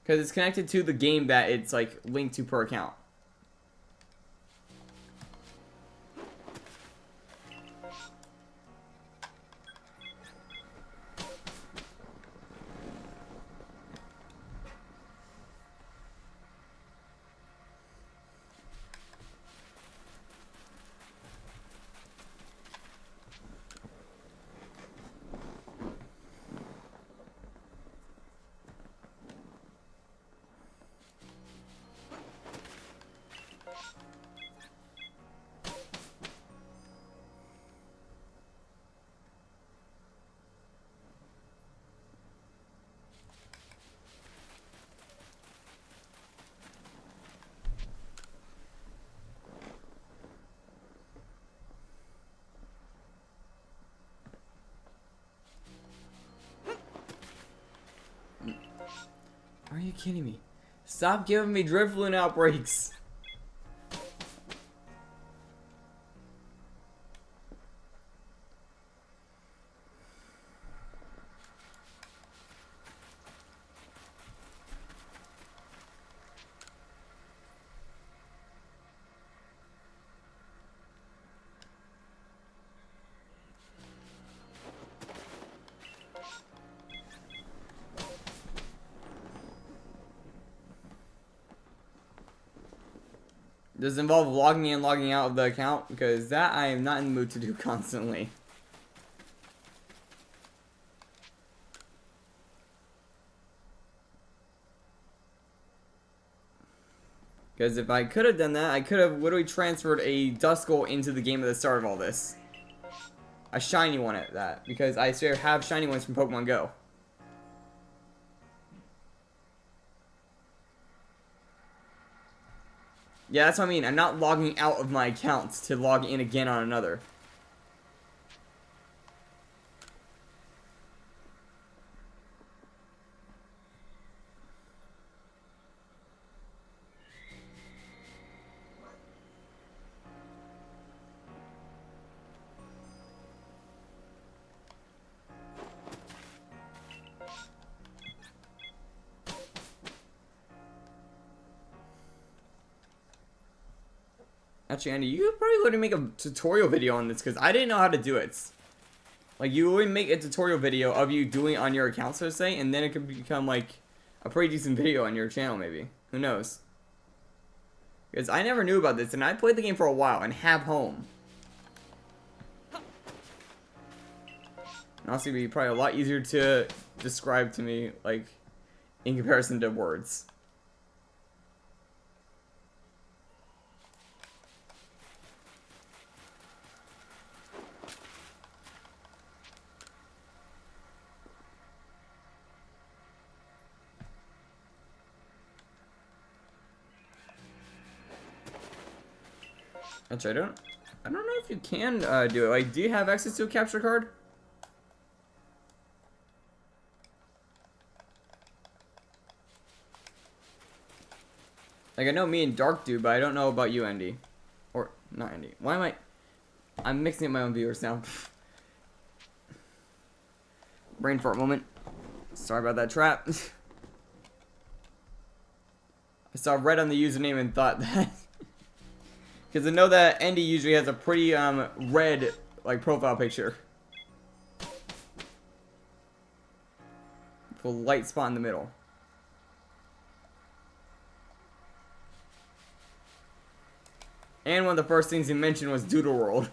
Because it's connected to the game that it's, like, linked to per account. Are you kidding me? Stop giving me Drifloon outbreaks. Does it involve logging in and logging out of the account? Because that I am not in the mood to do constantly. Because if I could have done that, I could have literally transferred a Duskull into the game at the start of all this. A shiny one at that. Because I swear have shiny ones from Pokemon Go. Yeah, that's what I mean. I'm not logging out of my accounts to log in again on another. Actually, Andy, you could probably let me make a tutorial video on this because I didn't know how to do it. Like, you would make a tutorial video of you doing it on your account, so to say, and then it could become, like, a pretty decent video on your channel, maybe. Who knows? Because I never knew about this, and I played the game for a while and have home. And honestly, it'd be probably a lot easier to describe to me, like, in comparison to words. Actually, I don't know if you can do it. Like, do you have access to a capture card? Like, I know me and Dark do, but I don't know about you, Andy. Or, not Andy. Why am I'm mixing up my own viewers now. Brain fart moment. Sorry about that trap. I saw red on the username and thought that. Because I know that Andy usually has a pretty red like profile picture. With a light spot in the middle. And one of the first things he mentioned was Doodle World.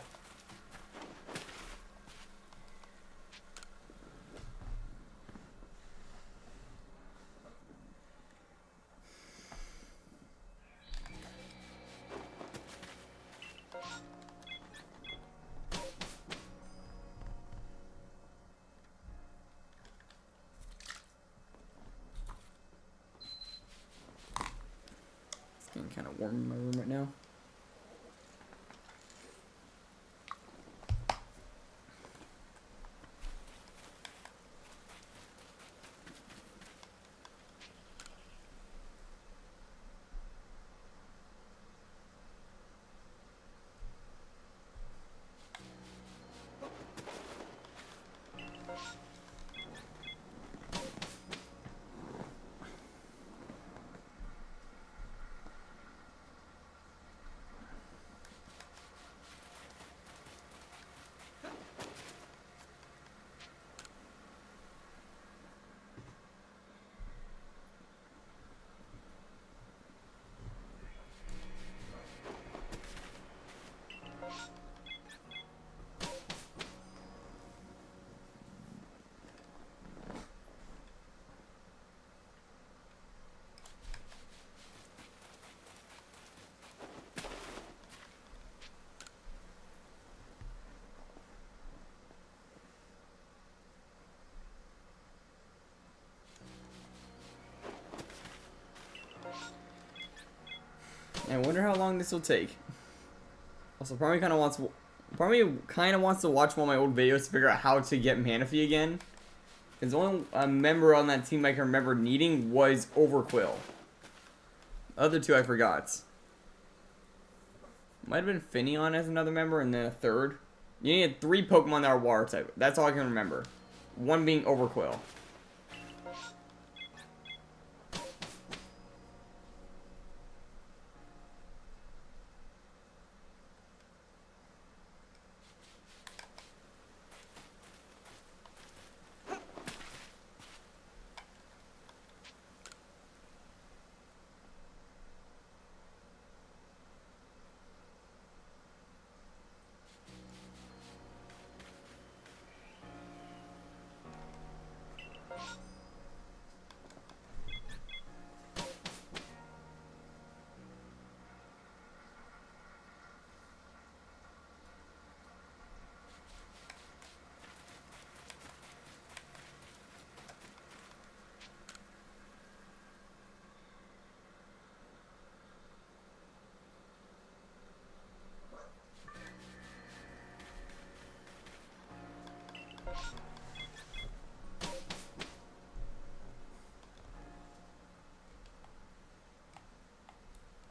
It's getting kind of warm in my room right now. I wonder how long this will take. Also, part of me kind of wants to watch one of my old videos to figure out how to get Manaphy again. Because the only member on that team I can remember needing was Overquill. The other two I forgot. Might have been Finneon as another member, and then a third. You needed 3 Pokemon that are water type. That's all I can remember. One being Overquill.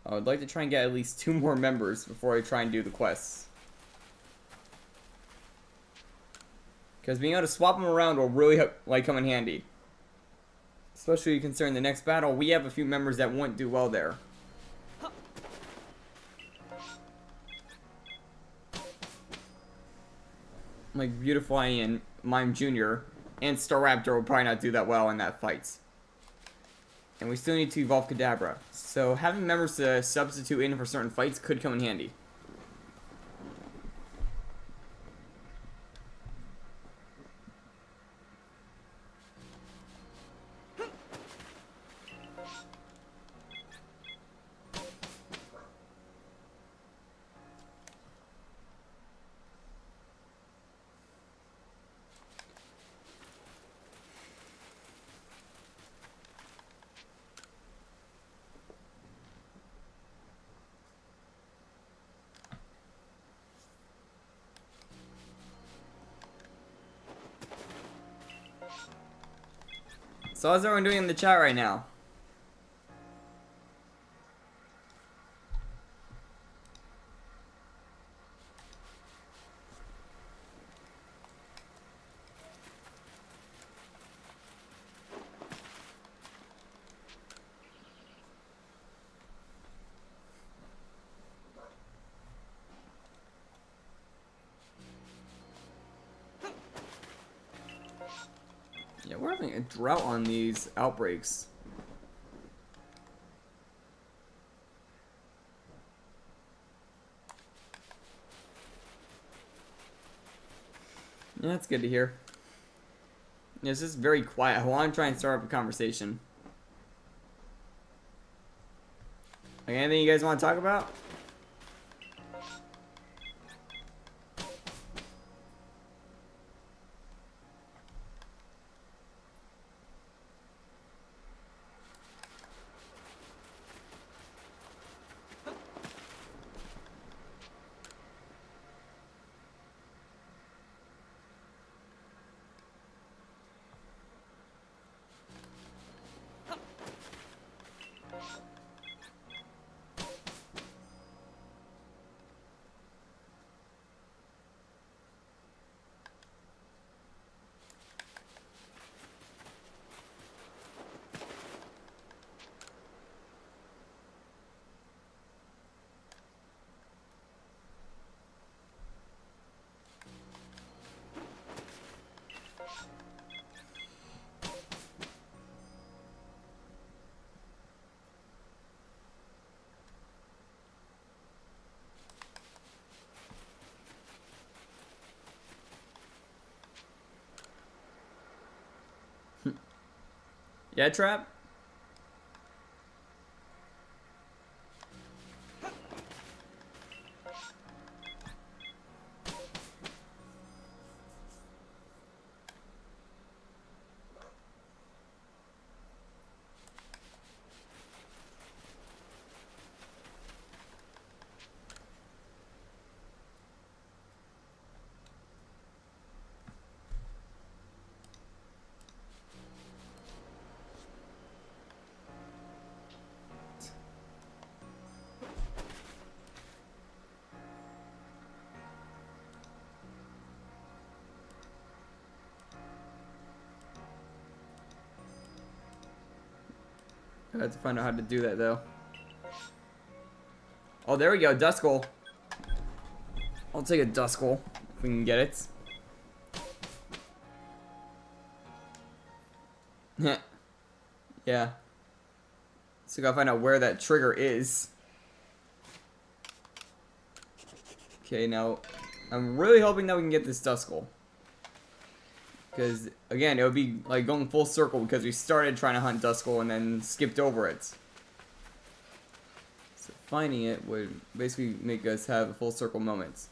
I would like to try and get at least 2 more members before I try and do the quests. Because being able to swap them around will really come in handy. Especially considering the next battle, we have a few members that won't do well there. Like Beautifly and Mime Jr. and Staraptor will probably not do that well in that fight. And we still need to evolve Kadabra. So having members to substitute in for certain fights could come in handy. So how's everyone doing in the chat right now? Yeah, we're having a drought on these outbreaks. Yeah, that's good to hear. Yeah, it's just very quiet. I want to try and start up a conversation. Like, anything you guys want to talk about? Yeah, Trap? I have to find out how to do that, though. Oh, there we go. Duskull. I'll take a Duskull if we can get it. Yeah. So gotta find out where that trigger is. Okay, now I'm really hoping that we can get this Duskull. Because, again, it would be like going full circle because we started trying to hunt Duskull and then skipped over it. So finding it would basically make us have a full circle moment.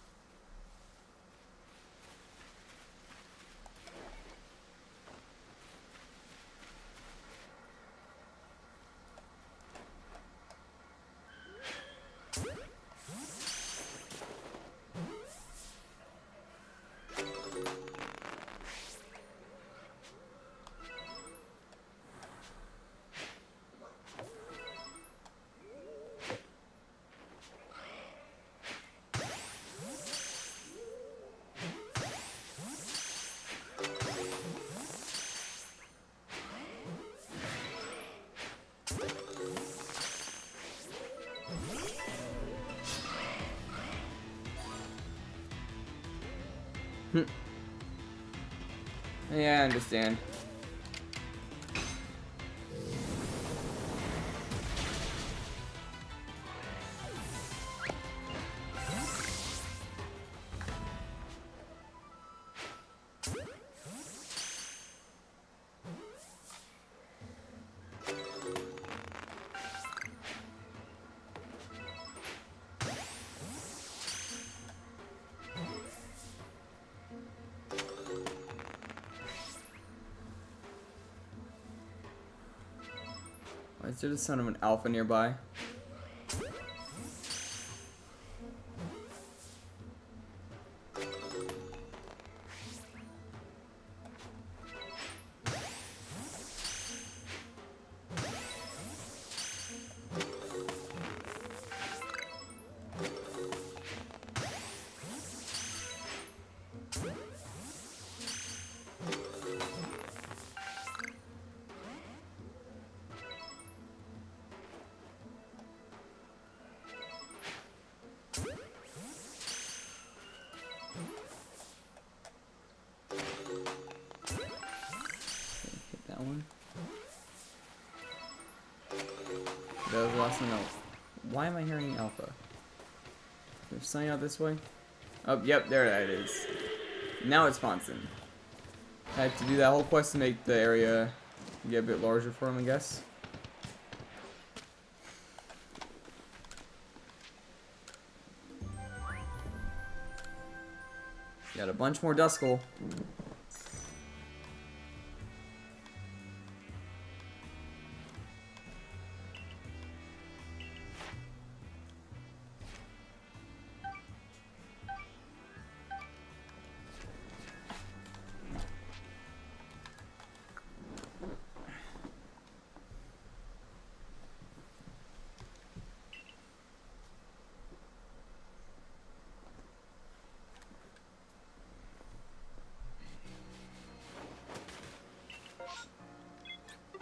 Yeah, I understand. Why is there the sound of an alpha nearby? also know. Why am I hearing Alpha? There's something out this way? Oh, yep, there that is. Now it spawns in. I had to do that whole quest to make the area get a bit larger for him, I guess. Got a bunch more Duskull.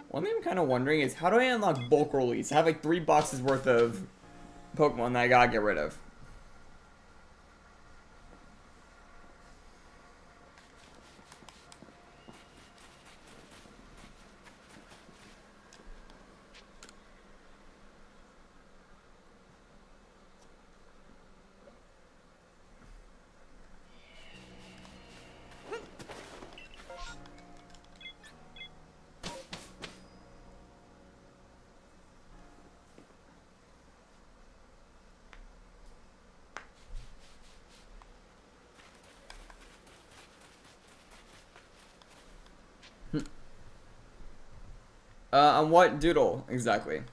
One thing I'm kind of wondering is how do I unlock bulk release? I have like 3 boxes worth of Pokemon that I gotta get rid of. On what doodle exactly?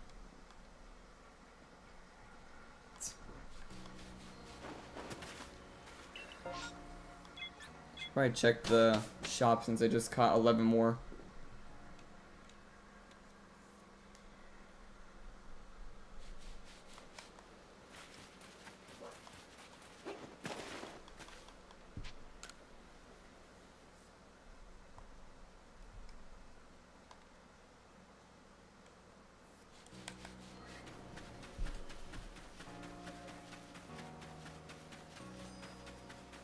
Should probably check the shop since I just caught 11 more.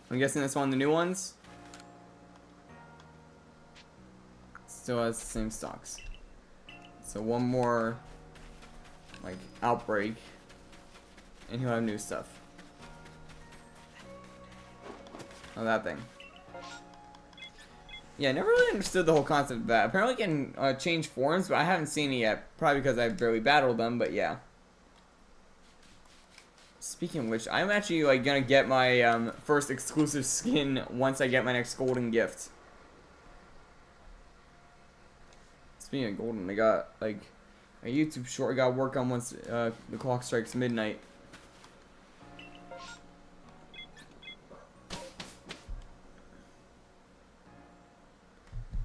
I'm guessing that's one of the new ones. Still has the same stocks. So one more, like, outbreak, and he'll have new stuff. Oh, that thing. Yeah, I never really understood the whole concept of that. Apparently it can change forms, but I haven't seen it yet. Probably because I barely battled them, but yeah. Speaking of which, I'm actually like gonna get my first exclusive skin once I get my next golden gift. Speaking of golden, I got like a YouTube short I gotta work on once the clock strikes midnight.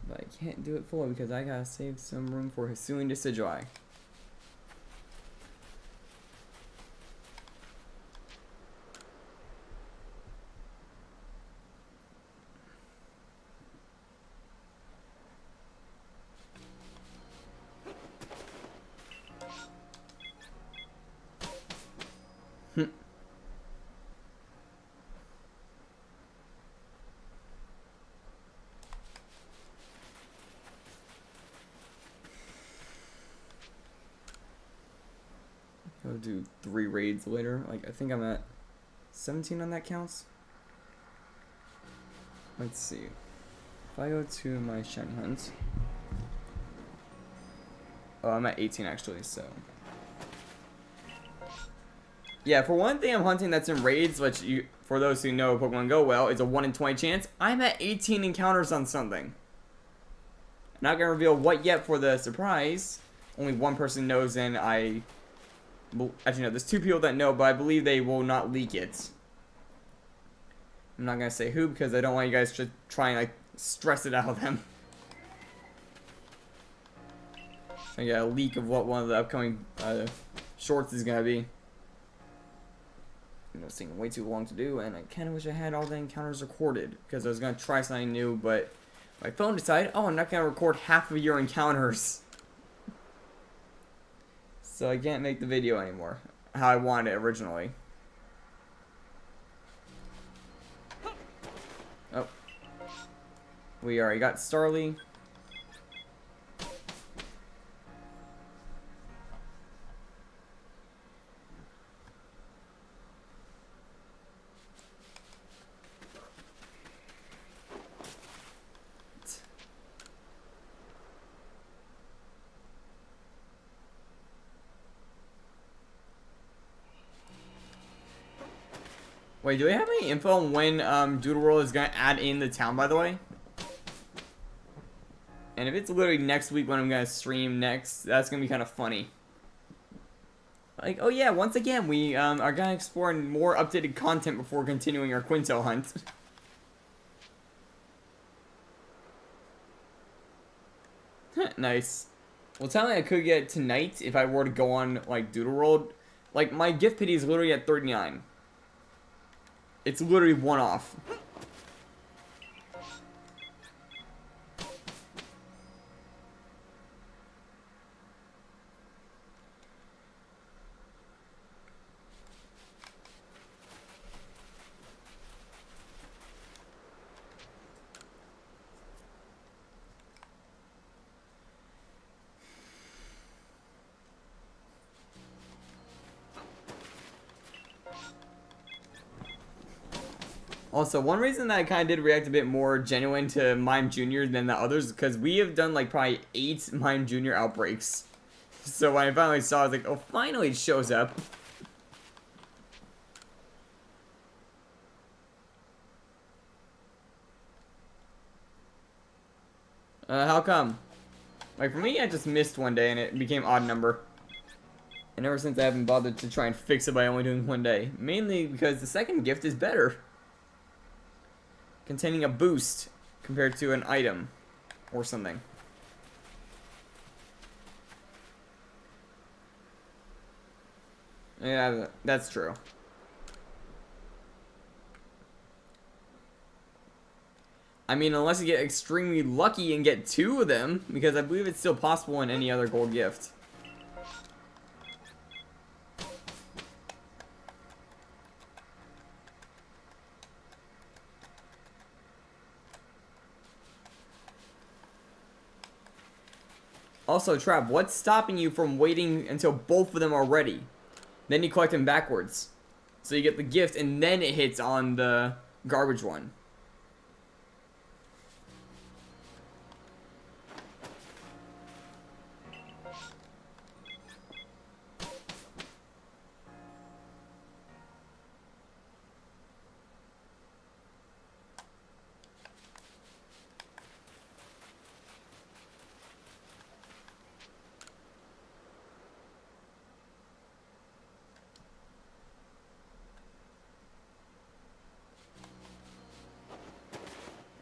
But I can't do it fully because I gotta save some room for Hisuian Decidueye. I'll do 3 raids later. Like, I think I'm at 17 on that counts. Let's see. If I go to my shiny hunt. Oh, I'm at 18 actually, so. Yeah, for one thing I'm hunting that's in raids, which you, for those who know Pokemon Go well, is a 1 in 20 chance. I'm at 18 encounters on something. I'm not gonna reveal what yet for the surprise. Only one person knows, and actually, no, there's 2 people that know, but I believe they will not leak it. I'm not gonna say who because I don't want you guys to try and like stress it out of them. I get a leak of what one of the upcoming shorts is gonna be. You know, it's taking way too long to do, and I kind of wish I had all the encounters recorded because I was gonna try something new, but my phone decided, oh, I'm not gonna record half of your encounters. So I can't make the video anymore, how I wanted it originally. Oh. We already got Starly. Wait, do we have any info on when Doodle World is gonna add in the town, by the way? And if it's literally next week when I'm gonna stream next, that's gonna be kind of funny. Like, oh yeah, once again, we are gonna explore more updated content before continuing our Quinto hunt. Nice. Well, something I could get tonight if I were to go on, like, Doodle World. Like, my gift pity is literally at 39. It's literally one off. Also, one reason that I kind of did react a bit more genuine to Mime Jr. than the others is because we have done like probably 8 Mime Jr. outbreaks. So when I finally saw it, I was like, oh, finally it shows up. How come? Like for me, I just missed one day and it became odd number. And ever since I haven't bothered to try and fix it by only doing one day. Mainly because the second gift is better. Containing a boost compared to an item or something. Yeah, that's true. I mean, unless you get extremely lucky and get 2 of them, because I believe it's still possible in any other gold gift. Also, Trav, what's stopping you from waiting until both of them are ready? Then you collect them backwards. So you get the gift and then it hits on the garbage one.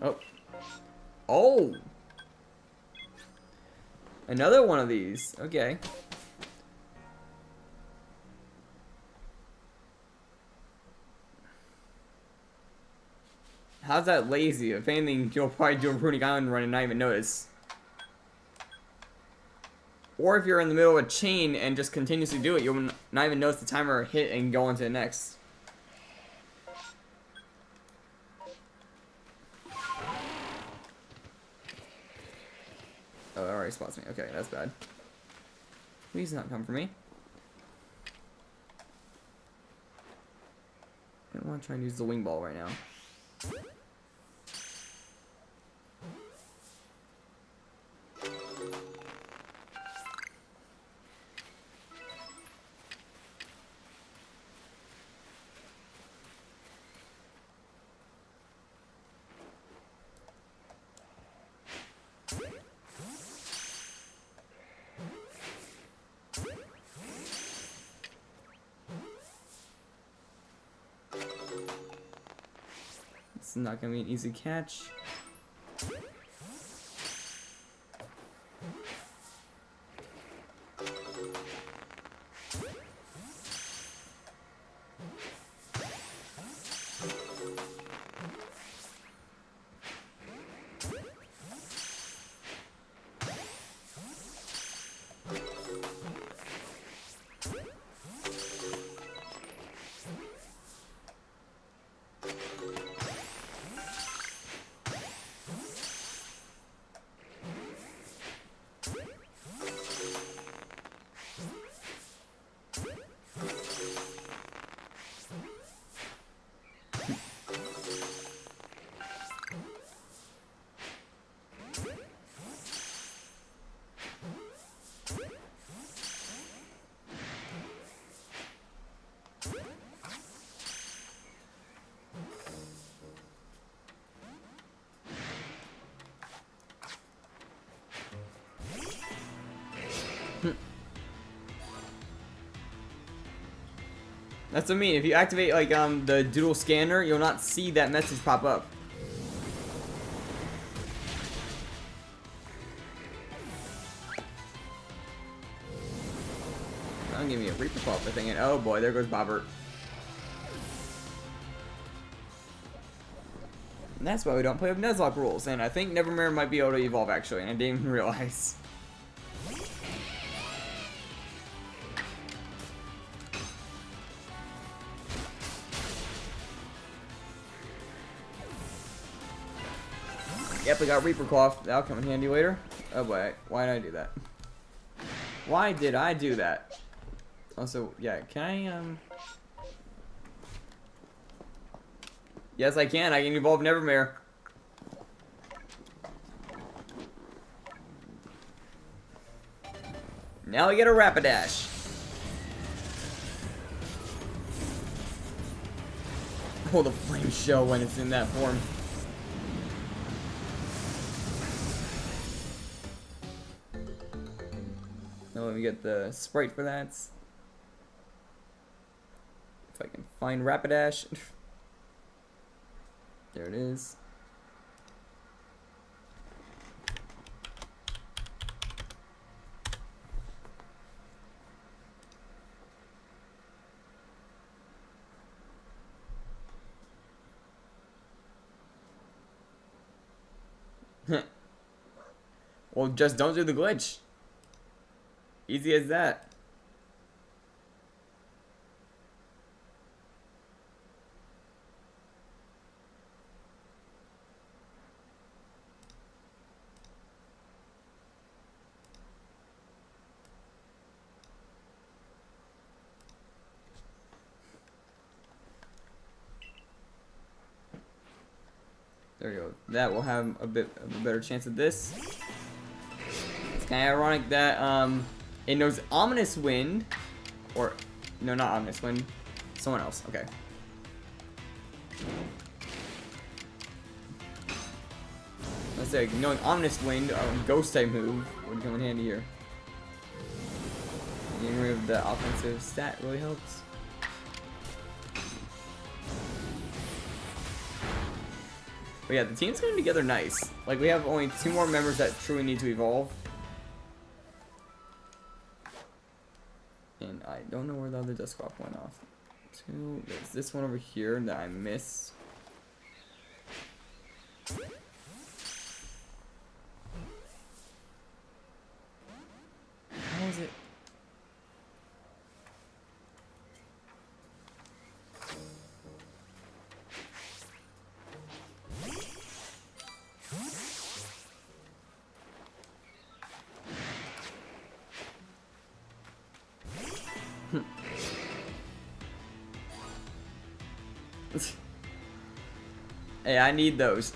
Oh. Oh! Another one of these. Okay. How's that lazy? If anything, you'll probably do a Runic Island run and not even notice. Or if you're in the middle of a chain and just continuously do it, you'll not even notice the timer hit and go on to the next. Oh, it already spots me. Okay, that's bad. Please not come for me. I don't want to try and use the wing ball right now. It's not gonna be an easy catch. That's what I mean. If you activate like the doodle scanner, you'll not see that message pop up. That'll give me a Reaper Claw for thinking. Oh boy, there goes Bobbert. And that's why we don't play with Nuzlocke rules. And I think Nevermare might be able to evolve actually, and I didn't even realize. Yep, I got Reaper Claw. That'll come in handy later. Oh boy, why did I do that? Why did I do that? Also, yeah, can I, Yes, I can. I can evolve Nevermare. Now we get a Rapidash. Oh, the flame shell when it's in that form. Now let me get the sprite for that. If I can find Rapidash. There it is. Well, just don't do the glitch. Easy as that. There we go. That will have a bit of a better chance of this. It's kind of ironic that it knows Ominous Wind, or no, not Ominous Wind, someone else. Okay. Let's say knowing Ominous Wind, Ghost type move would come in handy here. Getting rid of the offensive stat really helps. But yeah, the team's coming together nice. Like, we have only 2 more members that truly need to evolve. And I don't know where the other Dusclops went off. There's this one over here that I missed. How is it? Hey, I need those.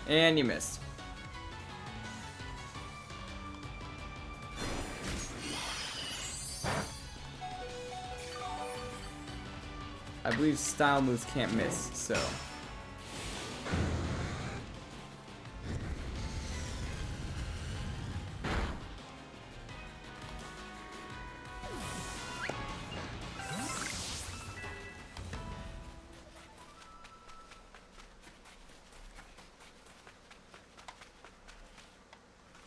And you missed. I believe style moves can't miss, so.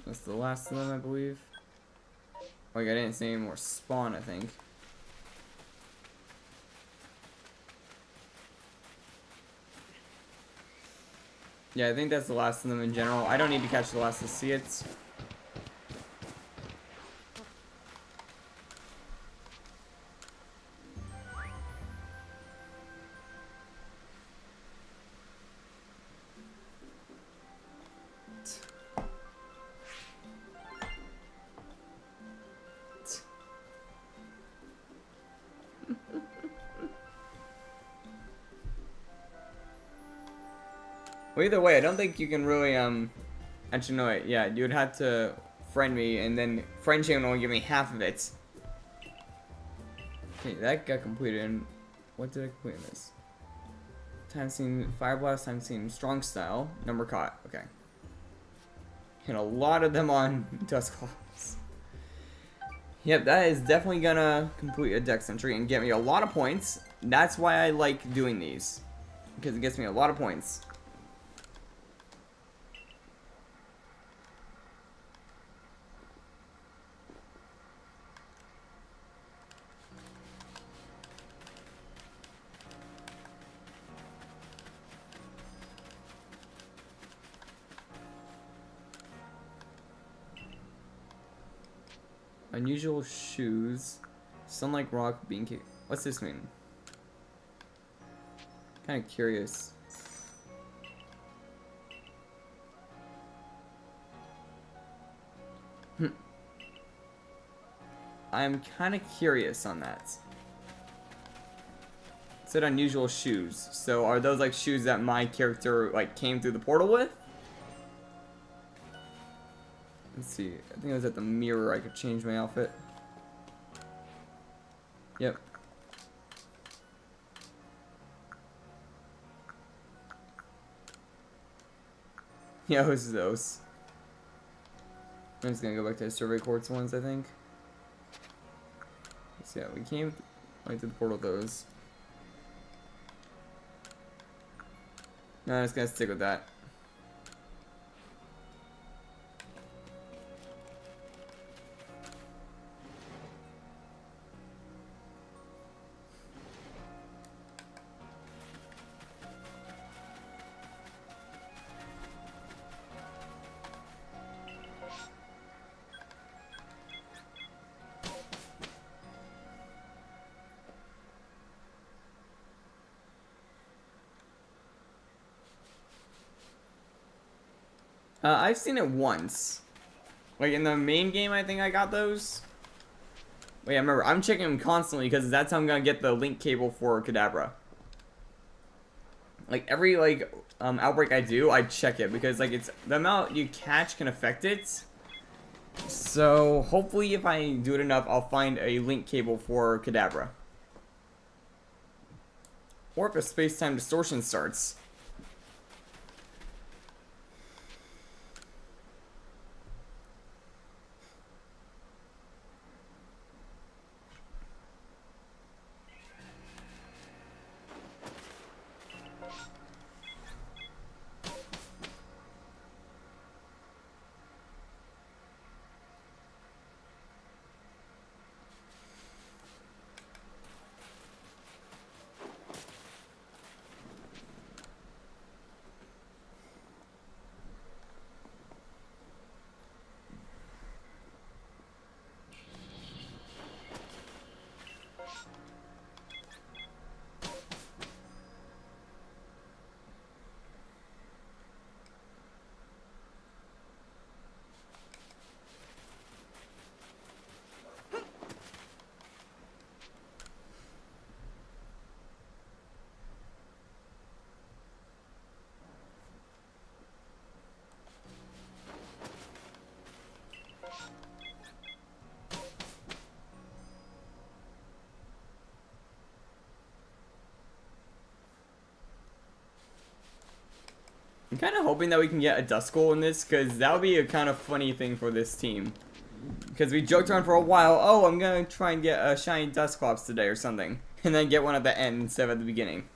That's the last of them, I believe. Like, I didn't see any more spawn, I think. Yeah, I think that's the last of them in general. I don't need to catch the last to see it. Well, either way, I don't think you can really, actually, no, wait, yeah, you would have to friend me, and then friendship would only give me half of it. Okay, that got completed. And what did I complete in this? Time seen Fire Blast, time seen Strong Style, number caught. Okay. And a lot of them on Dusclops. Yep, that is definitely gonna complete a dex entry and get me a lot of points. That's why I like doing these. Because it gets me a lot of points. Unusual shoes. Sunlight rock being kicked. What's this mean? Kind of curious. I'm kind of curious on that. It said unusual shoes. So are those like shoes that my character like came through the portal with? Let's see. I think it was at the mirror I could change my outfit. Yep. Yeah, it was those. I'm just gonna go back to the survey courts ones, I think. So yeah, we came right to the portal those. No, I'm just gonna stick with that. I've seen it once. Like in the main game, I think I got those. Wait, I remember. I'm checking them constantly because that's how I'm gonna get the link cable for Kadabra. Like every outbreak I do, I check it because like it's the amount you catch can affect it. So hopefully, if I do it enough, I'll find a link cable for Kadabra. Or if a space-time distortion starts. I'm kind of hoping that we can get a Duskull in this, because that would be a kind of funny thing for this team. Because we joked around for a while, oh, I'm going to try and get a shiny Dusclops today or something. And then get one at the end instead of at the beginning.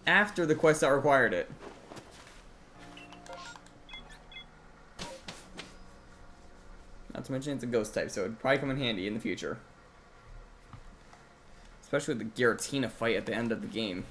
After the quest that required it. Not to mention it's a ghost type, so it'd probably come in handy in the future. Especially with the Giratina fight at the end of the game.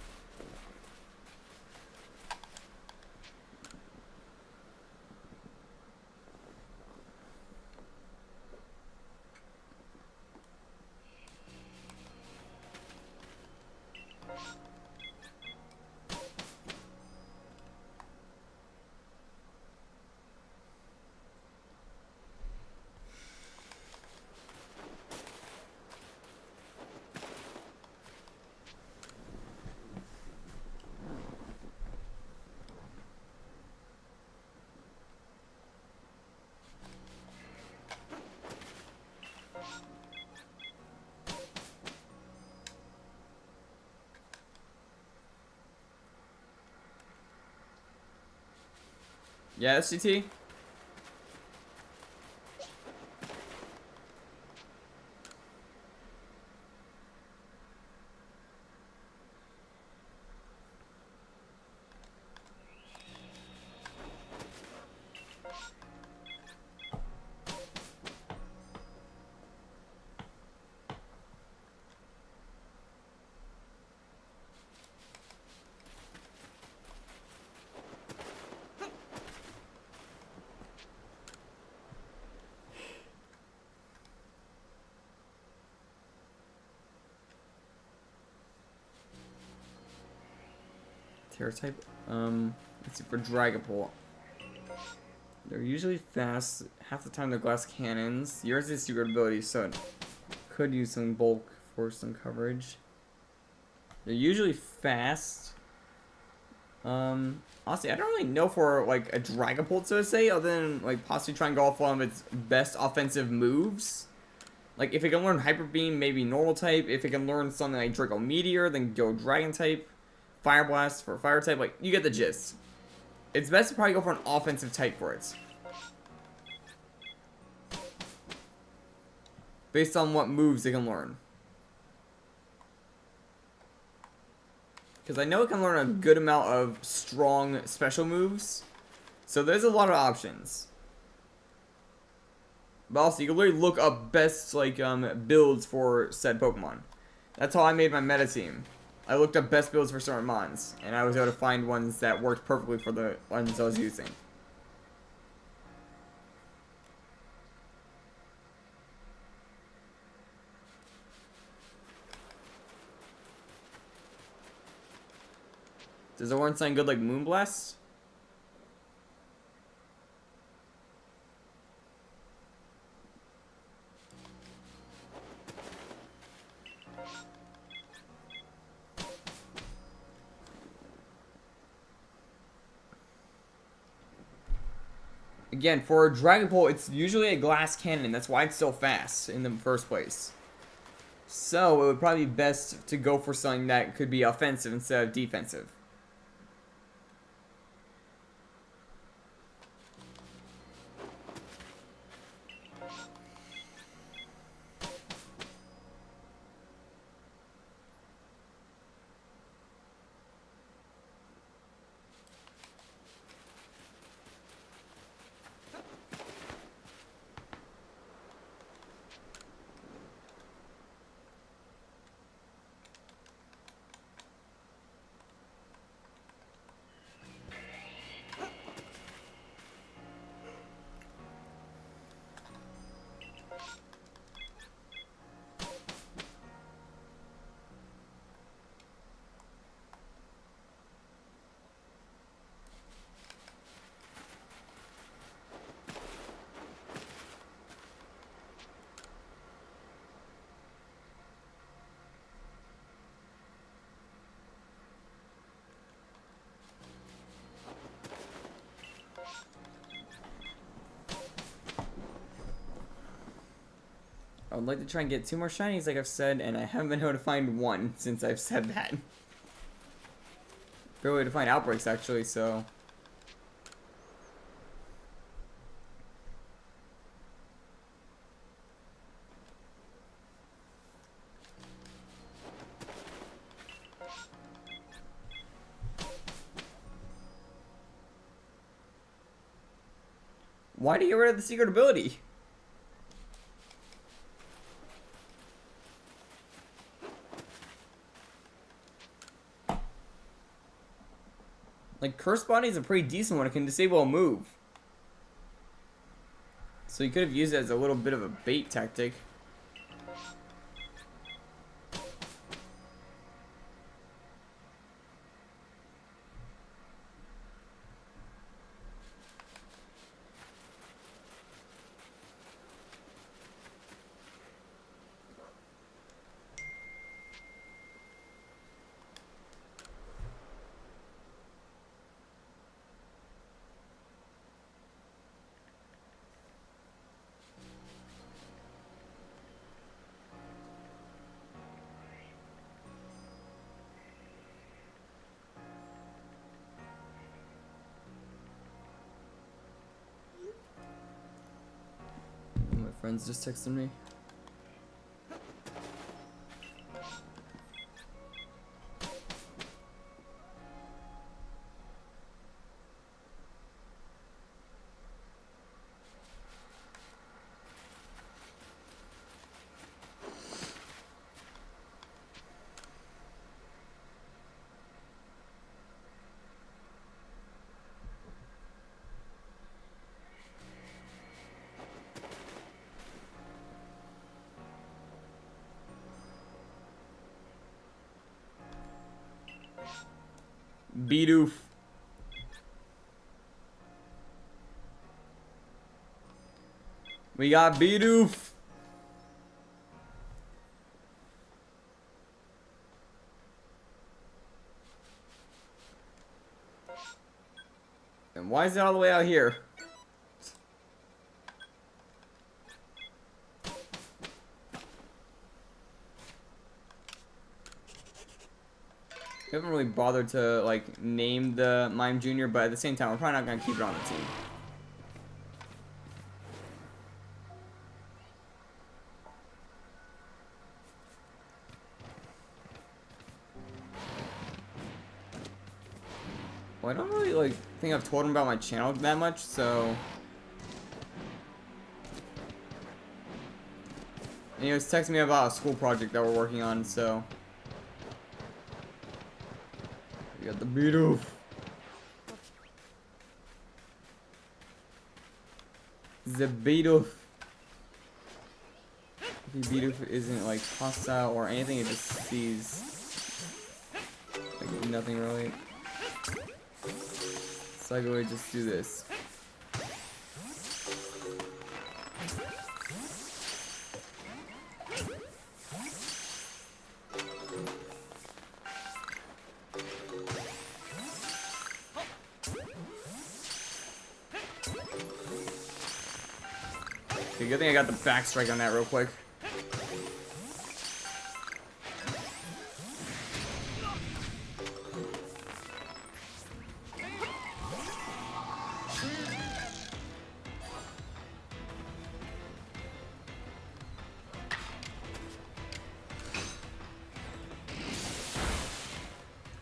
Yeah, SGT. Terror type. Let's see for Dragapult. They're usually fast. Half the time they're glass cannons. Yours is secret ability, so it could use some bulk for some coverage. They're usually fast. Honestly, I don't really know for like a Dragapult, so to say, other than like possibly try and go off one of its best offensive moves. Like if it can learn Hyper Beam, maybe normal type. If it can learn something like Draco Meteor, then go Dragon type. Fire Blast for fire type. Like you get the gist. It's best to probably go for an offensive type for it. Based on what moves it can learn. Because I know it can learn a good amount of strong special moves. So there's a lot of options. But also, you can literally look up best, like, builds for said Pokemon. That's how I made my meta team. I looked up best builds for certain mons. And I was able to find ones that worked perfectly for the ones I was using. Does it learn something good like Moonblast? Again, for a Dragapult, it's usually a glass cannon. That's why it's so fast in the first place. So, it would probably be best to go for something that could be offensive instead of defensive. I would like to try and get 2 more shinies, like I've said, and I haven't been able to find one since I've said that. Fair way to find outbreaks, actually, so. Why do you get rid of the secret ability? Like, Curse Body is a pretty decent one. It can disable a move. So you could have used it as a little bit of a bait tactic. Friends just texted me. Bidoof. We got Bidoof. And why is it all the way out here? We haven't really bothered to like name the Mime Jr., but at the same time, we're probably not gonna keep it on the team. Well, I don't really like think I've told him about my channel that much, so. And he was texting me about a school project that we're working on, so. We got the Bidoof. The Bidoof. The Bidoof isn't like hostile or anything, it just sees like nothing really. So I go and just do this. Okay, good thing I got the back strike on that real quick.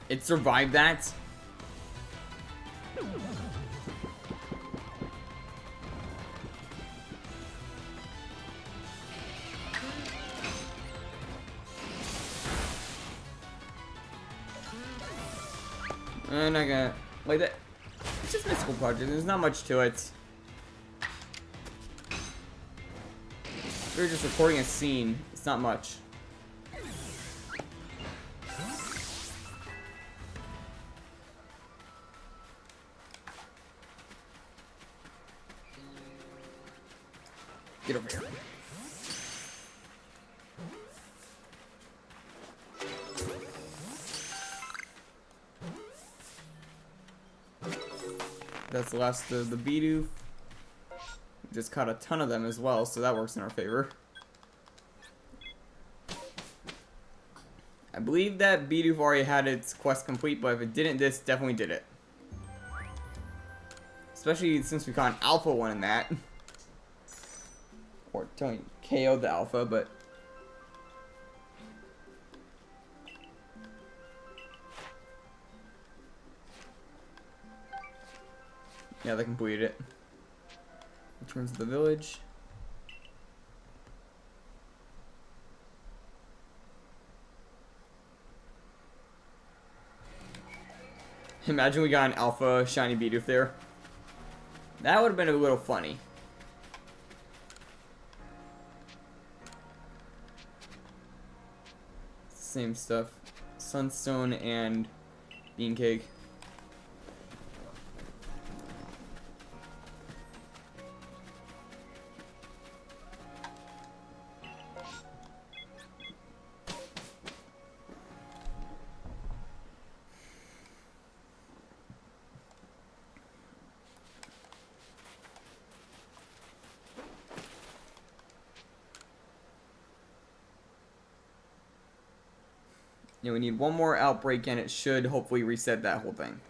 It survived that. And I got like that. It's just my school project. There's not much to it. We're just recording a scene. It's not much. Get over here. That's the last of the Bidoof. We just caught a ton of them as well, so that works in our favor. I believe that Bidoof already had its quest complete, but if it didn't, this definitely did it. Especially since we caught an alpha one in that. Or don't KO the alpha, but yeah, they completed it. Returns to the village. Imagine we got an alpha shiny Bidoof there. That would have been a little funny. Same stuff. Sunstone and Beancake. Yeah, we need one more outbreak and it should hopefully reset that whole thing.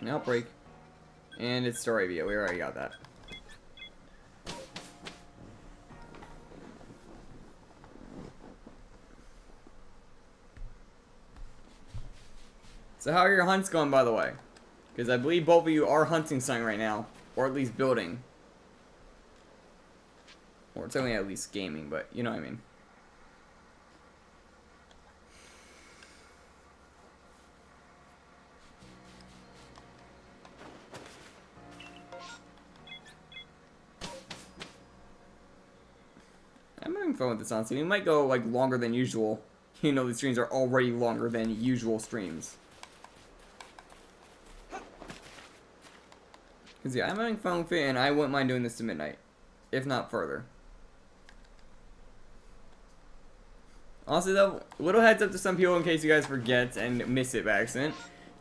An outbreak. And it's Staravia. We already got that. So how are your hunts going, by the way? Because I believe both of you are hunting something right now. Or at least building. Or it's only at least gaming, but you know what I mean. I'm having fun with this, honestly. We might go, like, longer than usual. You know, the streams are already longer than usual streams. Because, yeah, I'm having fun with it, and I wouldn't mind doing this to midnight. If not further. Also, though, little heads up to some people in case you guys forget and miss it by accident.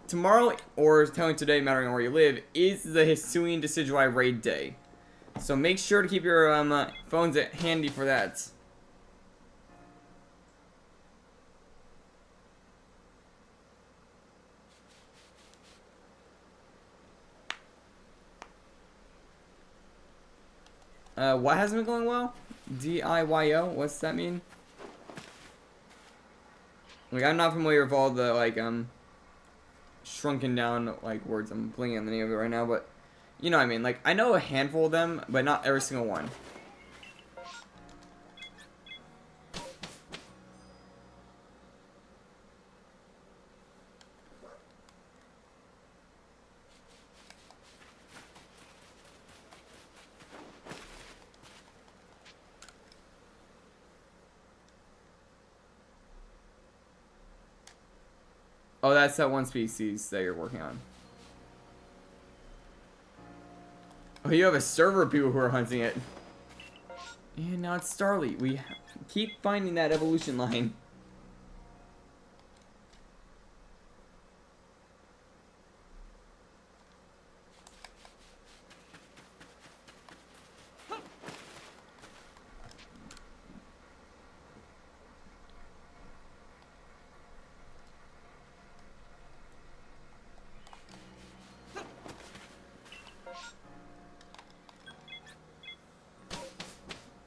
Tomorrow, or telling today, mattering where you live, is the Hisuian Decidueye raid day. So make sure to keep your phones handy for that. What hasn't been going well? DIYO? What's that mean? Like, I'm not familiar with all the, like, shrunken down, like, words. I'm blinking on the name of it right now, but you know what I mean. Like, I know a handful of them, but not every single one. Oh, that's that one species that you're working on. Oh, you have a server of people who are hunting it. And now it's Starly. We keep finding that evolution line.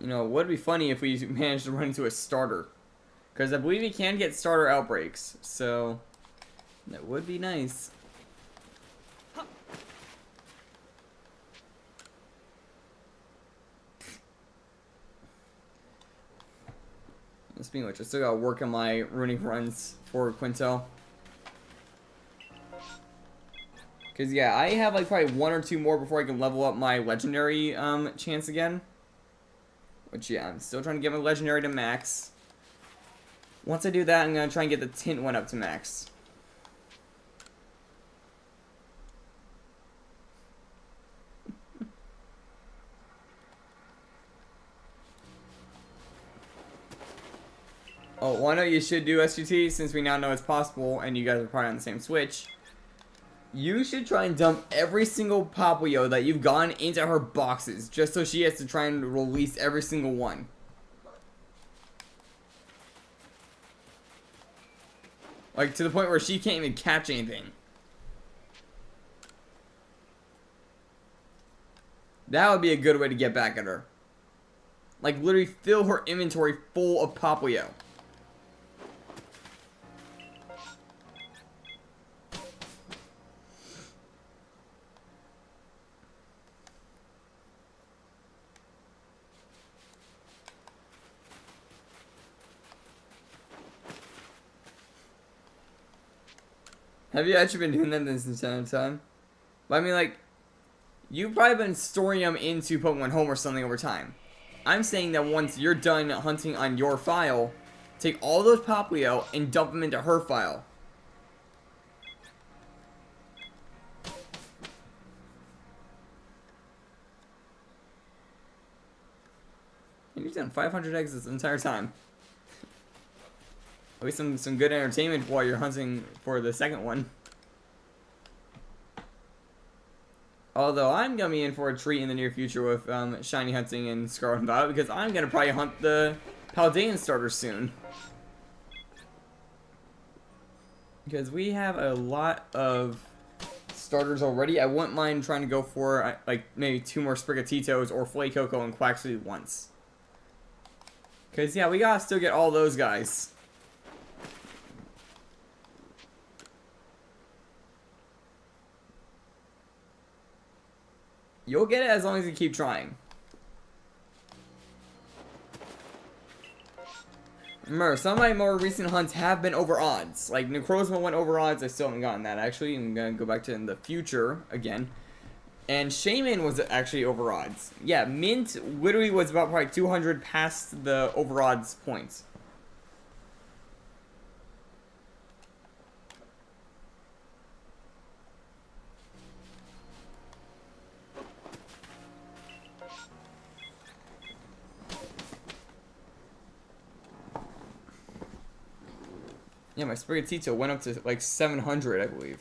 You know, it would be funny if we managed to run into a starter. Because I believe you can get starter outbreaks. So, that would be nice. Speaking of which, I still gotta work on my runing runs for Quintel. Because, yeah, I have like probably one or two more before I can level up my legendary chance again. Which, yeah, I'm still trying to get my legendary to max. Once I do that, I'm going to try and get the tint one up to max. Oh, well, I know you should do SGT, since we now know it's possible, and you guys are probably on the same Switch. You should try and dump every single Popplio that you've gotten into her boxes, just so she has to try and release every single one. Like, to the point where she can't even catch anything. That would be a good way to get back at her. Like, literally fill her inventory full of Popplio. Have you actually been doing that this entire time? But I mean, like, you've probably been storing them into Pokemon Home or something over time. I'm saying that once you're done hunting on your file, take all those Popplio and dump them into her file. And you've done 500 eggs this entire time. At least some good entertainment while you're hunting for the second one. Although I'm gonna be in for a treat in the near future with shiny hunting and Scarlet and Violet, because I'm gonna probably hunt the Paldean starter soon. Because we have a lot of starters already, I wouldn't mind trying to go for like maybe 2 more Sprigatitos or Flacoco and Quaxley once. Because, yeah, we gotta still get all those guys. You'll get it as long as you keep trying. Remember, some of my more recent hunts have been over odds. Like, Necrozma went over odds. I still haven't gotten that, actually. I'm going to go back to in the future again. And Shaman was actually over odds. Yeah, Mint literally was about probably 200 past the over odds points. Yeah, my Sprigatito went up to like 700, I believe.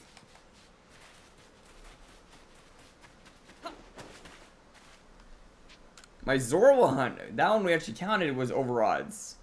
My Zorua hunt, that one we actually counted was over odds.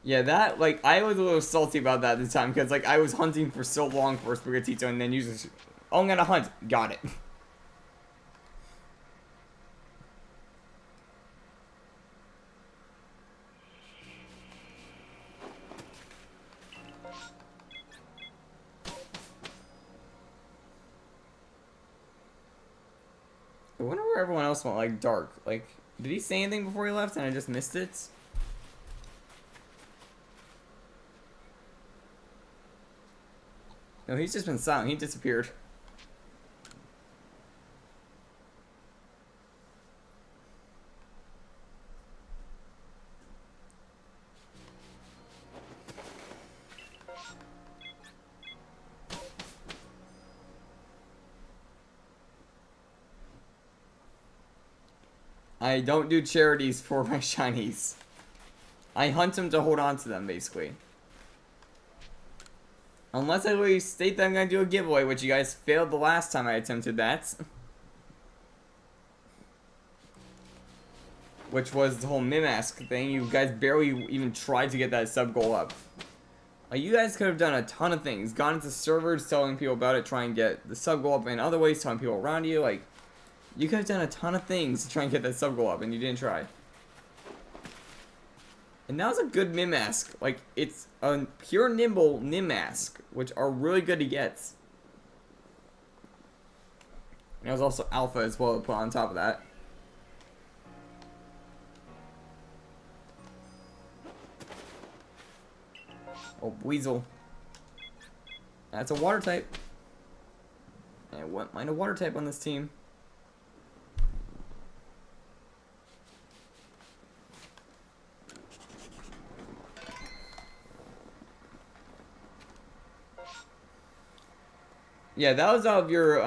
Yeah, that, like, I was a little salty about that at the time, because, like, I was hunting for so long for a Sprigatito, and then using, oh, I'm gonna hunt. Got it. I wonder where everyone else went, like, Dark. Like, did he say anything before he left, and I just missed it? No, he's just been silent. He disappeared. I don't do charities for my shinies. I hunt them to hold on to them, basically. Unless I really state that I'm going to do a giveaway, which you guys failed the last time I attempted that. Which was the whole Mimask thing. You guys barely even tried to get that sub goal up. Like, you guys could have done a ton of things. Gone into servers, telling people about it, try and get the sub goal up in other ways, telling people around you. Like, you could have done a ton of things to try and get that sub goal up, and you didn't try. And that was a good Mimask. Like, it's a pure Nimble Mimask, which are really good to get. And it was also Alpha as well to put on top of that. Oh, Weasel. That's a water type. I wouldn't mind a water type on this team. Yeah, that was out of your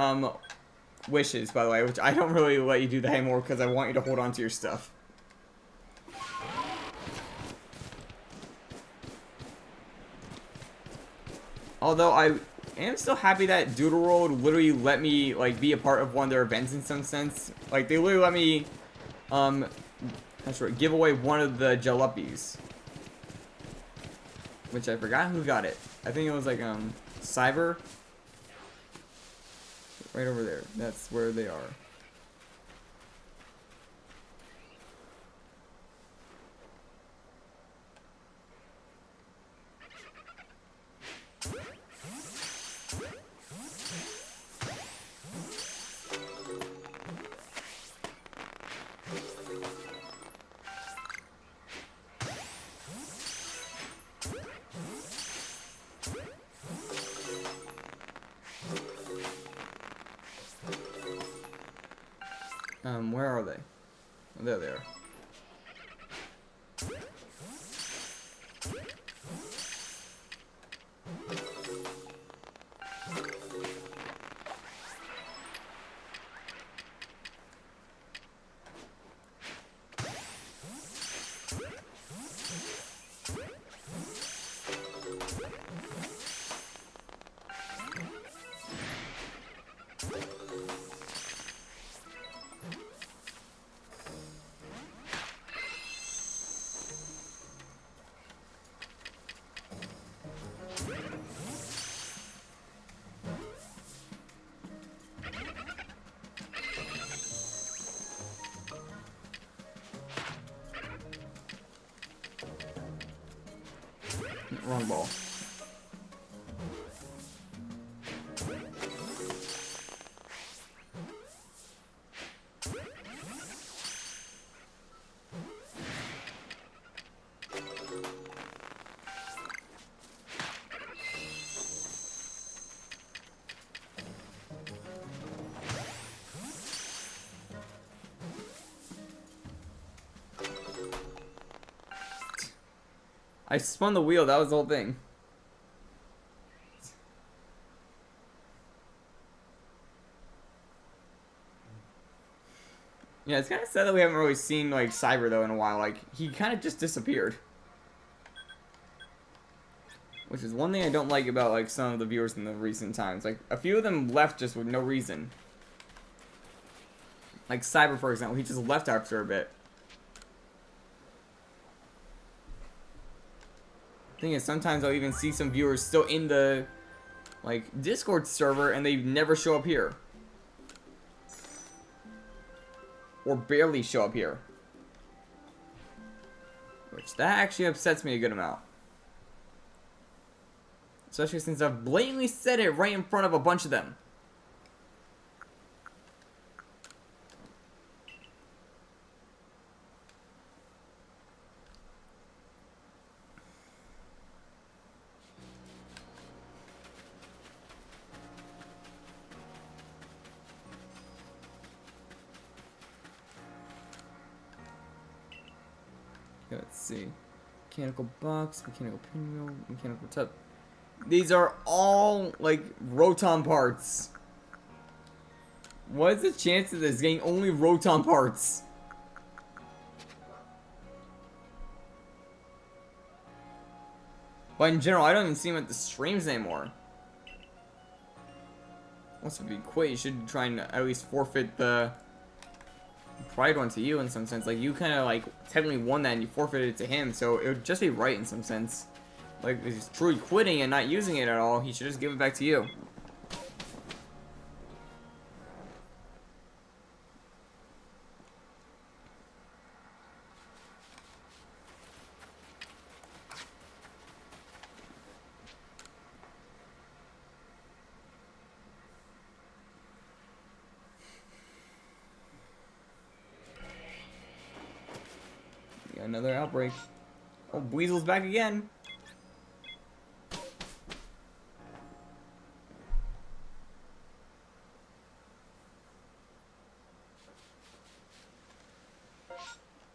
wishes, by the way, which I don't really let you do that anymore because I want you to hold on to your stuff. Although I am still happy that Doodleworld literally let me like be a part of one of their events in some sense. Like they literally let me give away one of the Jaluppies. Which I forgot who got it. I think it was like Cyber. Right over there. That's where they are. Where are they? Oh, there they are. Wrong ball. I spun the wheel, that was the whole thing. Yeah, it's kind of sad that we haven't really seen, like, Cyber, though, in a while. Like, he kind of just disappeared. Which is one thing I don't like about, like, some of the viewers in the recent times. Like, a few of them left just with no reason. Like, Cyber, for example, he just left after a bit. Thing is, sometimes I'll even see some viewers still in the, like, Discord server, and they never show up here. Or barely show up here. Which, that actually upsets me a good amount. Especially since I've blatantly said it right in front of a bunch of them. Let's see. Mechanical box, mechanical pinwheel, mechanical tub. These are all, like, Rotom parts. What is the chance of this getting only Rotom parts? But in general, I don't even see them at the streams anymore. Once if you quit, you should try and at least forfeit the pride one to you in some sense. Like, you kind of, like, technically won that and you forfeited it to him, so it would just be right in some sense. Like, if he's truly quitting and not using it at all, he should just give it back to you. Got another outbreak. Oh, Weasel's back again. I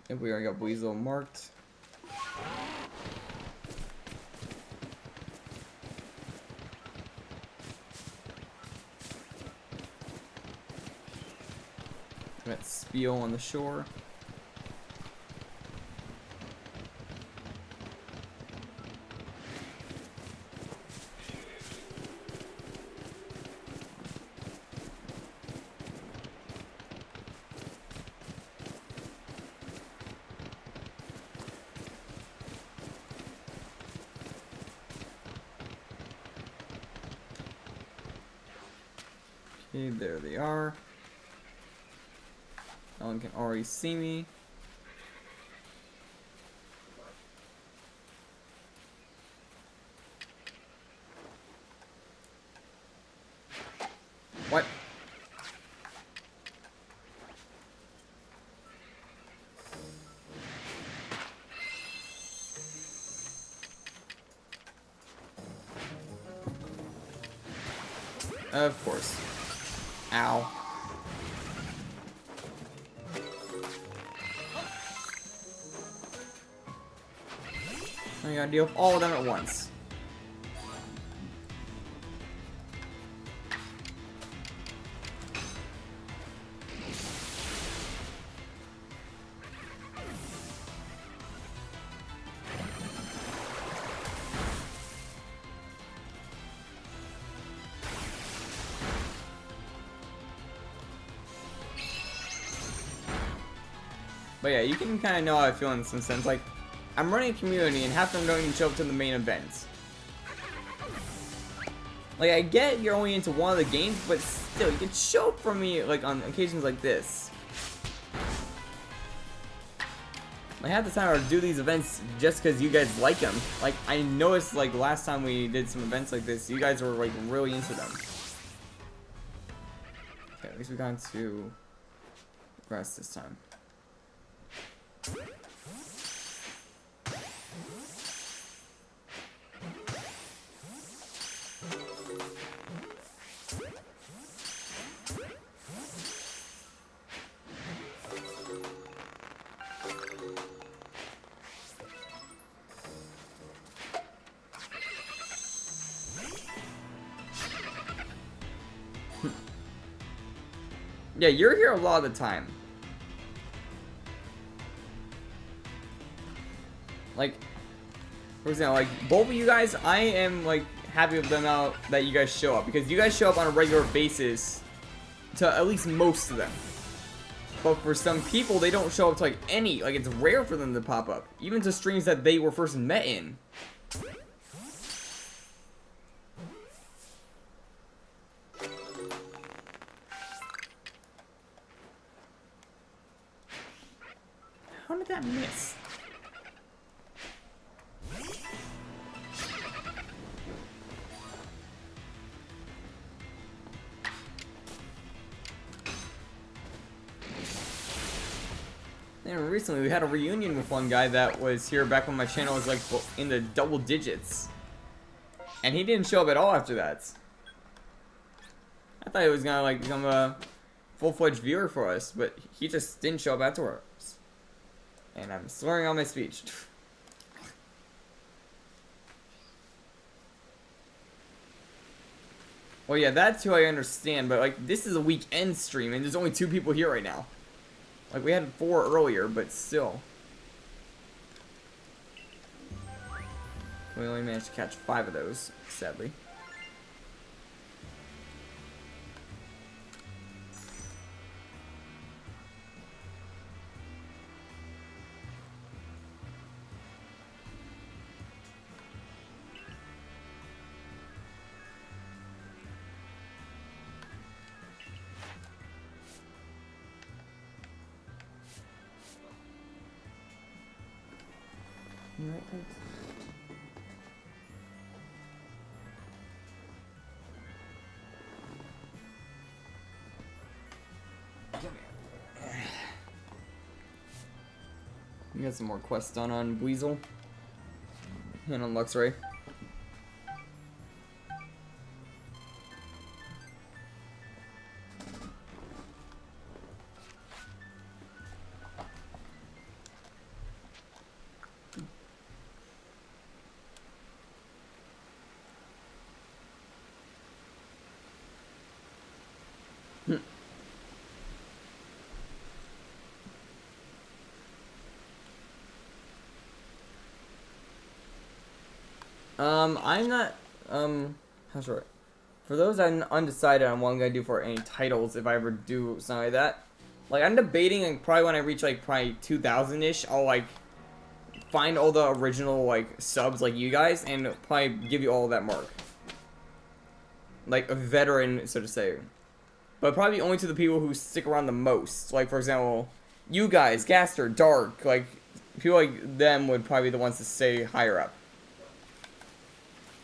think we already got Weasel marked. Got Spiel on the shore. Okay, there they are. Ellen can already see me. What? Of course. Ow. I gotta deal with all of them at once. But yeah, you can kind of know how I feel in some sense. Like, I'm running a community and half of them don't even show up to the main events. Like, I get you're only into one of the games, but still, you can show up for me, like, on occasions like this. Like half the time I would do these events just because you guys like them. Like I noticed like last time we did some events like this, you guys were like really into them. Okay, at least we got into grass this time. Yeah, you're here a lot of the time. Like, for example, like both of you guys, I am like happy with them out that you guys show up because you guys show up on a regular basis to at least most of them. But for some people, they don't show up to like any. Like it's rare for them to pop up, even to streams that they were first met in. How did that miss? And recently we had a reunion with one guy that was here back when my channel was like in the double digits. And he didn't show up at all after that. I thought he was gonna like become a full-fledged viewer for us, but he just didn't show up afterwards. And I'm slurring on my speech. Well, yeah, that's who I understand, but like this is a weekend stream and there's only 2 people here right now. Like we had 4 earlier, but still. We only managed to catch 5 of those, sadly. You right, thanks. We got some more quests done on Weasel and on Luxray. I'm not, how short? For those I'm undecided on what I'm gonna do for any titles if I ever do something like that. Like, I'm debating, and probably when I reach, like, probably 2,000-ish, I'll, like, find all the original, like, subs, like you guys, and probably give you all that mark. Like, a veteran, so to say. But probably only to the people who stick around the most. Like, for example, you guys, Gaster, Dark, like, people like them would probably be the ones to stay higher up.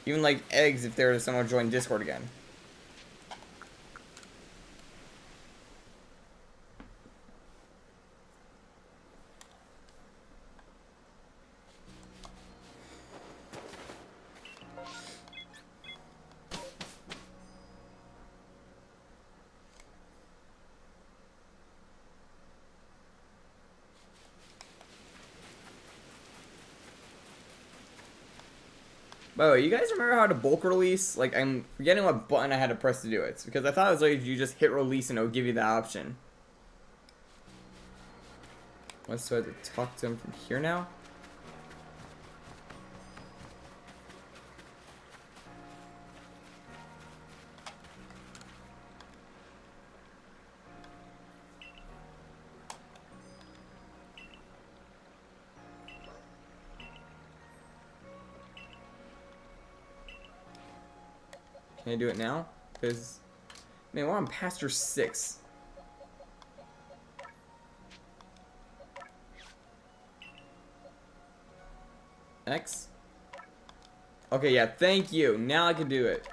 Even like Eggs if there was someone join Discord again. By the way, you guys remember how to bulk release? Like, I'm forgetting what button I had to press to do it. Because I thought it was like you just hit release and it would give you that option. Let's try to talk to him from here now. Can I do it now? Because, man, we're on Pasture 6. X? Okay, yeah, thank you. Now I can do it.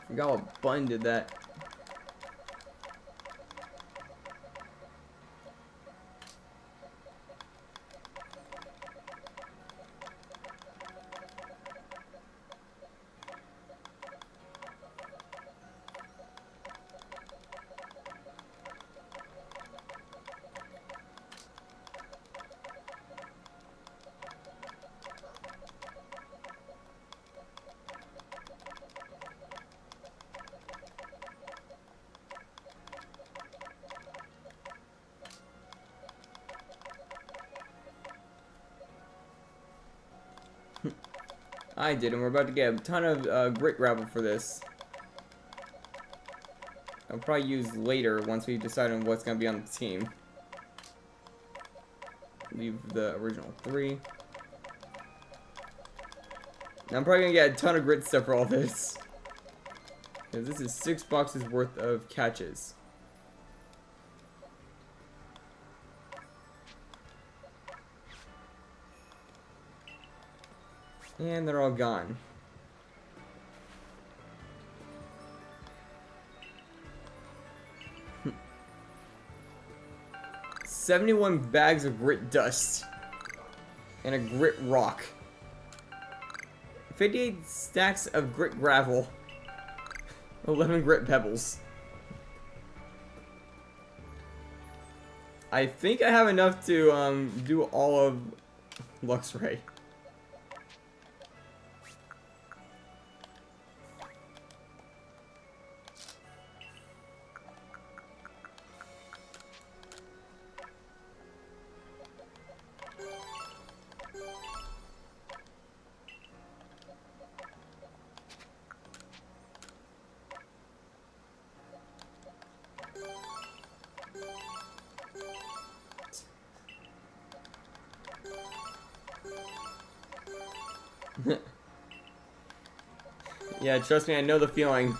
Forgot what button did that. I did, and we're about to get a ton of grit gravel for this. I'll probably use later once we decide on what's going to be on the team. Leave the original 3. Now I'm probably going to get a ton of grit stuff for all this. Because this is 6 boxes worth of catches. And they're all gone. $71 bags of grit dust. And a grit rock. 58 stacks of grit gravel. 11 grit pebbles. I think I have enough to do all of Luxray. Yeah, trust me, I know the feeling.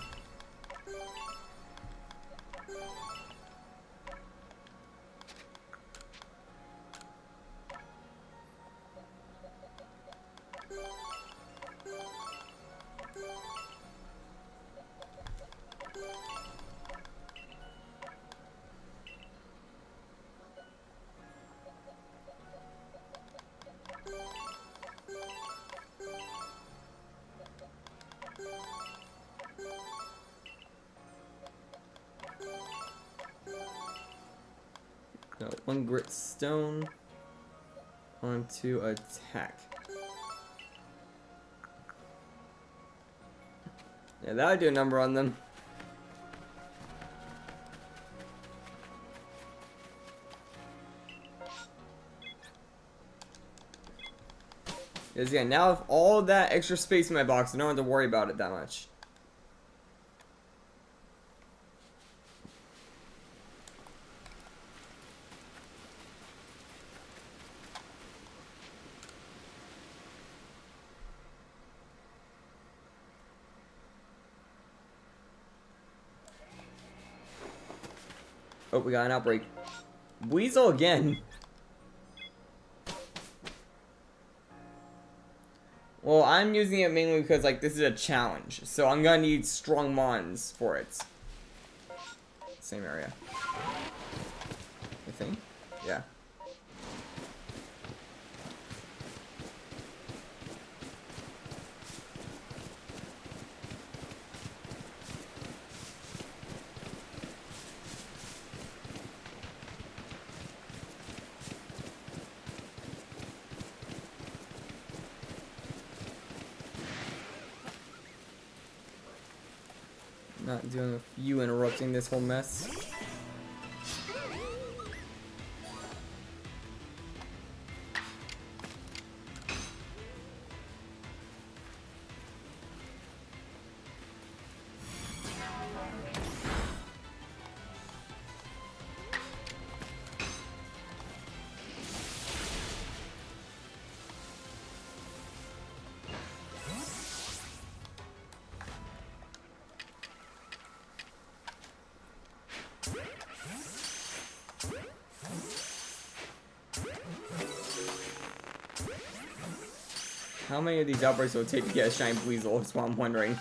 No, 1 grit stone onto attack. Yeah, that would do a number on them. Because yeah, now with all that extra space in my box, I don't have to worry about it that much. Oh, we got an outbreak. Weasel again. Well, I'm using it mainly because, like, this is a challenge. So I'm gonna need strong mons for it. Same area. I think? Yeah. Not doing with you interrupting this whole mess. How many of these outbreaks will it take to get a shiny Weasel? That's what I'm wondering.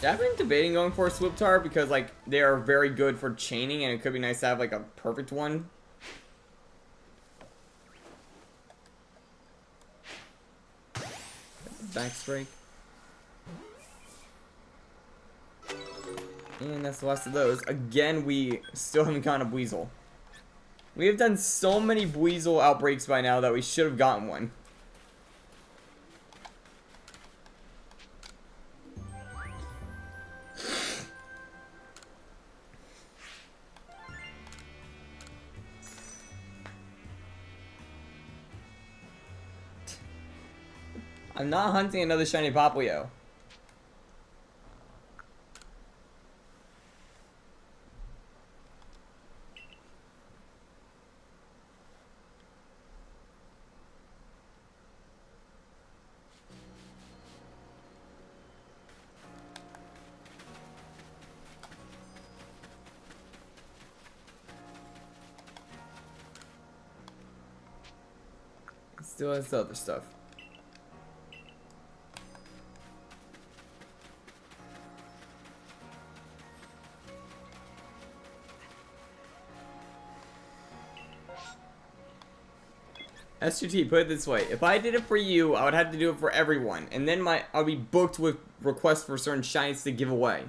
Yeah, I've been debating going for a Swiftar because, like, they are very good for chaining, and it could be nice to have, like, a perfect one. Back strike. And that's the last of those. Again, we still haven't gotten a Weasel. We have done so many Weasel outbreaks by now that we should have gotten one. I'm not hunting another shiny Poplio. Still has the other stuff. SGT, put it this way. If I did it for you, I would have to do it for everyone. And then I'll be booked with requests for certain shinies to give away.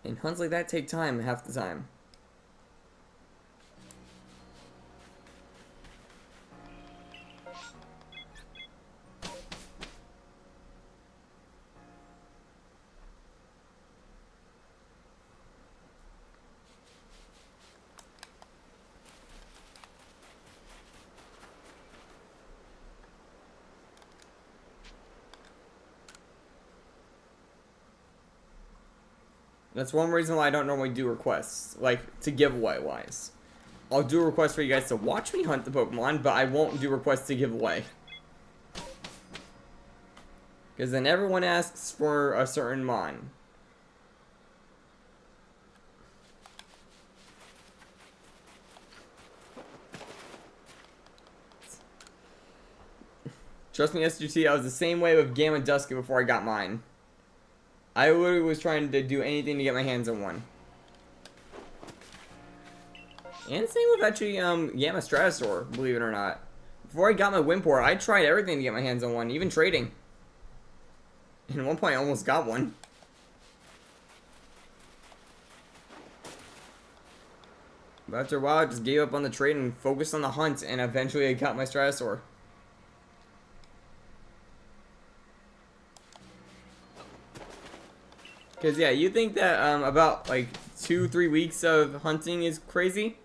And hunts like that take time half the time. That's one reason why I don't normally do requests, like, to giveaway wise. I'll do a request for you guys to watch me hunt the Pokemon, but I won't do requests to give away. Because then everyone asks for a certain mon. Trust me, SGT, I was the same way with Gamma Dusky before I got mine. I literally was trying to do anything to get my hands on one. And same with actually Gamma Stratosaur, believe it or not. Before I got my Wimport, I tried everything to get my hands on one, even trading. And at one point I almost got one. But after a while I just gave up on the trade and focused on the hunt, and eventually I got my Stratosaur. Because, yeah, you think that about, like, 2-3 weeks of hunting is crazy?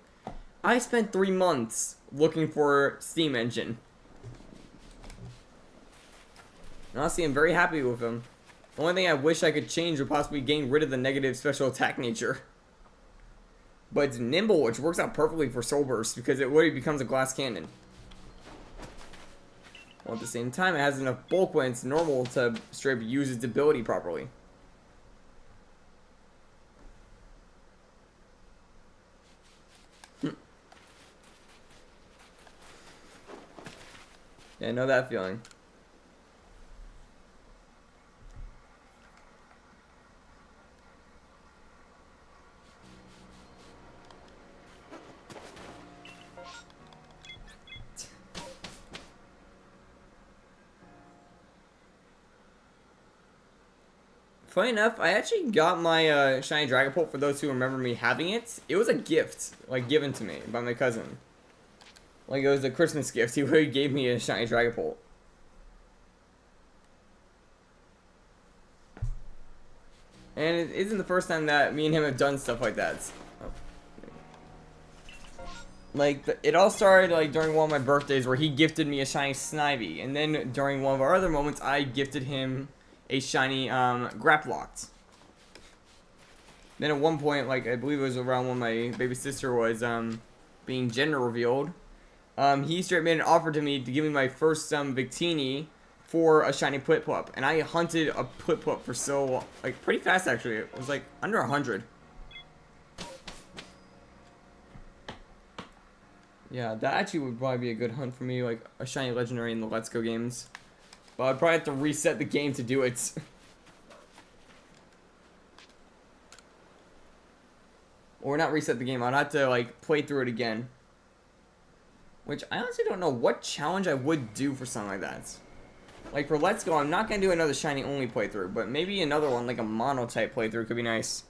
I spent 3 months looking for Steam Engine. And honestly, I'm very happy with him. The only thing I wish I could change would possibly getting rid of the negative special attack nature. But it's nimble, which works out perfectly for Soul Burst because it literally becomes a glass cannon. While at the same time, it has enough bulk when it's normal to straight up use its ability properly. Yeah, I know that feeling. Funny enough, I actually got my shiny Dragapult for those who remember me having it. It was a gift, like, given to me by my cousin. Like, it was a Christmas gift. He really gave me a shiny Dragapult. And it isn't the first time that me and him have done stuff like that. Like, it all started, like, during one of my birthdays where he gifted me a shiny Snivy. And then during one of our other moments, I gifted him a shiny Graplocked. Then at one point, like, I believe it was around when my baby sister was being gender revealed, he straight made an offer to me to give me my first Victini for a shiny Piplup. And I hunted a Piplup for so, like, pretty fast actually. It was like under 100. Yeah, that actually would probably be a good hunt for me, like a shiny legendary in the Let's Go games. But I'd probably have to reset the game to do it. Or not reset the game, I'd have to like play through it again. Which I honestly don't know what challenge I would do for something like that. Like for Let's Go, I'm not going to do another shiny only playthrough, but maybe another one, like a mono type playthrough could be nice.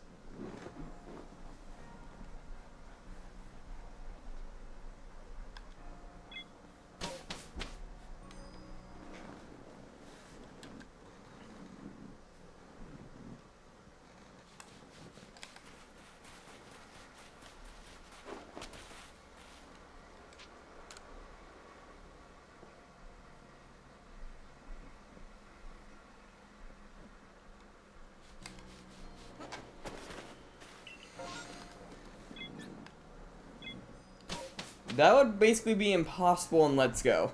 That would basically be impossible in Let's Go.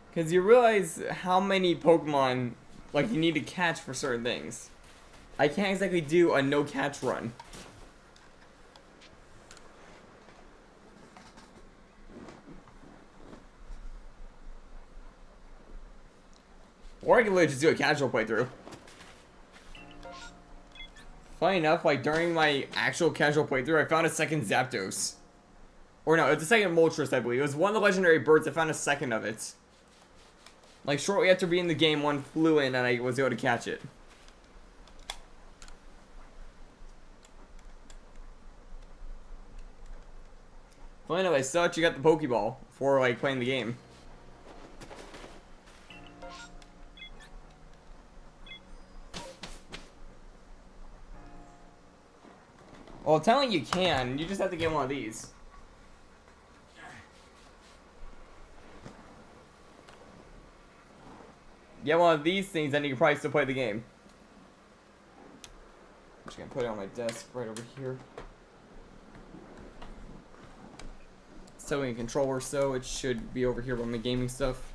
Because you realize how many Pokemon, like, you need to catch for certain things. I can't exactly do a no-catch run. Or I could literally just do a casual playthrough. Funny enough, like, during my actual casual playthrough, I found a second Zapdos. Or no, it's a second Moltres, I believe. It was one of the legendary birds. I found a second of it. Like, shortly after being in the game, one flew in and I was able to catch it. Well, anyway, I still actually got the Pokeball before, like, playing the game. Well, telling you can. You just have to get one of these. Get one of these things, then you can probably still play the game. I'm just gonna put it on my desk right over here. It's totally a controller, so it should be over here on the gaming stuff.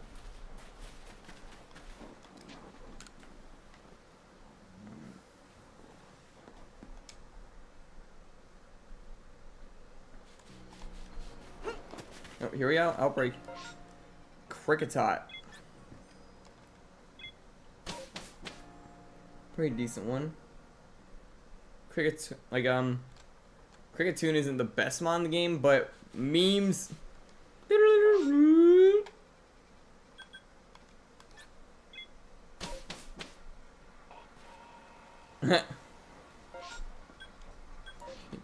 Oh, here we go. Outbreak. Cricketot. Pretty decent one. Kricketune isn't the best mon in the game, but memes.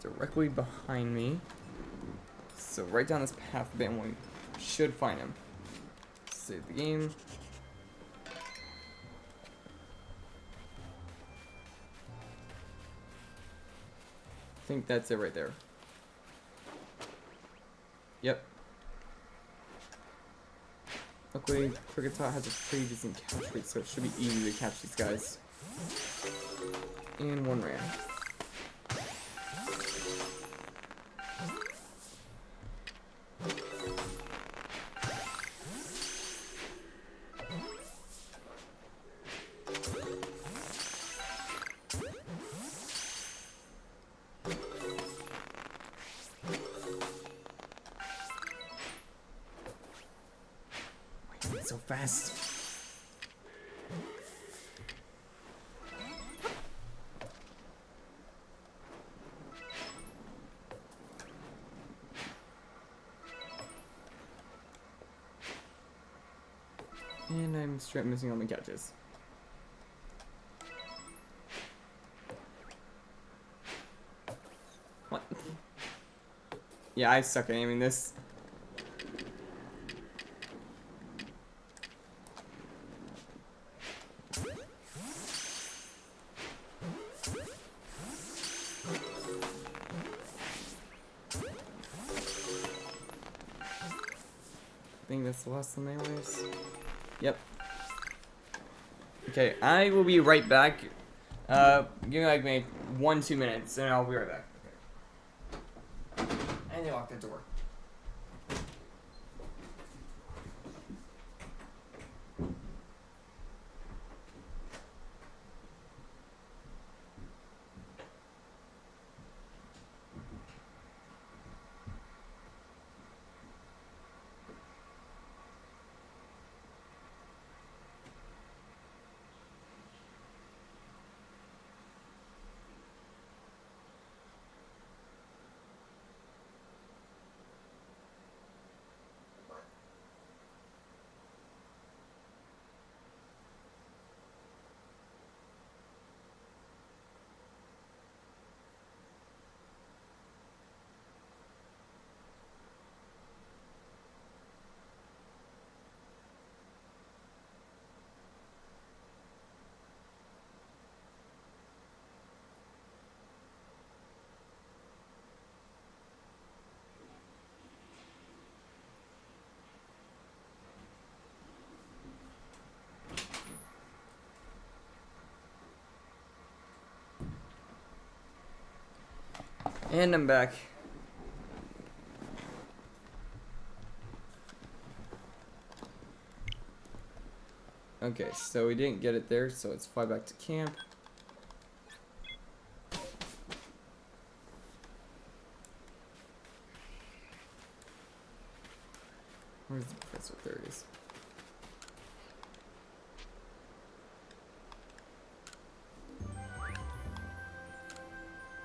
Directly behind me. So right down this path, then we should find him. Save the game. I think that's it right there. Yep. Luckily, Kricketot has a pretty decent catch rate, so it should be easy to catch these guys. And one ran. fast. And I'm straight missing all my catches. What? Yeah, I suck at aiming this. I think that's the last one anyways. Yep. Okay, I will be right back. Give me like maybe 1-2 minutes and I'll be right back. Okay. And you lock the door. And I'm back. Okay, so we didn't get it there, so let's fly back to camp. Where's the professor? There it is.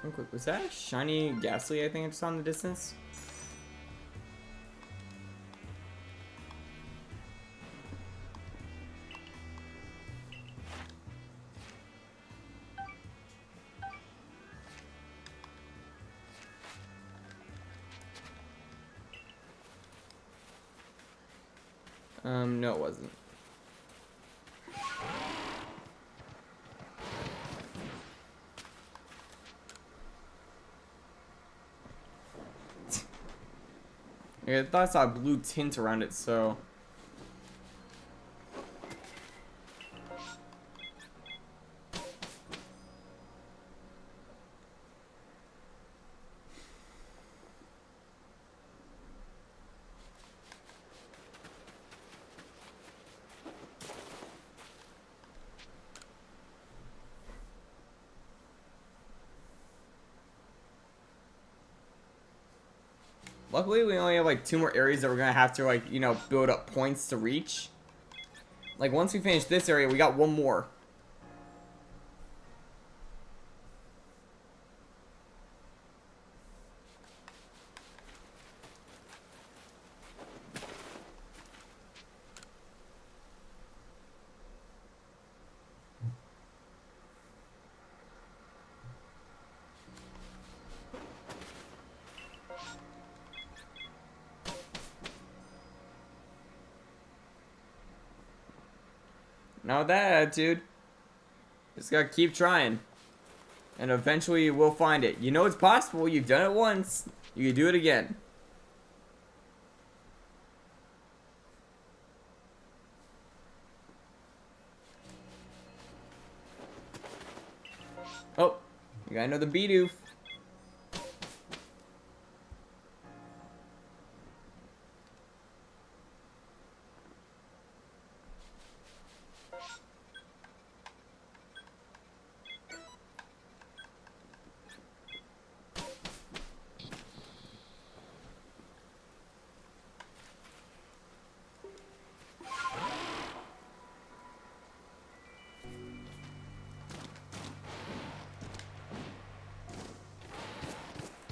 Real quick, was that a shiny ghastly I think I just saw in the distance? No it wasn't. I thought I saw a blue tint around it, so... Luckily, we only have like 2 more areas that we're gonna have to like, you know, build up points to reach. Like once we finish this area, we got 1 more. Now with that attitude, just gotta keep trying. And eventually you will find it. You know it's possible, you've done it once, you can do it again. Oh, you got another Bidoof.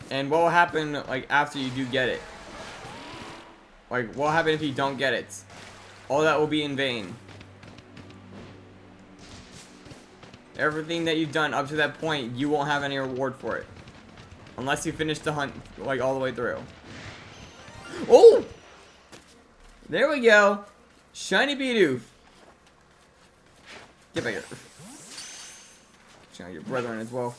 And what will happen, like, after you do get it? Like, what will happen if you don't get it? All that will be in vain. Everything that you've done up to that point, you won't have any reward for it. Unless you finish the hunt, like, all the way through. Oh! There we go. Shiny Bidoof. Get back here. Check out your brethren as well.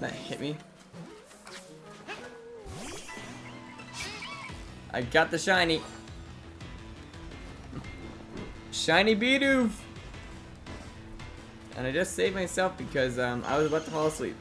That hit me. I got the shiny. Shiny Bidoof. And I just saved myself because I was about to fall asleep.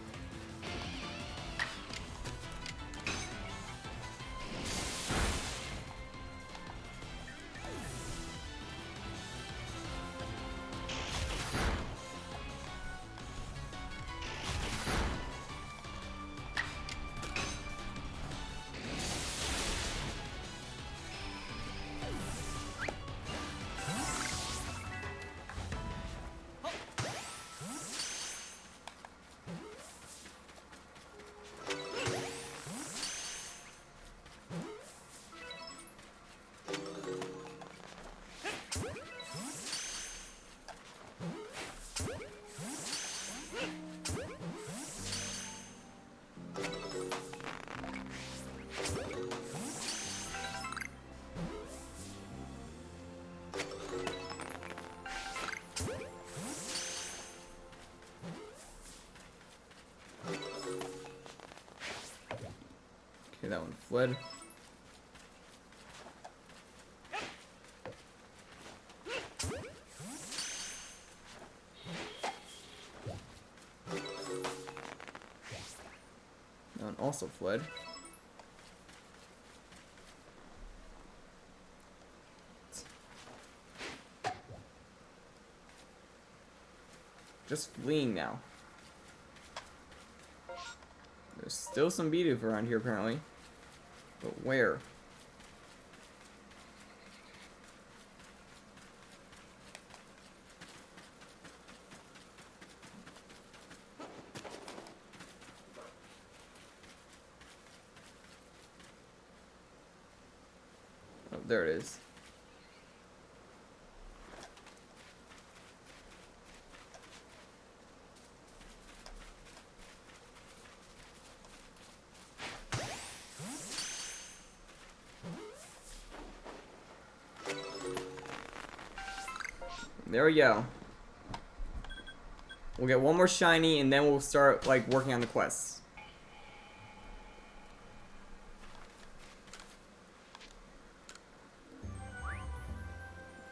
Okay, that one fled. That one also fled. Just fleeing now. There's still some Bidoof around here apparently. But where? Oh, there it is. There we go. We'll get one more shiny and then we'll start like working on the quests.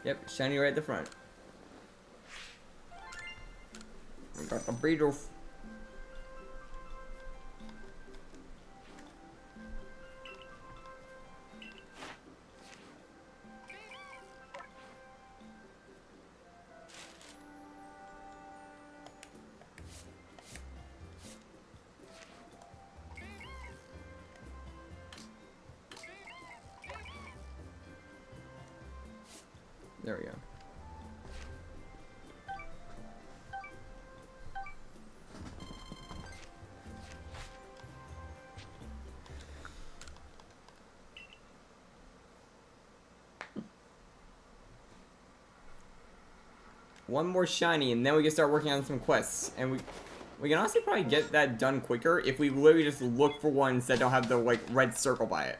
Yep, shiny right at the front. We got the Bidoof. There we go. One more shiny and then we can start working on some quests. And we can honestly probably get that done quicker if we literally just look for ones that don't have the like red circle by it.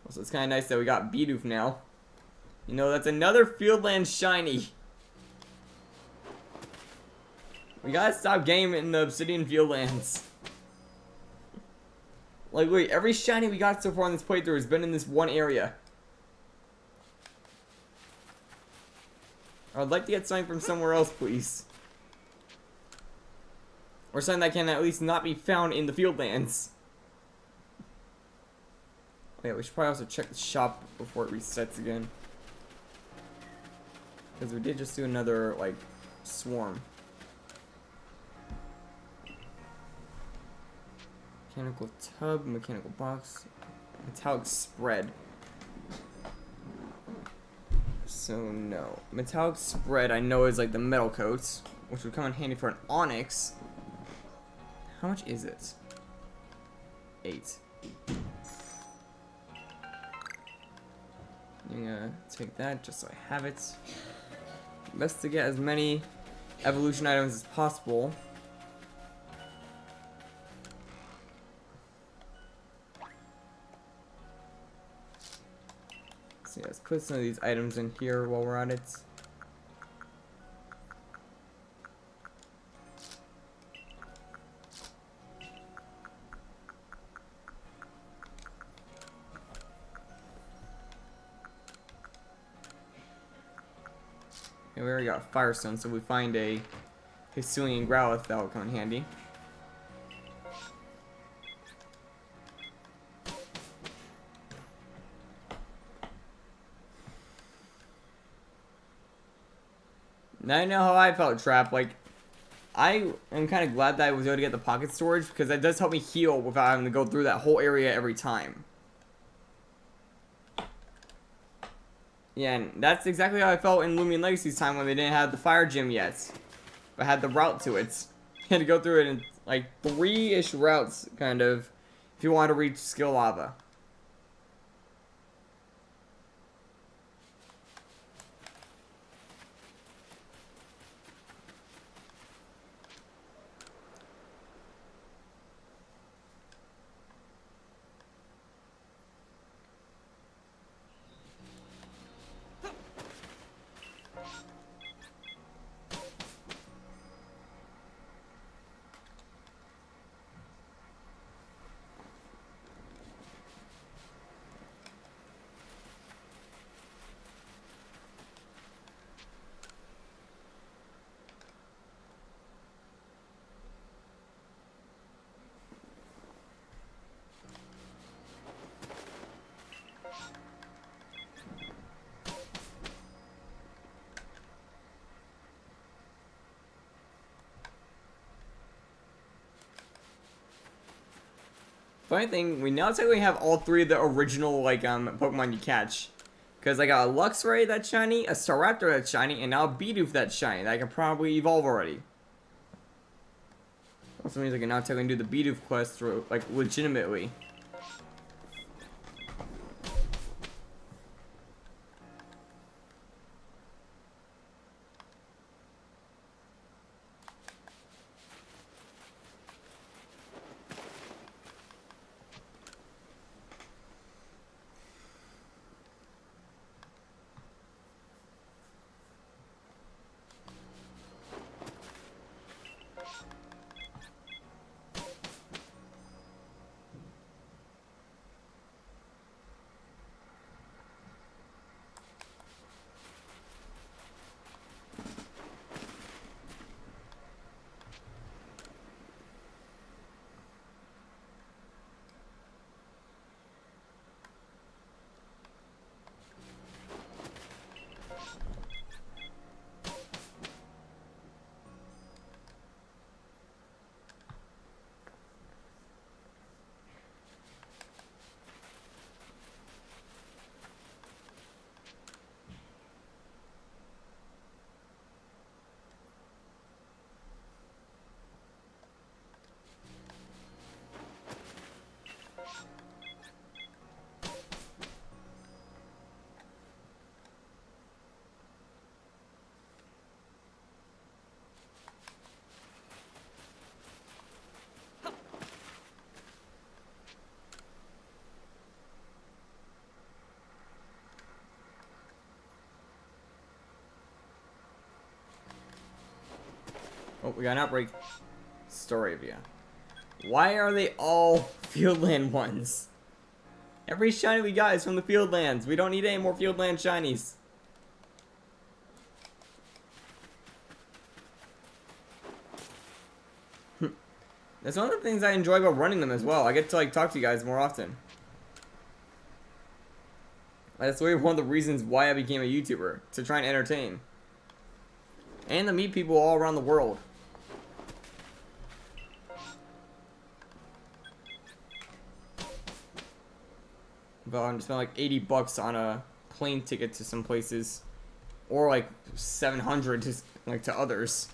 So it's kind of nice that we got Bidoof now. You know, that's another Fieldland shiny. We gotta stop getting in the Obsidian Fieldlands. Like, wait, every shiny we got so far in this playthrough has been in this one area. I would like to get something from somewhere else, please. Or something that can at least not be found in the Fieldlands. Oh yeah, we should probably also check the shop before it resets again. Because we did just do another, like, swarm. Mechanical tub, mechanical box, metallic spread. So no. Metallic spread I know is like the metal coats, which would come in handy for an onyx. How much is it? 8. I'm gonna take that just so I have it. Best to get as many evolution items as possible. So yeah, let's put some of these items in here while we're at it. And we already got Firestone, so we find a Hisuian Growlithe, that will come in handy. Now I know how I felt, Trap. Like, I am kind of glad that I was able to get the pocket storage, because that does help me heal without having to go through that whole area every time. Yeah, and that's exactly how I felt in Lumion Legacy's time when they didn't have the fire gym yet. But had the route to it. You had to go through it in like 3-ish routes, kind of, if you want to reach Skill Lava. Funny thing, we now technically have all 3 of the original, like, Pokemon you catch. Because I got a Luxray that's shiny, a Staraptor that's shiny, and now a Bidoof that's shiny that I can probably evolve already. Also means I can now technically do the Bidoof quest, like, legitimately. Oh, we got an outbreak. Storavia. Why are they all Fieldland ones? Every shiny we got is from the Fieldlands. We don't need any more Fieldland shinies. That's one of the things I enjoy about running them as well. I get to like talk to you guys more often. That's really one of the reasons why I became a YouTuber. To try and entertain. And to meet people all around the world. But I'm spending like 80 bucks on a plane ticket to some places, or like 700 to like to others.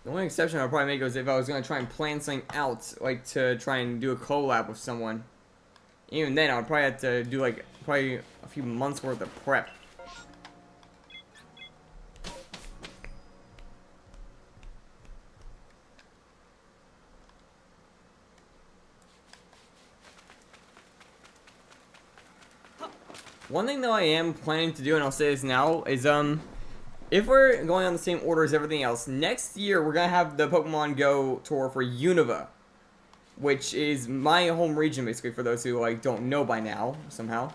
The only exception I'd probably make was if I was gonna try and plan something out, like to try and do a collab with someone. Even then, I would probably have to do like probably a few months worth of prep. One thing that I am planning to do, and I'll say this now, is if we're going on the same order as everything else, next year we're gonna have the Pokemon Go tour for Unova, which is my home region, basically, for those who like don't know by now somehow.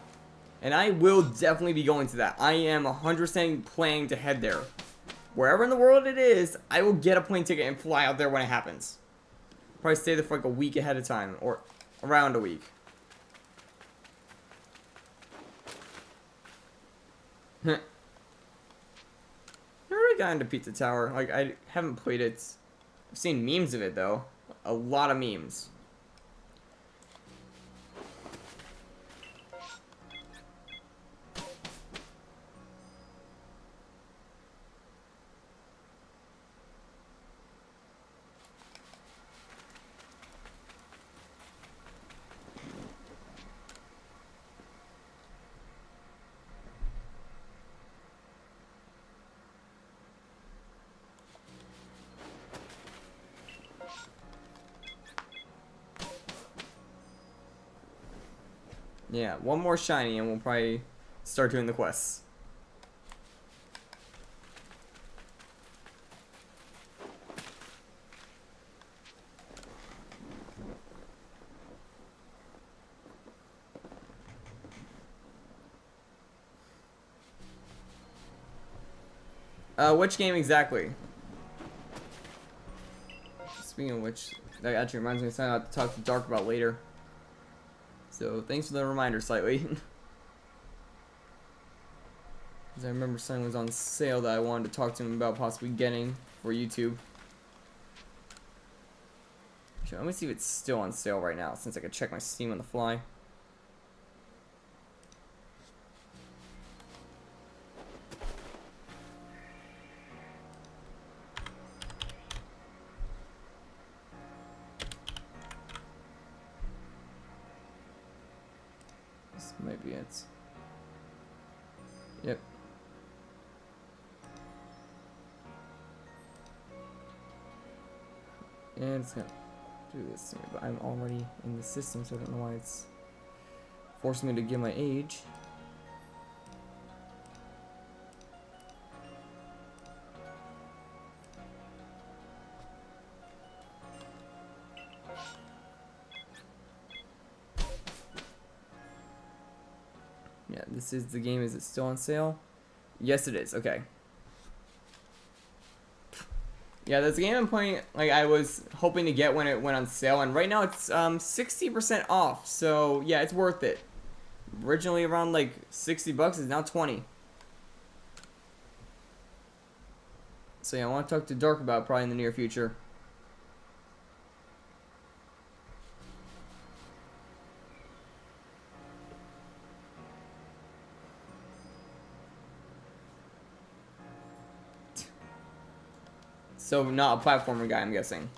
And I will definitely be going to that. I am 100% planning to head there. Wherever in the world it is, I will get a plane ticket and fly out there when it happens. Probably stay there for like a week ahead of time, or around a week. Never really got into Pizza Tower. Like, I haven't played it. I've seen memes of it, though. A lot of memes. Yeah, one more shiny and we'll probably start doing the quests. Which game exactly? Speaking of which, that actually reminds me of something I have to talk to Dark about later. So, thanks for the reminder slightly. Because I remember something was on sale that I wanted to talk to him about possibly getting for YouTube. Actually, let me see if it's still on sale right now, since I could check my Steam on the fly. This might be it. Yep. And it's gonna do this to me, but I'm already in the system, so I don't know why it's forcing me to give my age. Yeah, this is the game. Is it still on sale? Yes, it is. Okay. Yeah, that's a game I'm playing, like, I was hoping to get when it went on sale, and right now it's 60% off, so yeah, it's worth it. Originally around like 60 bucks, it's now 20. So yeah, I want to talk to Dark about it probably in the near future. So not a platformer guy, I'm guessing.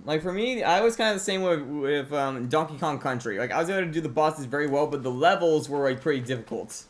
Like for me, I was kind of the same with Donkey Kong Country. Like I was able to do the bosses very well, but the levels were like pretty difficult.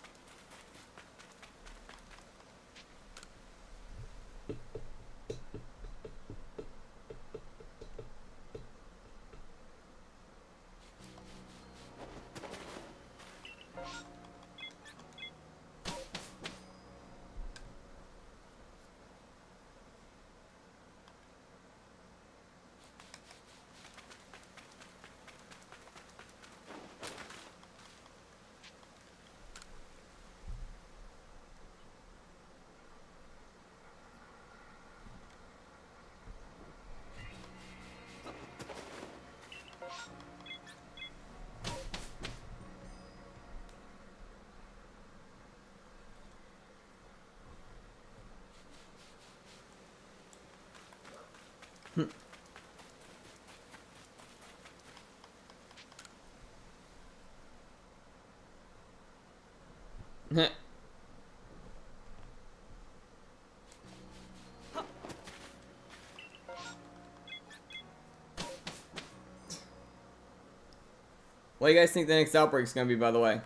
What do you guys think the next outbreak's gonna be, by the way?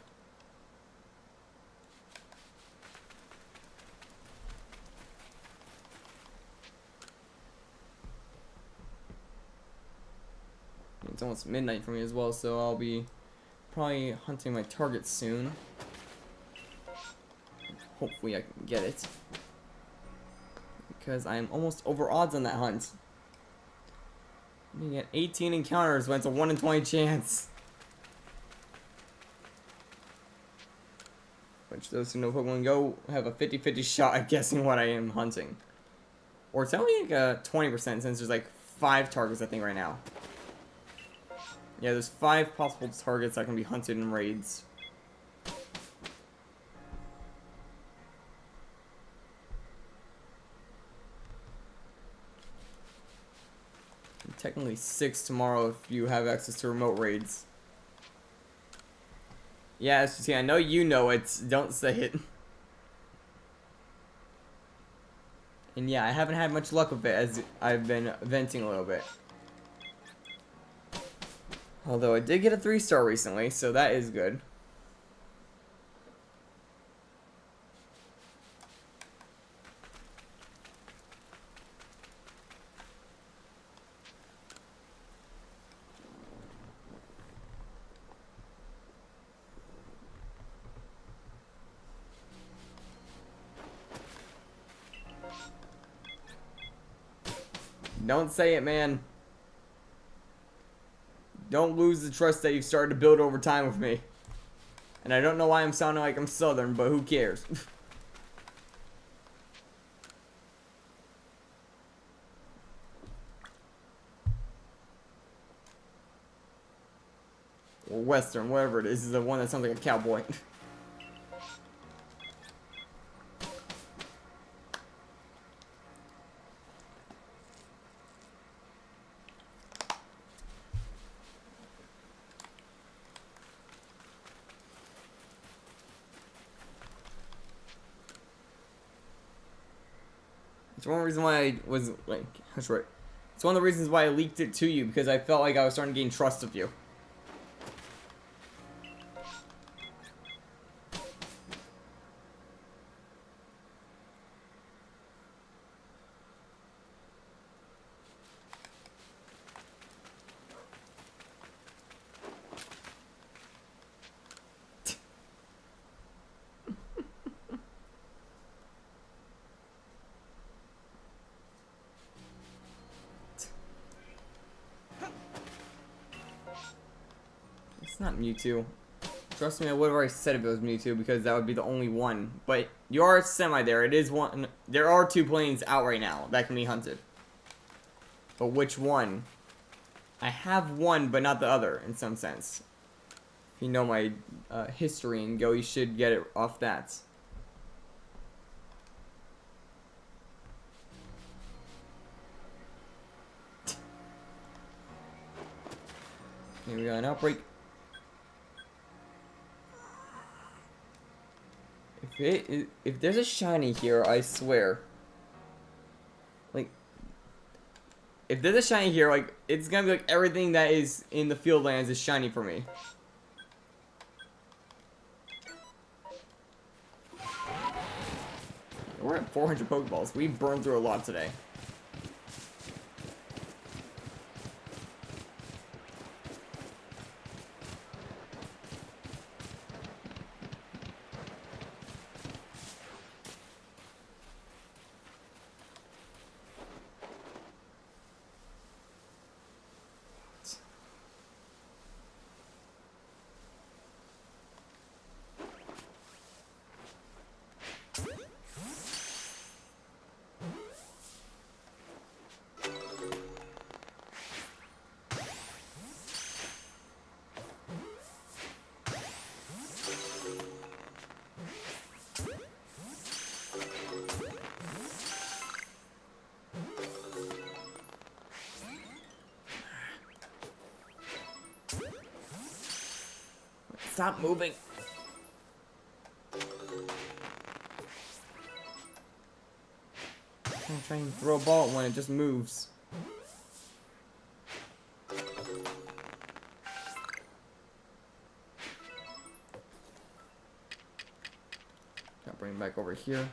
It's almost midnight for me as well, so I'll be probably hunting my target soon. Hopefully I can get it. Because I'm almost over odds on that hunt. You get 18 encounters when it's a 1 in 20 chance. Which those who know Pokemon Go have a 50-50 shot at guessing what I am hunting. Or it's only like a 20% since there's like 5 targets I think right now. Yeah, there's 5 possible targets that can be hunted in raids. And technically 6 tomorrow if you have access to remote raids. Yeah, SGT, I know you know it. Don't say it. And yeah, I haven't had much luck with it as I've been venting a little bit. Although I did get a 3-star recently, so that is good. Don't say it, man. Don't lose the trust that you've started to build over time with me. And I don't know why I'm sounding like I'm Southern, but who cares? Or Western, whatever it is the one that sounds like a cowboy. It's one reason why I was like, that's right. It's one of the reasons why I leaked it to you, because I felt like I was starting to gain trust of you. It's not Mewtwo. Trust me, I would have already said if it was Mewtwo because that would be the only one. But you are semi there. It is one. There are 2 planes out right now that can be hunted. But which one? I have one, but not the other in some sense. If you know my history and Go, you should get it off that. Here we go, an outbreak. If there's a shiny here, I swear. Like, if there's a shiny here, like, it's gonna be like everything that is in the field lands is shiny for me. We're at 400 Pokeballs. We burned through a lot today. stop moving. I'm trying to throw a ball when it just moves. I'll bring it back over here.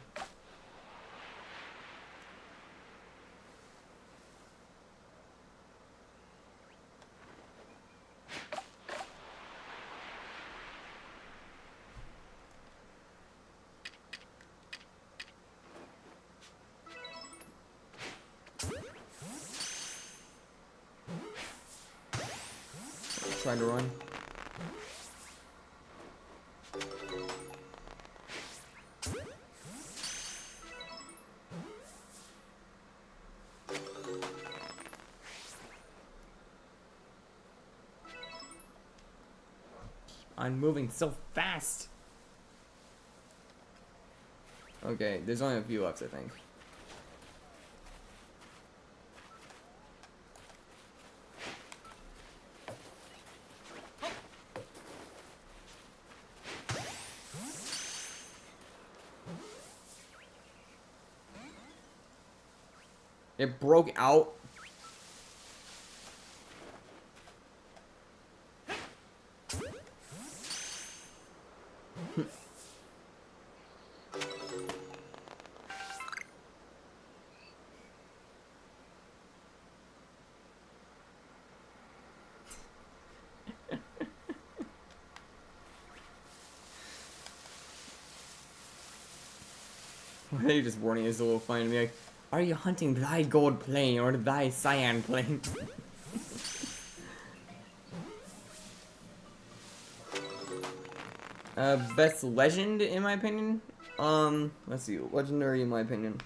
Trying to run. I'm moving so fast. Okay, there's only a few left, I think. It broke out. Why are you just warning is a little funny to me? Like, are you hunting thy gold plane or thy cyan plane? Best legend in my opinion. Let's see, legendary in my opinion.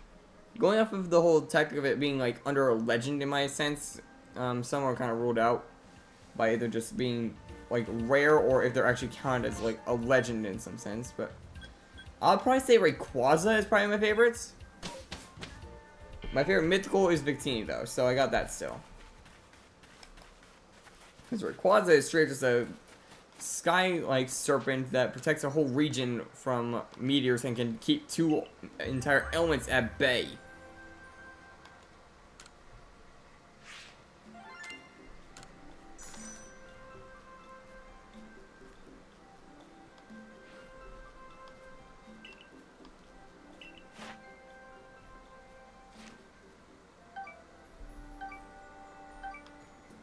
Going off of the whole tactic of it being like under a legend in my sense, some are kind of ruled out by either just being like rare or if they're actually counted as like a legend in some sense. But I'll probably say Rayquaza is probably my favorites. My favorite mythical is Victini though, so I got that still. Because Rayquaza is straight just a sky-like serpent that protects a whole region from meteors and can keep 2 entire elements at bay.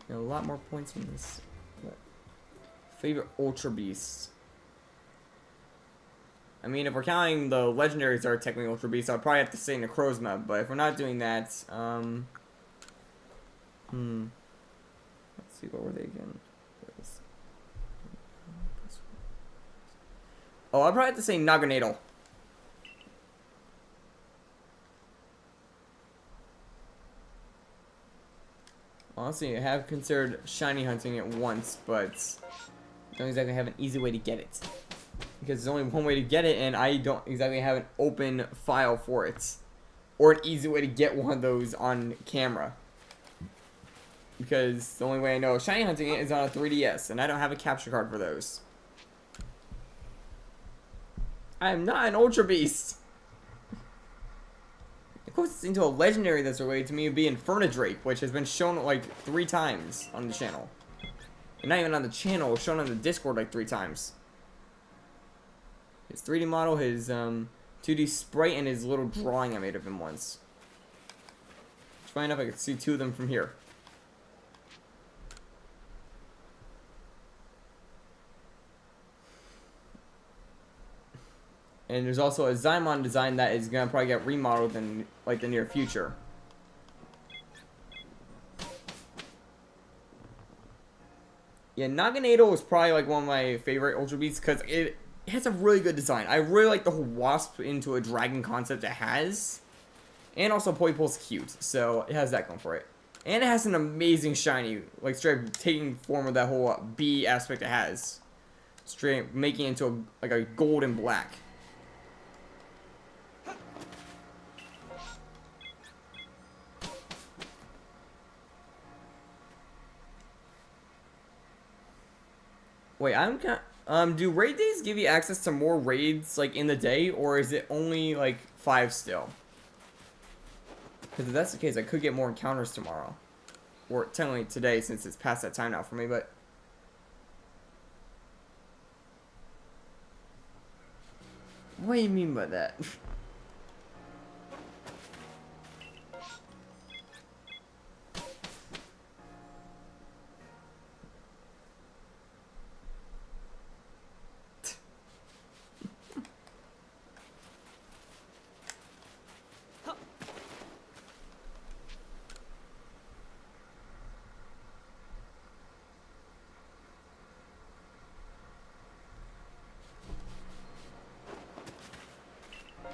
A lot more points from this. Favorite Ultra Beasts. I mean, if we're counting the legendaries are technically Ultra Beasts, I'd probably have to say Necrozma, but if we're not doing that, let's see, what were they again? Oh, I'd probably have to say Naganadel. Honestly, I have considered shiny hunting it once, but don't exactly have an easy way to get it. Because there's only one way to get it, and I don't exactly have an open file for it. Or an easy way to get one of those on camera. Because the only way I know of shiny hunting it is on a 3DS, and I don't have a capture card for those. I am not an Ultra Beast! The closest into a legendary that's related to me would be Infernadrake, which has been shown like 3 times on the channel. And not even on the channel, shown on the Discord like 3 times. His 3D model, his 2D sprite, and his little drawing I made of him once. Funny enough, I could see 2 of them from here. And there's also a Zymon design that is gonna probably get remodeled in like the near future. Yeah, Naganadel is probably like one of my favorite Ultra Beasts because it has a really good design. I really like the whole wasp into a dragon concept it has. And also Poipol's cute, so it has that going for it. And it has an amazing shiny, like straight taking form of that whole bee aspect it has. Straight making it into like a gold and black. Wait, I'm kind of, Do raid days give you access to more raids, like, in the day, or is it only, like, 5 still? Because if that's the case, I could get more encounters tomorrow. Or technically today, since it's past that time now for me, but... What do you mean by that?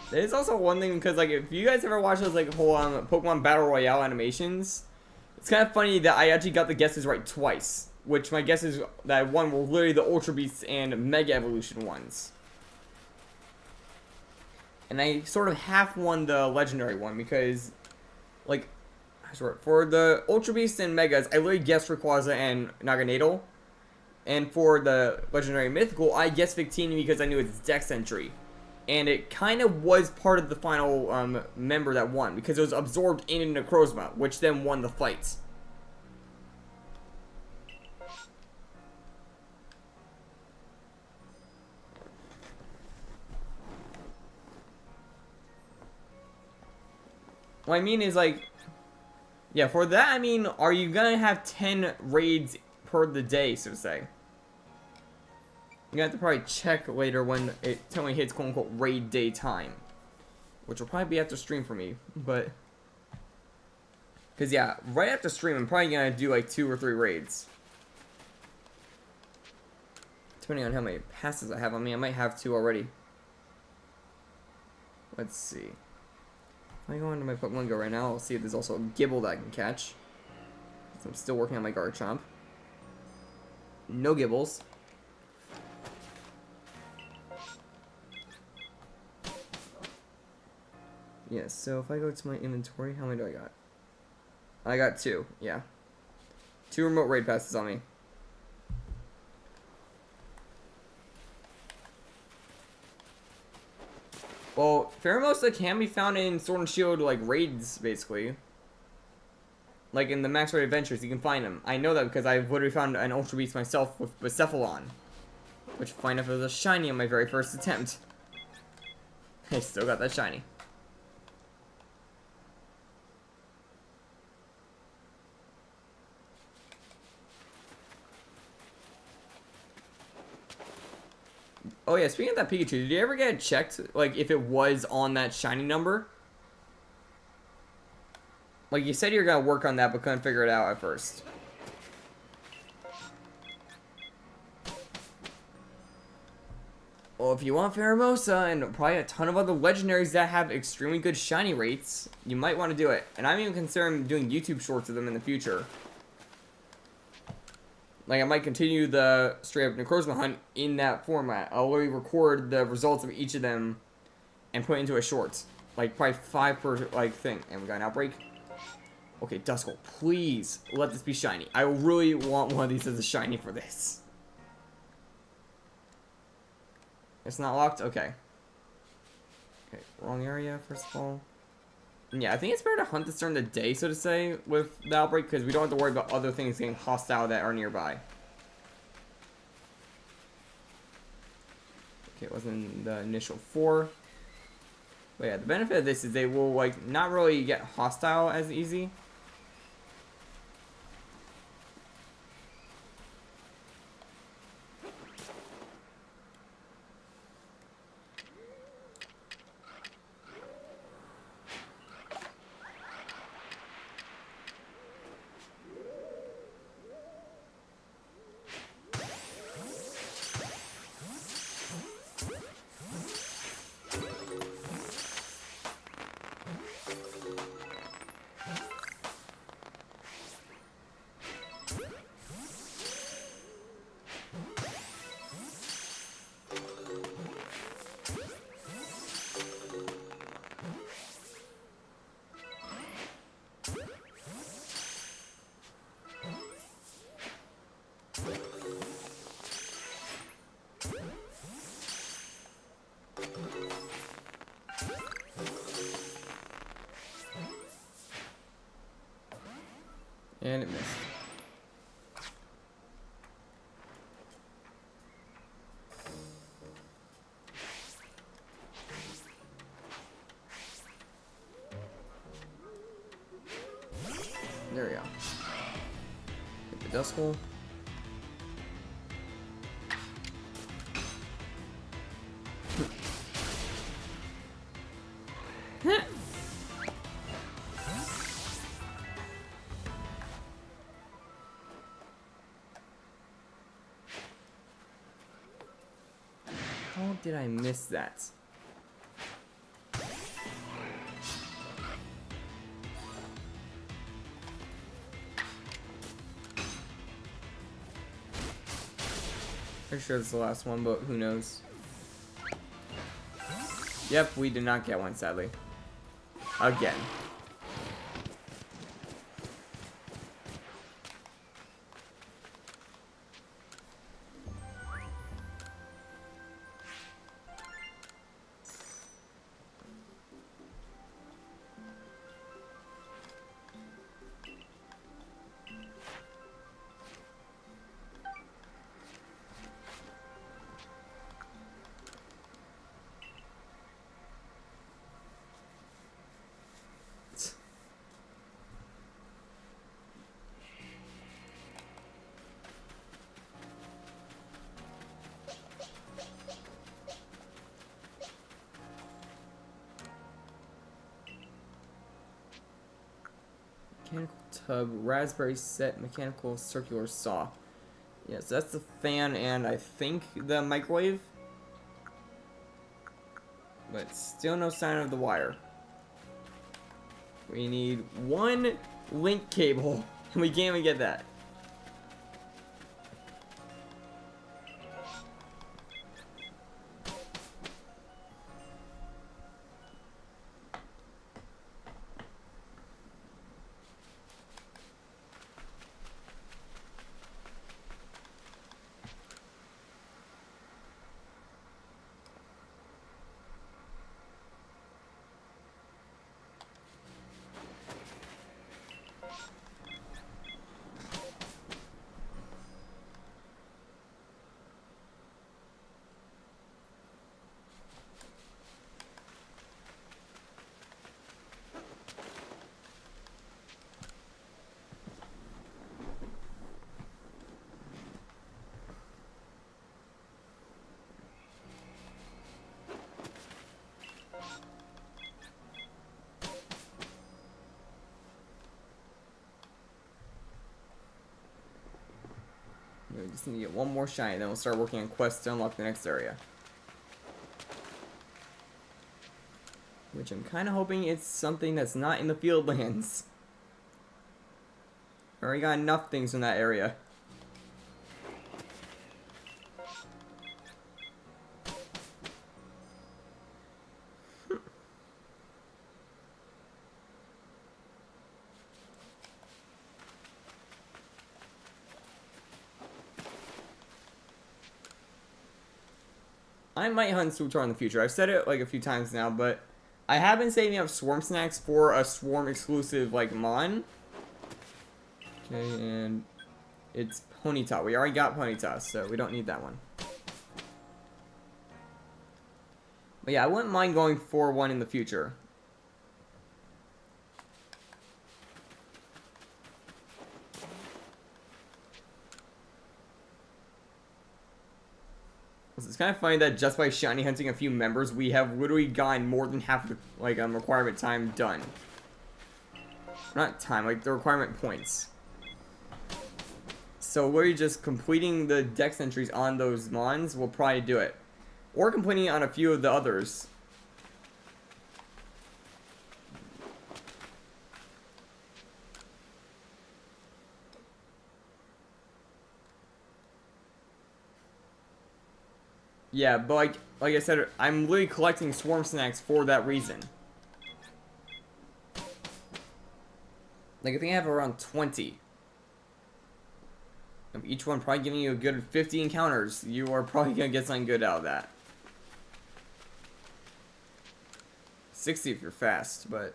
There's also one thing, because, like, if you guys ever watch those, like, whole Pokemon Battle Royale animations, it's kind of funny that I actually got the guesses right twice. Which my guesses that one were literally the Ultra Beasts and Mega Evolution ones. And I sort of half won the Legendary one, because, like, for the Ultra Beasts and Megas, I literally guessed Rayquaza and Naganadel. And for the Legendary Mythical, I guessed Victini because I knew its Dex entry. And it kind of was part of the final member that won, because it was absorbed in Necrozma, which then won the fights. What I mean is, like, yeah, for that, I mean, are you gonna have 10 raids per the day, so to say? You have to probably check later when it totally hits quote-unquote raid day time. Which will probably be after stream for me, but... Because, yeah, right after stream, I'm probably gonna do, like, 2 or 3 raids. Depending on how many passes I have on me, I might have 2 already. Let's see. If I go into my Pokemon Go right now, I'll see if there's also a Gibble that I can catch. So I'm still working on my Garchomp. No Gibbles. Yeah, so if I go to my inventory, how many do I got? I got 2, yeah. 2 remote raid passes on me. Well, Pheromosa can be found in Sword and Shield, like, raids, basically. Like, in the Max Raid Adventures, you can find them. I know that because I've literally found an Ultra Beast myself with Bucephalon. Which, find if it was a shiny on my very first attempt. I still got that shiny. Oh yeah, speaking of that Pikachu, did you ever get it checked, like, if it was on that shiny number? Like, you said you were gonna work on that, but couldn't figure it out at first. Well, if you want Pheromosa and probably a ton of other legendaries that have extremely good shiny rates, you might want to do it. And I'm even considering doing YouTube shorts of them in the future. Like, I might continue the straight up Necrozma hunt in that format. I'll already record the results of each of them and put it into a short. Like, probably 5 per, like, thing. And we got an outbreak. Okay, Duskull, please let this be shiny. I really want one of these as a shiny for this. It's not locked? Okay. Okay, wrong area, first of all. Yeah, I think it's better to hunt this during the day, so to say, with the outbreak, because we don't have to worry about other things getting hostile that are nearby. Okay, it wasn't in the initial 4. But yeah, the benefit of this is they will, like, not really get hostile as easy. And it missed. There we go. Get the dust hole. How did I miss that? Pretty sure it's the last one, but who knows? Yep, we did not get one, sadly. Again. Mechanical tub, raspberry set, mechanical circular saw. Yes, that's the fan and I think the microwave. But still no sign of the wire. We need one link cable and we can't even get that. We just need to get one more shiny, then we'll start working on quests to unlock the next area. Which I'm kind of hoping it's something that's not in the field lands. I already got enough things in that area. I might hunt Sutar in the future. I've said it like a few times now, but I have been saving up Swarm Snacks for a Swarm exclusive like Mon. Okay, and it's Ponyta. We already got Ponyta, so we don't need that one. But yeah, I wouldn't mind going for one in the future. It's kind of funny that just by shiny hunting a few members, we have literally gotten more than half the requirement time done. Not time, like the requirement points. So literally just completing the dex entries on those mons will probably do it. Or completing it on a few of the others. Yeah, but like I said, I'm literally collecting Swarm Snacks for that reason. Like, I think I have around 20. Of each one probably giving you a good 50 encounters. You are probably going to get something good out of that. 60 if you're fast, but...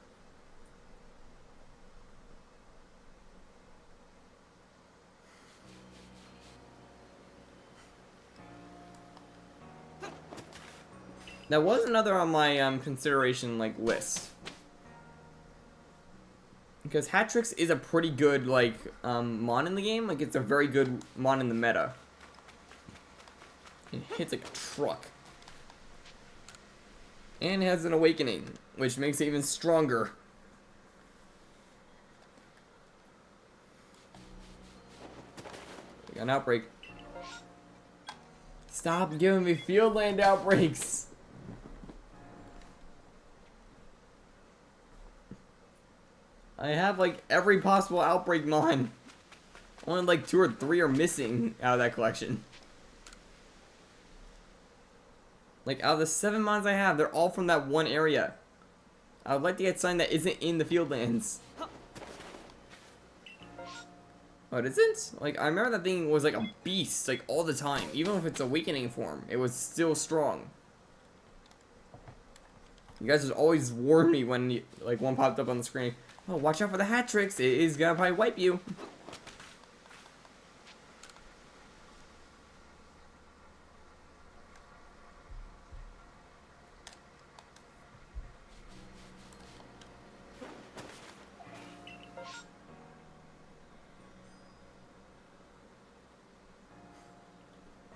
That was another on my consideration like list. Because Hatrix is a pretty good like mon in the game. Like it's a very good mon in the meta. It hits like a truck. And has an awakening, which makes it even stronger. We got an outbreak. Stop giving me field land outbreaks. I have like every possible outbreak mon. Only like 2 or 3 are missing out of that collection. Like out of the 7 mons I have, they're all from that one area. I would like to get something that isn't in the field lands. Oh, it isn't? Like, I remember that thing was like a beast, like, all the time. Even if it's awakening form, it was still strong. You guys just always warn me when, like, one popped up on the screen. Oh, watch out for the Hatrix. It is gonna probably wipe you.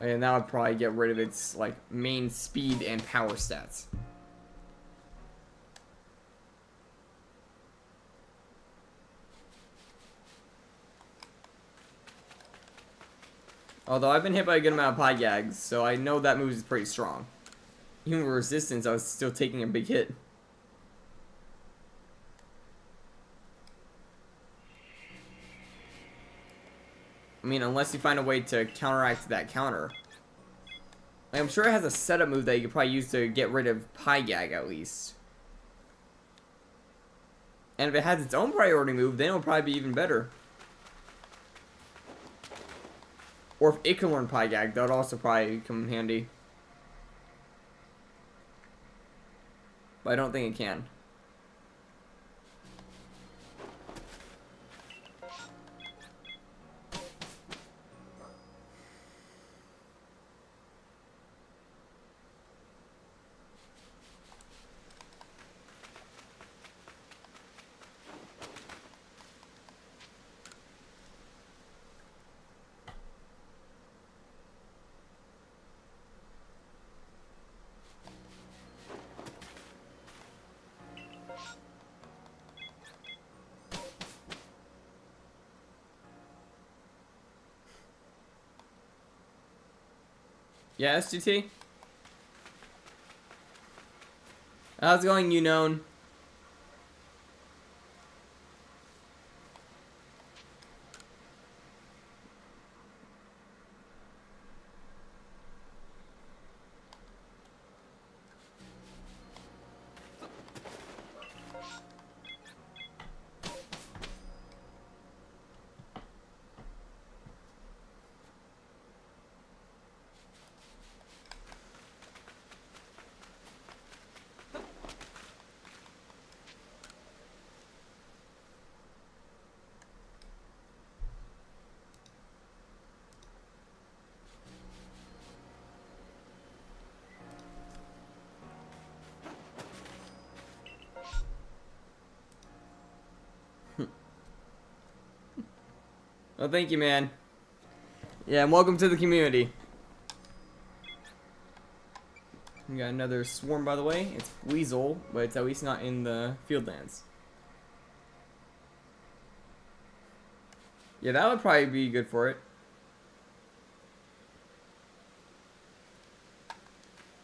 And that would probably get rid of its, like, main speed and power stats. Although I've been hit by a good amount of pie gags, so I know that move is pretty strong. Even with resistance, I was still taking a big hit. I mean, unless you find a way to counteract that counter. Like, I'm sure it has a setup move that you could probably use to get rid of Pie Gag, at least. And if it has its own priority move, then it'll probably be even better. Or if it can learn Pie Gag, that would also probably come in handy. But I don't think it can. Yeah, SGT? How's it going, you known? Well, thank you, man. Yeah, and welcome to the community. We got another swarm, by the way. It's Weasel, but it's at least not in the field lands. Yeah, that would probably be good for it.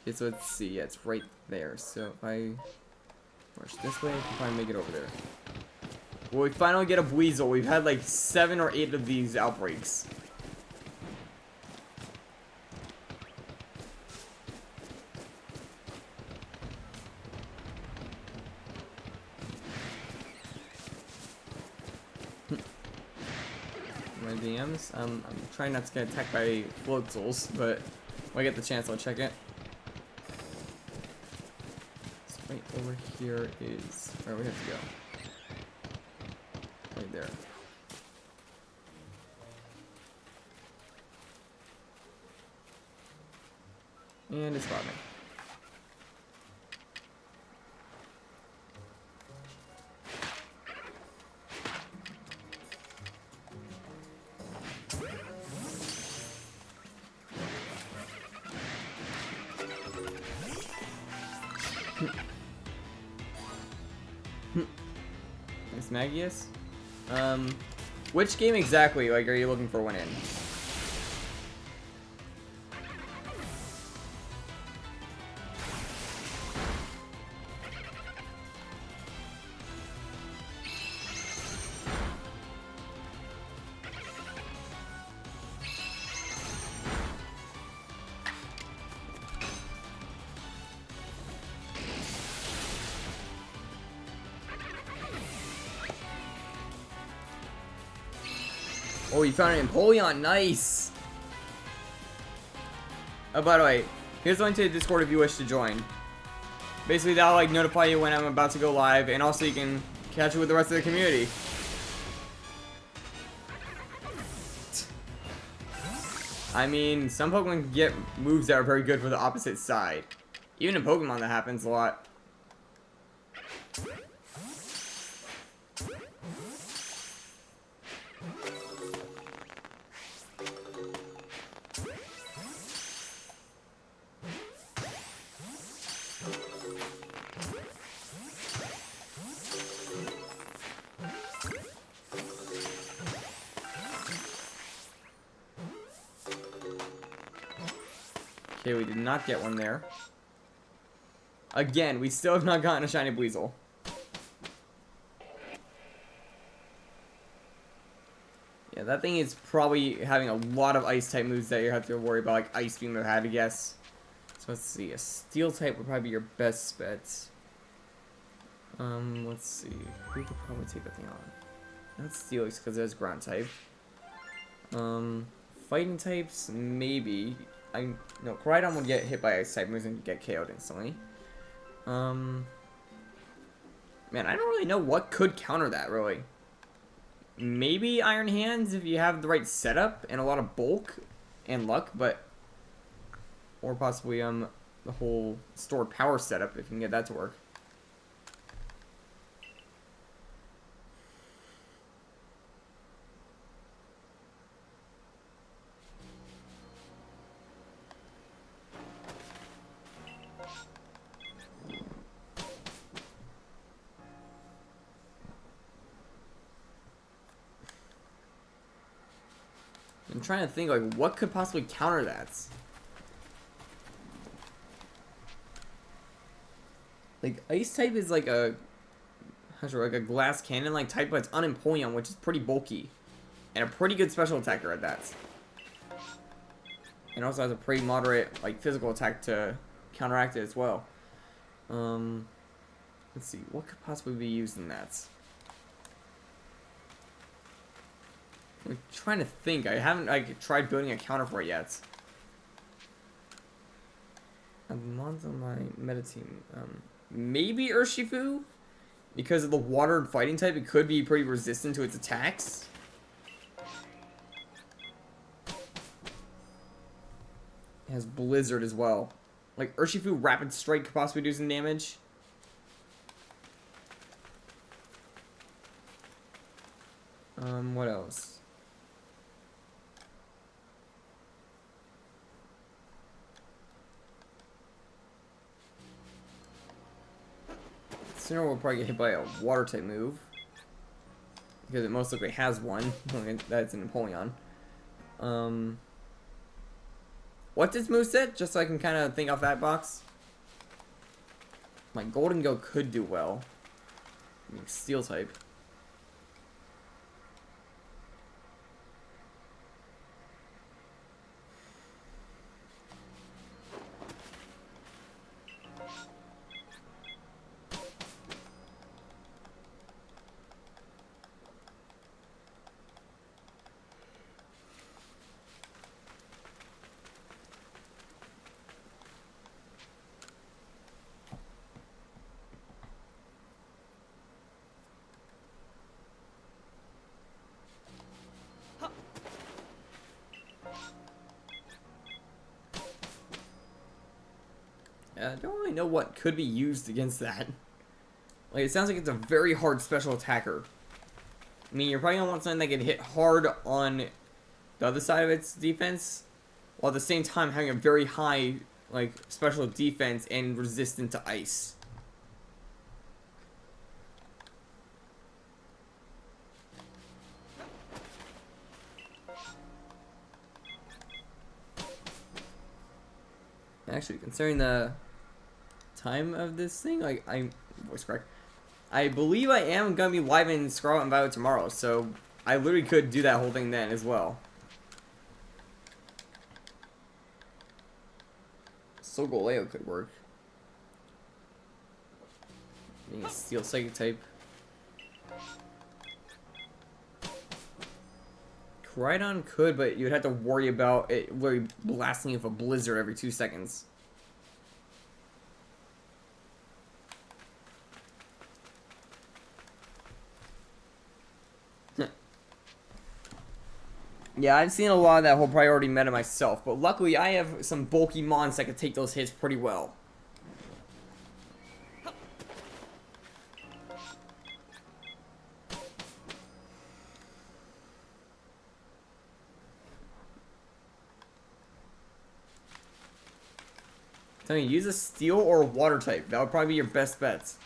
Okay, so let's see. Yeah, it's right there. So if I march this way, I can probably make it over there. Well, we finally get a Weasel. We've had like 7 or 8 of these outbreaks. My DMs. I'm trying not to get attacked by Floatzuls, but when I get the chance, I'll check it. So right over here is where we have to go. Right there. And it's spotting. Miss Magius? Which game exactly, like, are you looking for one in? Oh, you found an Empoleon. Nice. Oh, by the way, here's the link to the Discord if you wish to join. Basically, that'll like notify you when I'm about to go live, and also you can catch it with the rest of the community. I mean, some Pokemon can get moves that are very good for the opposite side. Even in Pokemon, that happens a lot. Okay, we did not get one there. Again, we still have not gotten a shiny Weasel. Yeah, that thing is probably having a lot of ice-type moves that you have to worry about, like Ice Beam, if I had to guess. So let's see, a Steel-type would probably be your best bet. Let's see, who could probably take that thing on? Not Steelix, because there's Ground-type. Fighting types, maybe. No, Koraidon would get hit by Ice-type moves and get KO'd instantly. Man, I don't really know what could counter that, really. Maybe Iron Hands if you have the right setup and a lot of bulk and luck, but... Or possibly, the whole stored power setup, if you can get that to work. I'm trying to think, like, what could possibly counter that? Like, Ice type is like a... like a glass cannon-like type, but it's Empoleon, which is pretty bulky. And a pretty good special attacker at that. And also has a pretty moderate, like, physical attack to counteract it as well. Let's see, what could possibly be used in that? I'm trying to think. I haven't tried building a counter for it yet. I'm on my meta team. Maybe Urshifu? Because of the water fighting type, it could be pretty resistant to its attacks. It has Blizzard as well. Like, Urshifu Rapid Strike could possibly do some damage. What else? Sinnoh will probably get hit by a water type move. Because it most likely has one. That's an Empoleon. What's its moveset? Just so I can kind of think off that box. My Golden Go could do well. I mean, Steel type. I don't really know what could be used against that. Like, it sounds like it's a very hard special attacker. I mean, you're probably gonna want something that can hit hard on the other side of its defense, while at the same time having a very high, like, special defense and resistant to ice. Actually, considering the time of this thing, like, voice crack. I believe I am gonna be live in Scarlet and Violet tomorrow, so I literally could do that whole thing then as well. Solgaleo could work. Being a Steel Psychic type. Koraidon could, but you'd have to worry about it really blasting you with a blizzard every 2 seconds. Yeah, I've seen a lot of that whole priority meta myself, but luckily I have some bulky mons that can take those hits pretty well. Tell me, use a steel or a water type. That would probably be your best bets.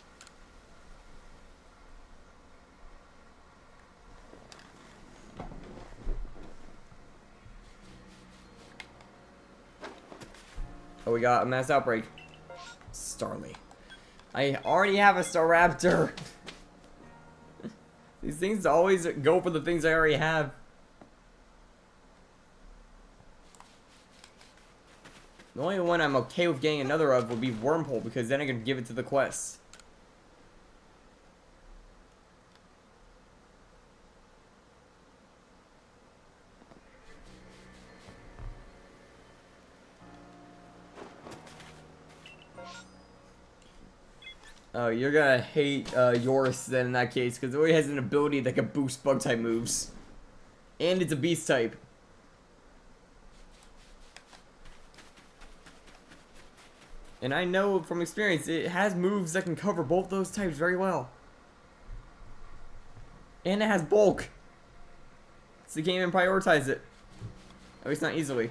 Oh, we got a mass outbreak. Starly. I already have a Staraptor. These things always go for the things I already have. The only one I'm okay with getting another of would be Wormhole, because then I can give it to the quest. Oh, you're gonna hate Yoris then in that case, because it already has an ability that can boost bug type moves. And it's a beast type. And I know from experience, it has moves that can cover both those types very well. And it has bulk. So you can't even prioritize it. At least not easily.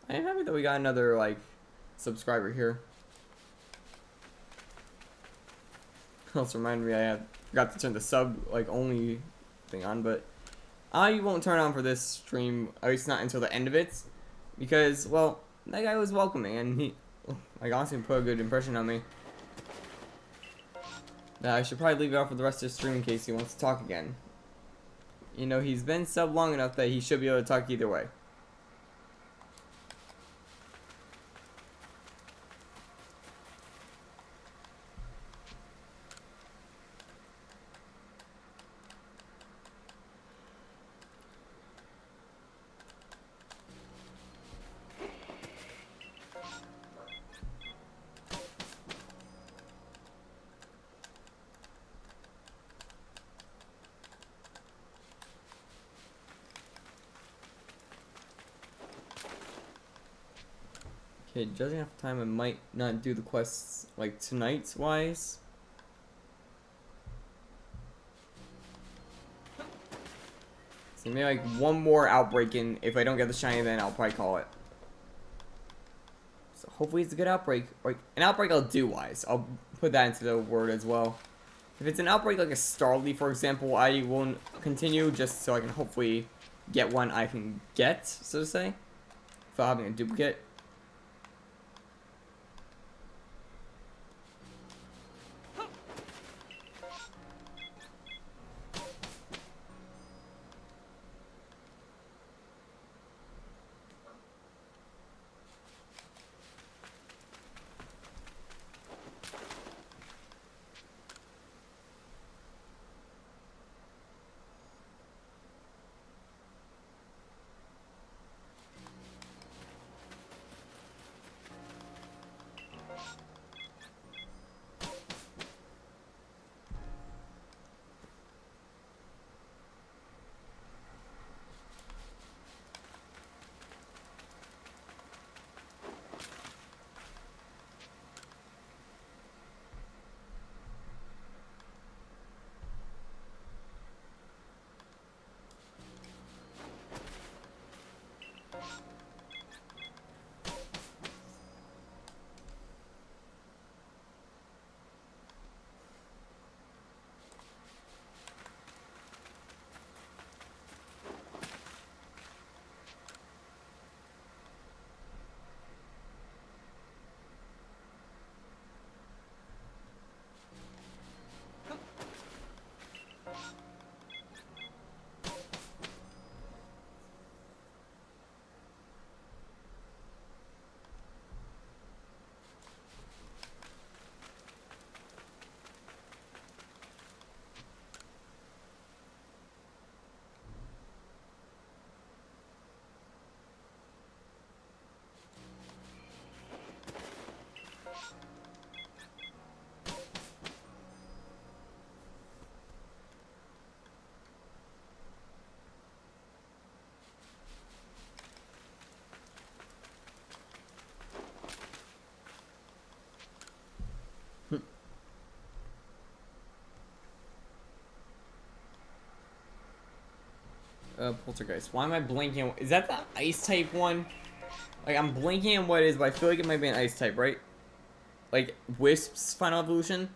I am happy that we got another, like, subscriber here. Also reminded me I forgot to turn the sub, like, only thing on, but I won't turn on for this stream, at least not until the end of it, because, well, that guy was welcoming, and he, like, honestly put a good impression on me. I should probably leave it out for the rest of the stream in case he wants to talk again. You know, he's been sub long enough that he should be able to talk either way. Okay, judging off time, I might not do the quests, like, tonight-wise. So maybe, like, one more outbreak in. If I don't get the shiny, then I'll probably call it. So hopefully it's a good outbreak. Like, an outbreak I'll do wise. I'll put that into the word as well. If it's an outbreak like a Starly, for example, I won't continue just so I can hopefully get one I can get, so to say. Without having a duplicate. Poltergeist. Why am I blinking? Is that the ice type one? Like, I'm blinking on what it is, but I feel like it might be an ice type, right? Like, Wisp's final evolution?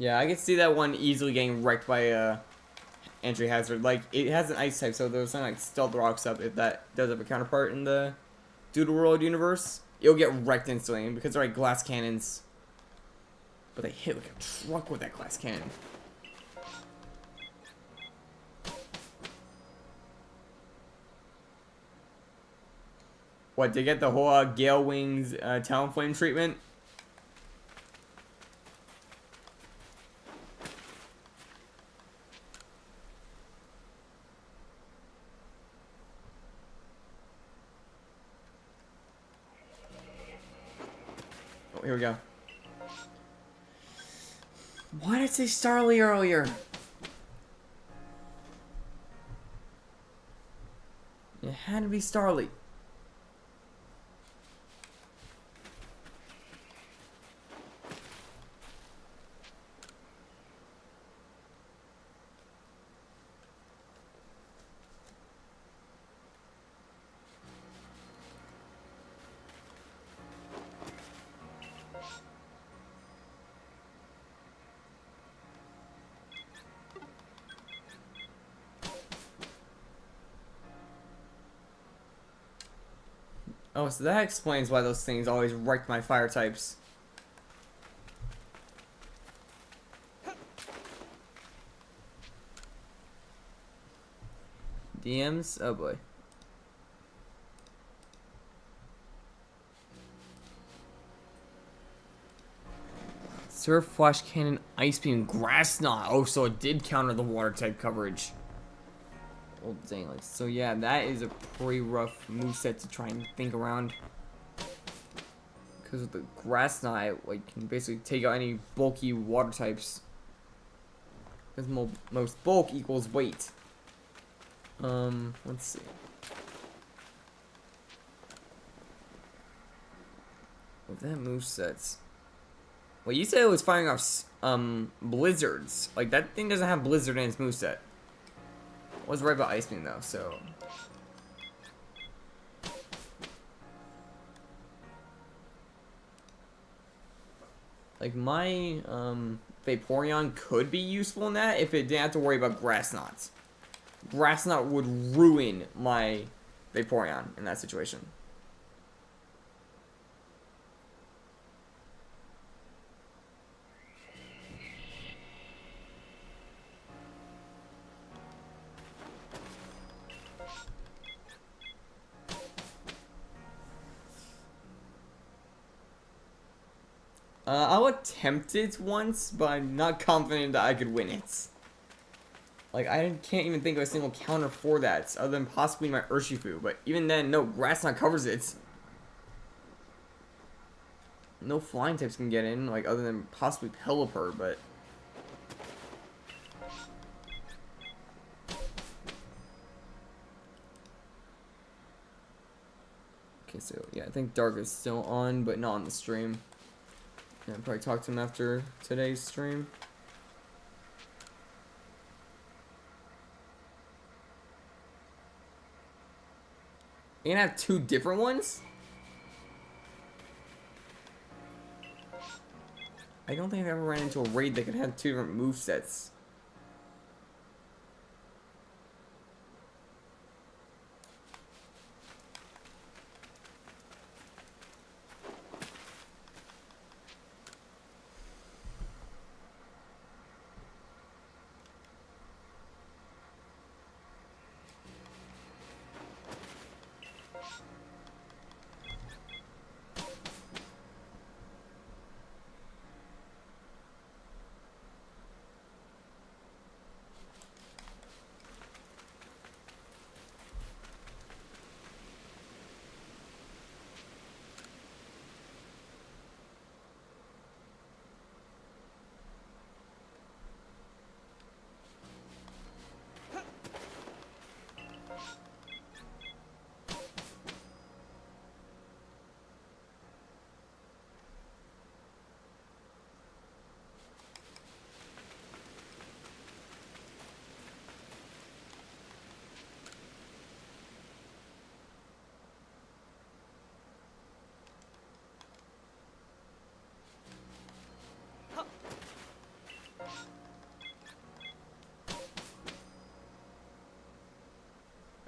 Yeah, I can see that one easily getting wrecked by entry hazard. Like, it has an ice type, so there's something like stealth rocks up. If that does have a counterpart in the Doodle World universe, it'll get wrecked instantly. And because they're like glass cannons, but they hit like a truck with that glass cannon. What, to get the whole Gale Wings Talonflame treatment? Oh, here we go. Why did I say Starly earlier? It had to be Starly. Oh, so that explains why those things always wrecked my fire types. DMs? Oh boy. Surf, Flash Cannon, Ice Beam, Grass Knot. Oh, so it did counter the water type coverage. Oh, dang. Like, so yeah, that is a pretty rough moveset to try and think around. Because with the Grass Knot, like, can basically take out any bulky water types. Because most bulk equals weight. Let's see. With that moveset's. Well, you said it was firing off blizzards. Like, that thing doesn't have blizzard in its moveset. It was right about Ice Beam though, so. Like, my Vaporeon could be useful in that if it didn't have to worry about Grass Knots. Grass Knot would ruin my Vaporeon in that situation. I'll attempt it once, but I'm not confident that I could win it. Like, I can't even think of a single counter for that, other than possibly my Urshifu. But even then, no, Grass Knot covers it. No flying types can get in, like, other than possibly Pelipper, but. Okay, so, yeah, I think Dark is still on, but not on the stream. Yeah, I'll probably talk to him after today's stream. You gonna have two different ones? I don't think I've ever ran into a raid that could have two different movesets.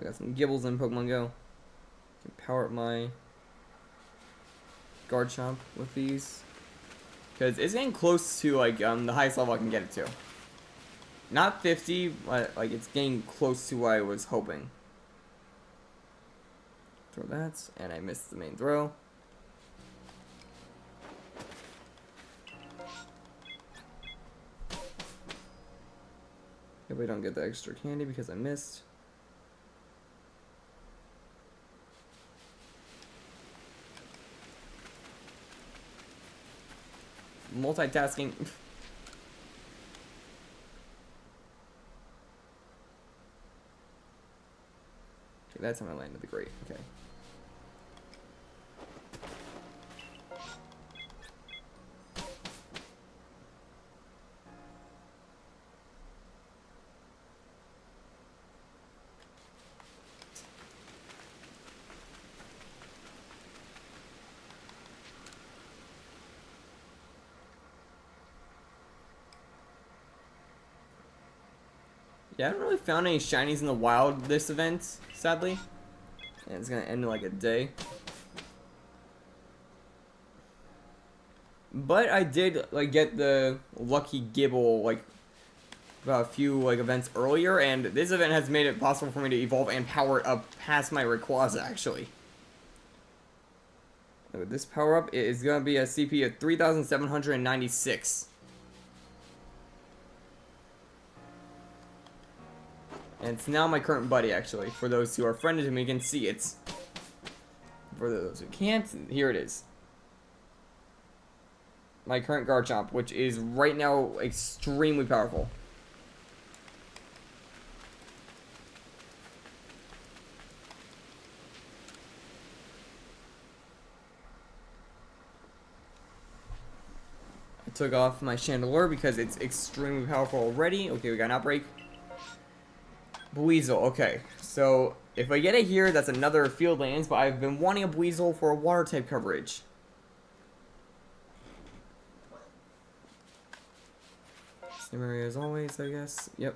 I got some Gibbles in Pokemon Go. Can power up my Guard Chomp with these. Because it's getting close to like the highest level I can get it to. Not 50, but like it's getting close to what I was hoping. Throw that, and I missed the main throw. Hope I don't get the extra candy because I missed. Multitasking. Okay, that's how I landed the great. Okay. Yeah, I haven't really found any shinies in the wild this event, sadly. And it's gonna end in like a day. But I did like get the lucky Gibble like a few like events earlier, and this event has made it possible for me to evolve and power it up past my Rayquaza actually. With this power up, it is gonna be a CP of 3,796. And it's now my current buddy, actually. For those who are friended to me, can see it. For those who can't, here it is. My current Garchomp, which is right now extremely powerful. I took off my Chandelure because it's extremely powerful already. Okay, we got an Outbreak. Buizel, okay. So, if I get it here, that's another Field Lands, but I've been wanting a Buizel for a Water type coverage. Same area as always, I guess. Yep.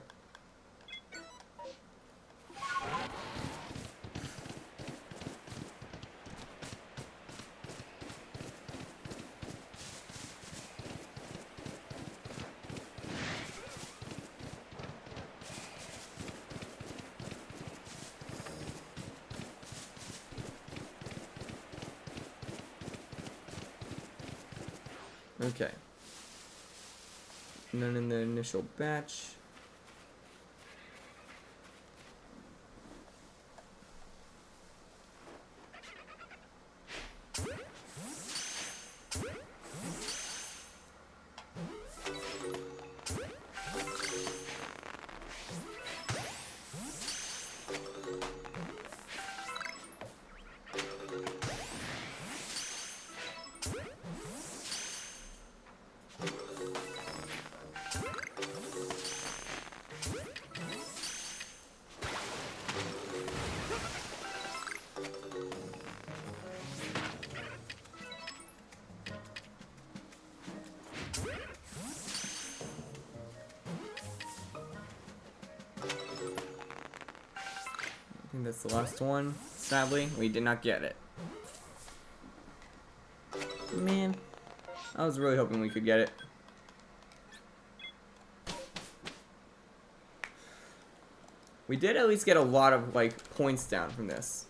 Okay. None in the initial batch. I think that's the last one. Sadly, we did not get it. Man, I was really hoping we could get it. We did at least get a lot of, like, points down from this.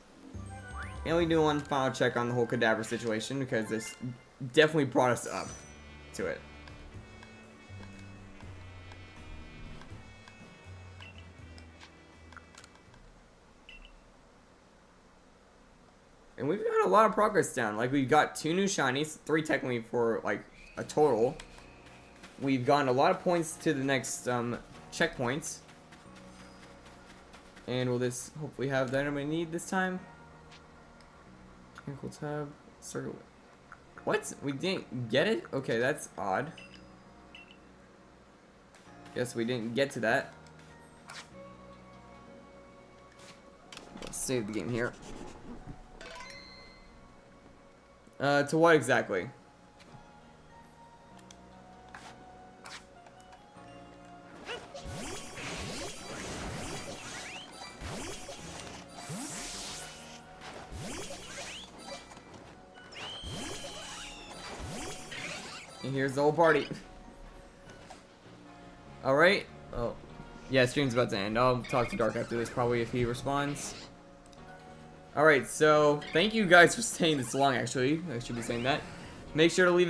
And we do one final check on the whole Kadabra situation, because this definitely brought us up to it. And we've got a lot of progress down. Like, we've got 2 new shinies, 3 technically for, like, a total. We've gotten a lot of points to the next checkpoints. And will this hopefully have the item I need this time? Mechanical tab, circle. What? We didn't get it? Okay, that's odd. Guess we didn't get to that. Let's save the game here. To what exactly? And here's the whole party. Alright. Oh. Yeah, stream's about to end. I'll talk to Dark after this, probably, if he responds. Alright, so, thank you guys for staying this long, actually. I should be saying that. Make sure to leave